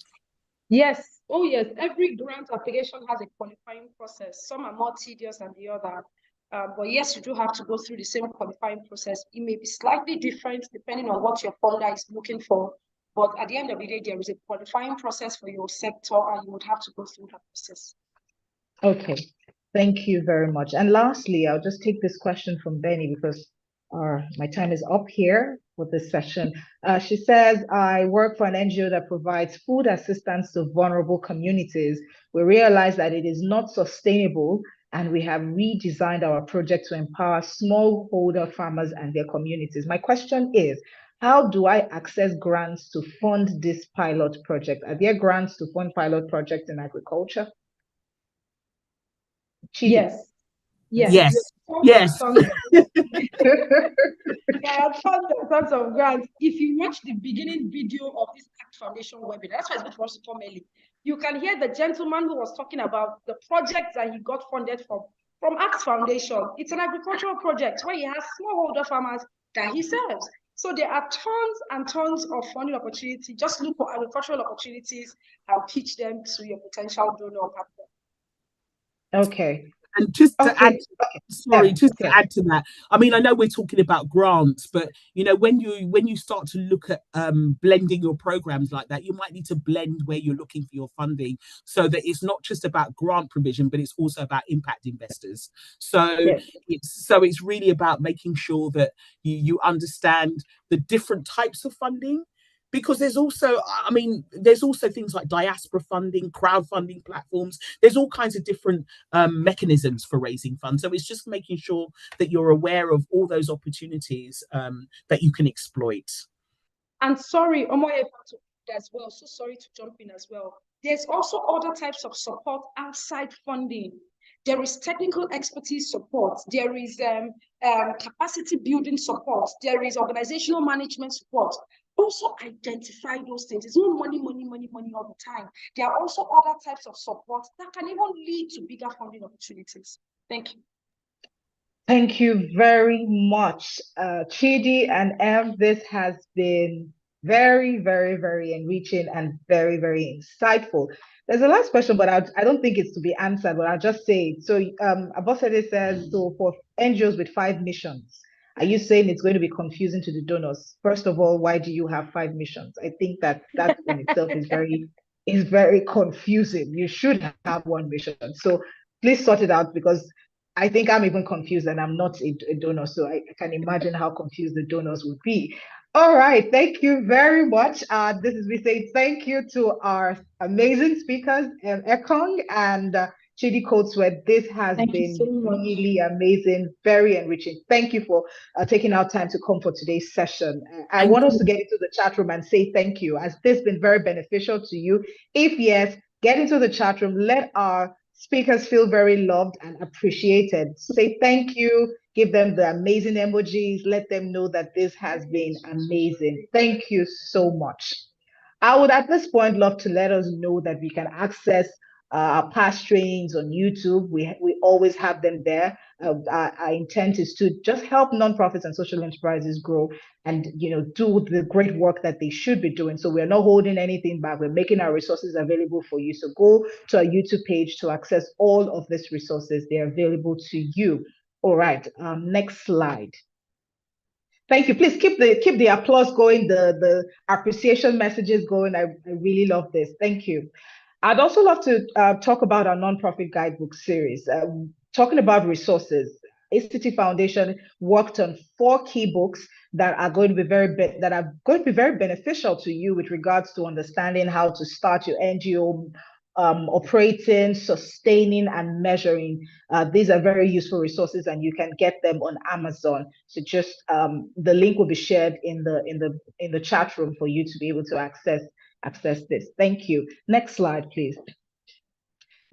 Yes, Oh yes, every grant application has a qualifying process. Some are more tedious than the other. But yes, you do have to go through the same qualifying process. It may be slightly different depending on what your funder is looking for. But at the end of the day, there is a qualifying process for your sector, and you would have to go through that process. Okay, thank you very much. And lastly, I'll just take this question from Benny because my time is up here for this session. She says, I work for an NGO that provides food assistance to vulnerable communities. We realize that it is not sustainable, and we have redesigned our project to empower smallholder farmers and their communities. My question is, how do I access grants to fund this pilot project? Are there grants to fund pilot projects in agriculture? Yes. Yes. Yes. There are tons of grants. If you watch the beginning video of this ACT Foundation webinar, that's why it's good for us to come early. You can hear the gentleman who was talking about the project that he got funded from ACT Foundation. It's an agricultural project where he has smallholder farmers that he serves. So there are tons and tons of funding opportunity. Just look for agricultural opportunities and pitch them to your potential donor or partner. Okay. And just to add, to add to that, I mean, I know we're talking about grants, but you know, when you start to look at blending your programs like that, you might need to blend where you're looking for your funding, so that it's not just about grant provision, but it's also about impact investors. So it's really about making sure that you understand the different types of funding. Because there's also things like diaspora funding, crowdfunding platforms. There's all kinds of different mechanisms for raising funds. So it's just making sure that you're aware of all those opportunities that you can exploit. And sorry, Omoye, as well. So sorry to jump in as well. There's also other types of support outside funding. There is technical expertise support. There is capacity building support. There is organizational management support. Also identify those things. It's not money all the time. There are also other types of support that can even lead to bigger funding opportunities. Thank you. Thank you very much, Chidi and Ev. This has been very, very, very enriching and very, very insightful. There's a last question, but I don't think it's to be answered, but I'll just say it. So Abosede says, so for NGOs with 5 missions, are you saying it's going to be confusing to the donors? First of all, why do you have 5 missions? I think that in itself is very confusing. You should have 1 mission. So please sort it out, because I think I'm even confused, and I'm not a donor, so I can imagine how confused the donors would be. All right, thank you very much. This is me saying thank you to our amazing speakers, Ekong and Chidi Coatsworth. This has been really amazing, very enriching. Thank you for taking our time to come for today's session. I want us to get into the chat room and say thank you. Has this been very beneficial to you? If yes, get into the chat room. Let our speakers feel very loved and appreciated. Say thank you, give them the amazing emojis, let them know that this has been amazing. Thank you so much. I would at this point love to let us know that we can access our past trainings on YouTube. We always have them there. Our intent is to just help nonprofits and social enterprises grow and do the great work that they should be doing. So we're not holding anything back. We're making our resources available for you. So go to our YouTube page to access all of these resources. They're available to you. All right, next slide. Thank you. Please keep the applause going, the appreciation messages going. I really love this. Thank you. I'd also love to talk about our nonprofit guidebook series. Talking about resources, ACT Foundation worked on 4 key books that are going to be very beneficial to you with regards to understanding how to start your NGO, operating, sustaining, and measuring. These are very useful resources, and you can get them on Amazon. So just the link will be shared in the chat room for you to be able to access this. Thank you. Next slide, please.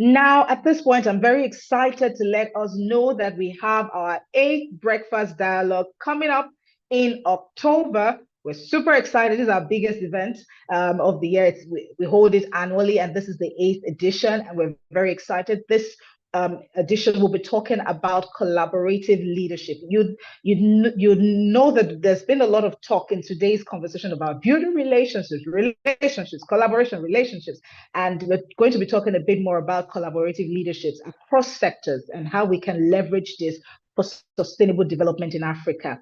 Now, at this point, I'm very excited to let us know that we have our 8th Breakfast Dialogue coming up in October. We're super excited. This is our biggest event of the year. We hold it annually, and this is the 8th edition, and we're very excited. This edition, we'll be talking about collaborative leadership. You know that there's been a lot of talk in today's conversation about building relationships, collaboration, relationships, and we're going to be talking a bit more about collaborative leaderships across sectors and how we can leverage this for sustainable development in Africa.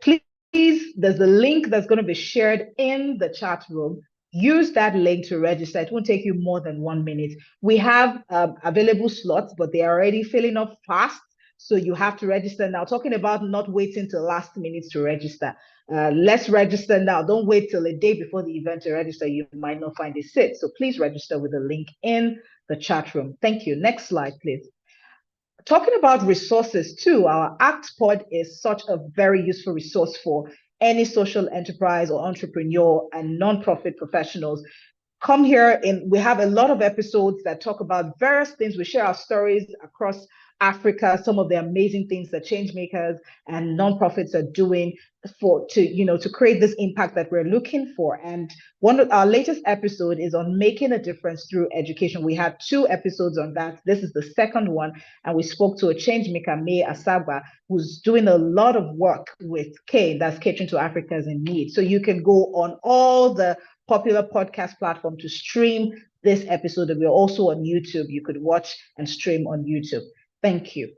Please, there's a link that's going to be shared in the chat room. Use that link to register. It won't take you more than 1 minute. We have available slots, but they are already filling up fast. So you have to register now. Talking about not waiting till last minute to register. Let's register now. Don't wait till a day before the event to register. You might not find a seat. So please register with the link in the chat room. Thank you. Next slide, please. Talking about resources too, our ActPod is such a very useful resource for any social enterprise or entrepreneur and nonprofit professionals. Come here, we have a lot of episodes that talk about various things. We share our stories across Africa, some of the amazing things that change makers and nonprofits are doing to create this impact that we're looking for. And one of our latest episode is on making a difference through education. We had 2 episodes on that. This is the second one, and we spoke to a change maker, May Asagba, who's doing a lot of work with CAIN, that's Catering to Africans in Need. So you can go on all the popular podcast platform to stream this episode, and we're also on YouTube. You could watch and stream on YouTube. Thank you.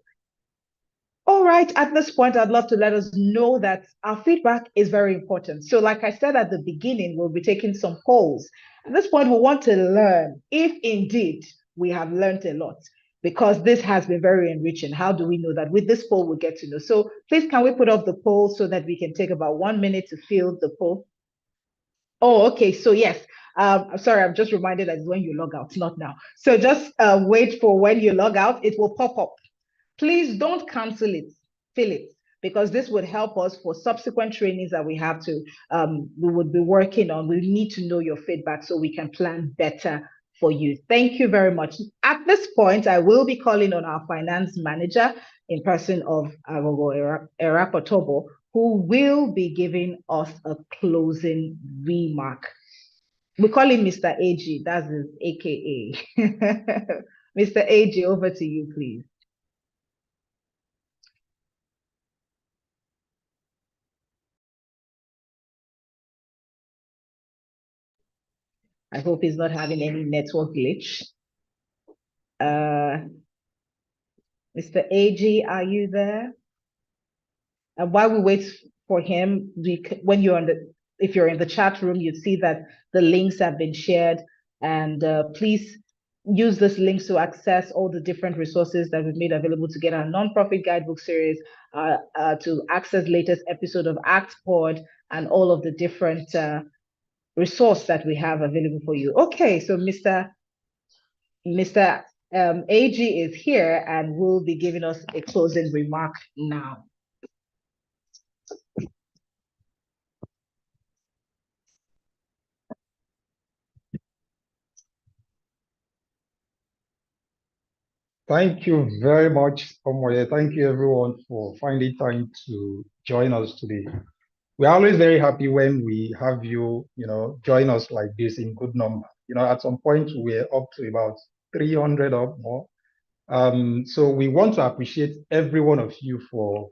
All right, at this point, I'd love to let us know that our feedback is very important. So like I said at the beginning, we'll be taking some polls. At this point, we want to learn if indeed we have learned a lot, because this has been very enriching. How do we know that? With this poll, we'll get to know. So please, can we put up the poll so that we can take about 1 minute to fill the poll? Oh, okay. So yes, I'm sorry, I'm just reminded that it's when you log out, not now. So just wait for when you log out, it will pop up. Please don't cancel it, fill it, because this would help us for subsequent trainings that we have to, we would be working on. We need to know your feedback so we can plan better for you. Thank you very much. At this point, I will be calling on our finance manager in person of Agogo Erapotobo, who will be giving us a closing remark. We call him Mr. AG, that's his AKA. Mr. AG, over to you, please. I hope he's not having any network glitch. Mr. AG, are you there? And while we wait for him, when you're if you're in the chat room, you see that the links have been shared, and please use this link to access all the different resources that we've made available to get our nonprofit guidebook series, to access latest episode of ActPod and all of the different resource that we have available for you. Okay, so Mr. AG is here and will be giving us a closing remark now. Thank you very much, Omoye. Thank you, everyone, for finding time to join us today. We're always very happy when we have you, join us like this in good number. At some point, we're up to about 300 or more. So we want to appreciate every one of you for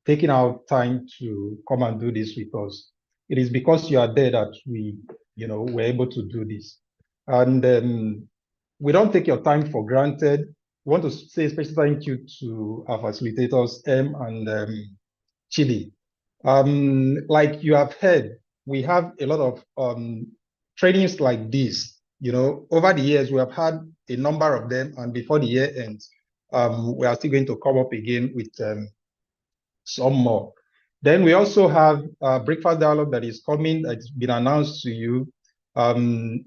taking out time to come and do this with us. It is because you are there that we're able to do this. And we don't take your time for granted. We want to say a special thank you to our facilitators, M and Chidi. Like you have heard, we have a lot of trainings like this. Over the years, we have had a number of them, and before the year ends, we are still going to come up again with some more. Then we also have breakfast dialogue that is coming, that's been announced to you.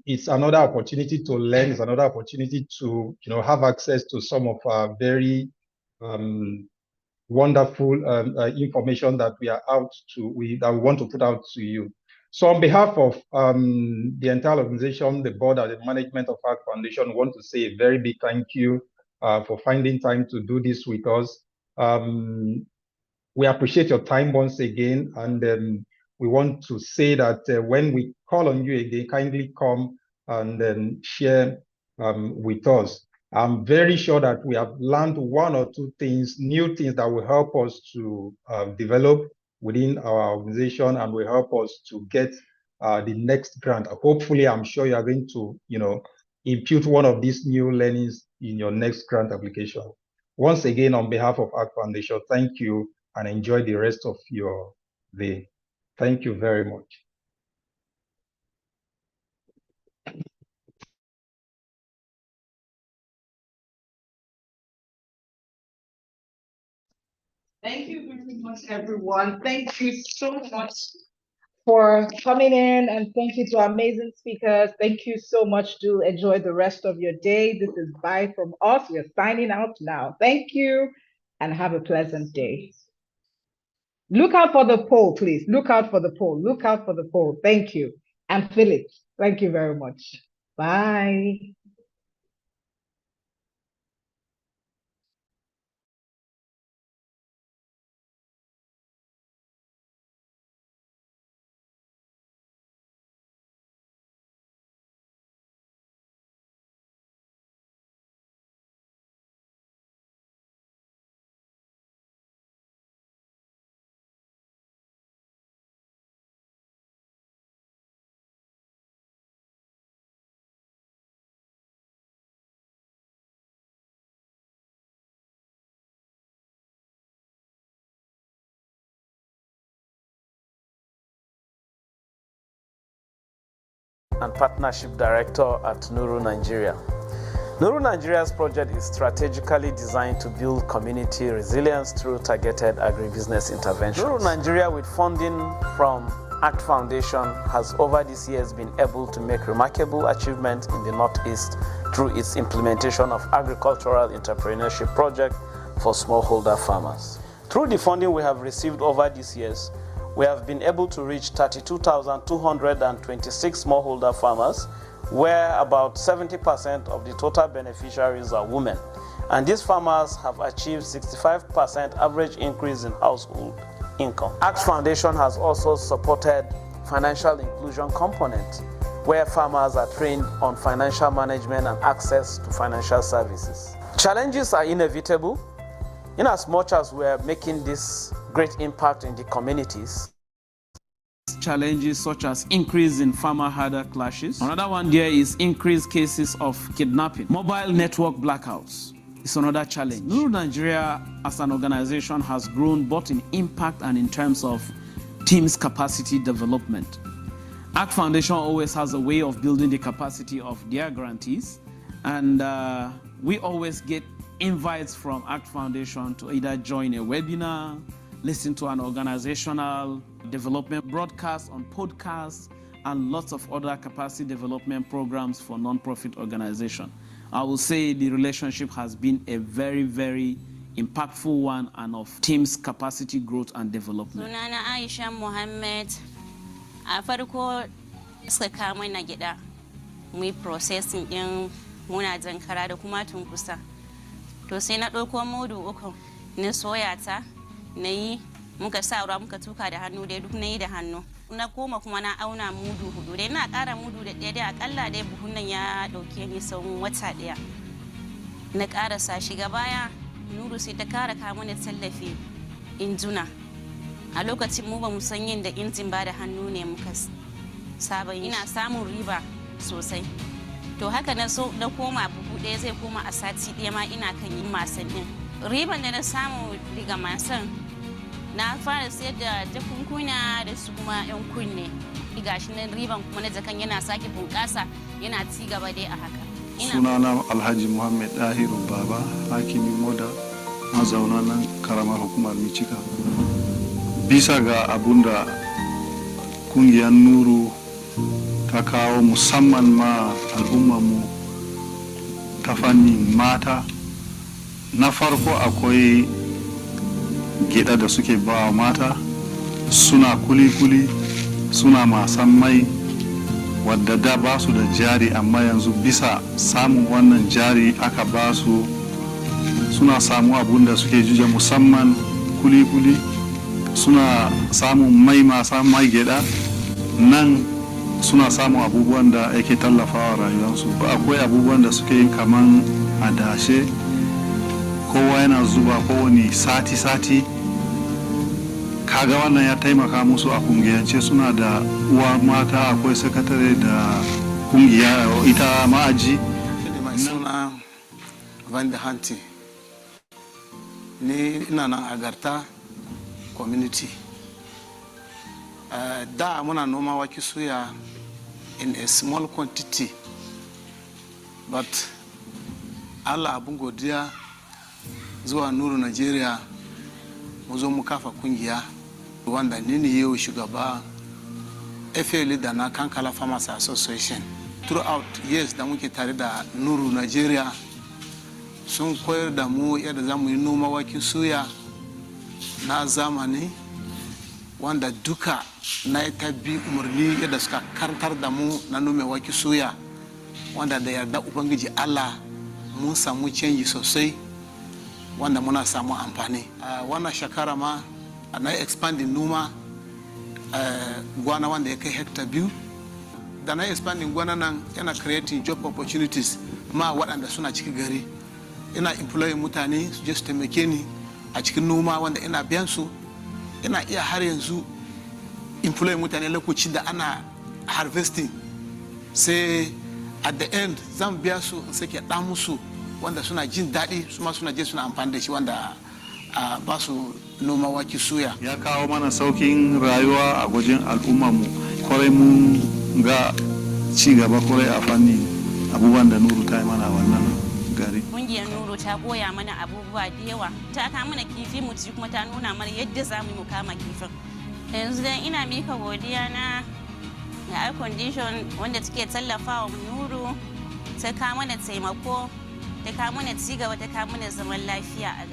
It's another opportunity to learn. It's another opportunity to have access to some of our very wonderful information that we are that we want to put out to you. So on behalf of the entire organization, the board and the management of our foundation, we want to say a very big thank you for finding time to do this with us. We appreciate your time once again, and we want to say that when we call on you again, kindly come and share with us. I'm very sure that we have learned one or two things, new things that will help us to develop within our organization and will help us to get the next grant. Hopefully, I'm sure you are going to, impute one of these new learnings in your next grant application. Once again, on behalf of ACT Foundation, thank you and enjoy the rest of your day. Thank you very much. Thank you very much, everyone. Thank you so much for coming in, and thank you to our amazing speakers. Thank you so much. Do enjoy the rest of your day. This is bye from us. We're signing out now. Thank you, and have a pleasant day. Look out for the poll, please. Look out for the poll. Look out for the poll. Thank you. And Philip, thank you very much. Bye. And Partnership Director at Nuru Nigeria. Nuru Nigeria's project is strategically designed to build community resilience through targeted agribusiness interventions. Nuru Nigeria, with funding from ACT Foundation, has over these years been able to make remarkable achievements in the Northeast through its implementation of agricultural entrepreneurship project for smallholder farmers. Through the funding we have received over these years, we have been able to reach 32,226 smallholder farmers, where about 70% of the total beneficiaries are women. And these farmers have achieved 65% average increase in household income. ACT Foundation has also supported financial inclusion component, where farmers are trained on financial management and access to financial services. Challenges are inevitable. In as much as we are making this great impact in the communities, challenges such as increase in farmer-herder clashes. Another one there is increased cases of kidnapping. Mobile network blackouts is another challenge. Nuru Nigeria as an organization has grown both in impact and in terms of teams' capacity development. ACT Foundation always has a way of building the capacity of their grantees, and we always get invites from ACT Foundation to either join a webinar, listen to an organizational development broadcast on podcasts, and lots of other capacity development programs for non-profit organizations. I will say the relationship has been a very, very impactful one and of teams' capacity growth and development. Sunana Aisha Mohammed, a farko suka kama na gida, mu processing din muna jankara da kuma tunkusa. To sai na ɗauko mudu uku na soya ta, na yi muka sa ruwa muka tuka da hannu dai duk na yi da hannu. Na koma kuma na auna mudu hudu dai na ƙara mudu da ɗaya dai akalla dai buhun nan ya ɗauke ni tsawon wata ɗaya. Na ƙara sa shi baya Nuru sai ta ƙara kawo mana tallafi injuna. A lokacin mu ba mu san yin da injin ba da hannu ne muka saba yi. Ina samun riba sosai. To haka na so na koma buhu ɗaya zai koma a sati ɗaya ma ina kan yin masan ɗin. Riban da na samu daga masan na fara sayar da jakunkuna da su kuma 'yan kunne. Gashi nan riban kuma na jakan yana sake bunƙasa yana ci gaba dai a haka. Sunana Alhaji Muhammad Dahiru Baba, hakimi Moda, mazauna nan karamar hukumar Michika. Bisa ga abunda kungiyar Nuru ta kawo musamman ma al'ummarmu ta fannin mata, na farko akwai gida da suke ba mata, suna kuli-kuli, suna masan mai, wadda da ba su da jari amma yanzu bisa samun wannan jari aka ba su, suna samu abun da suke juja musamman kuli-kuli, suna samun mai masan mai gida, nan suna samun abubuwan da yake tallafawa rayuwarsu. Akwai abubuwan da suke yin kaman adashe kowa yana zuba kowane sati-sati. Kaga wannan ya taimaka musu a kungiyance, suna da uwa mata, akwai sakatare da kungiya ita ma'aji. Mai suna Van de Hanti, ni ina nan Agarta community. Da muna noma wake suya in a small quantity, but Allah abun godiya zuwa Nuru Nigeria mu zo mu kafa kungiya wanda ni ne yau shugaba FA leader na Kankala Farmers Association. Throughout years da muke tare da Nuru Nigeria sun koyar da mu yadda za mu yi noma waken suya na zamani wanda duka na ta bi umarni yadda suka karantar da mu na nome waken suya wanda da yarda Ubangiji Allah mun samu canji sosai wanda muna samu amfani. Wannan shekara ma na expanding noma gwana wanda ya kai hectare 2. Da na expanding gwana nan yana creating job opportunities ma waɗanda suna cikin gari. Ina employing mutane su je su taimake ni a cikin noma wanda ina biyan su. Ina iya har yanzu employing mutane lokacin da ana harvesting, sai at the end zan biya su in sake ɗa musu wanda suna jin daɗi, su ma suna je suna amfani da shi wanda ba su noma wake suya. Ya kawo mana saukin rayuwa a gwajin al'ummarmu, kwarai mun ga ci gaba kwarai a fannin abubuwan da Nuru ta yi mana wannan gari. Kungiyar Nuru ta koya mana abubuwa da yawa, ta kama mana kifi mu ci kuma ta nuna mana yadda za mu kama kifin. Yanzu dan ina mika godiya na ga air condition wanda take tallafawa Nuru, ta kama mana taimako, ta kama mana cigaba, ta kama mana zaman lafiya a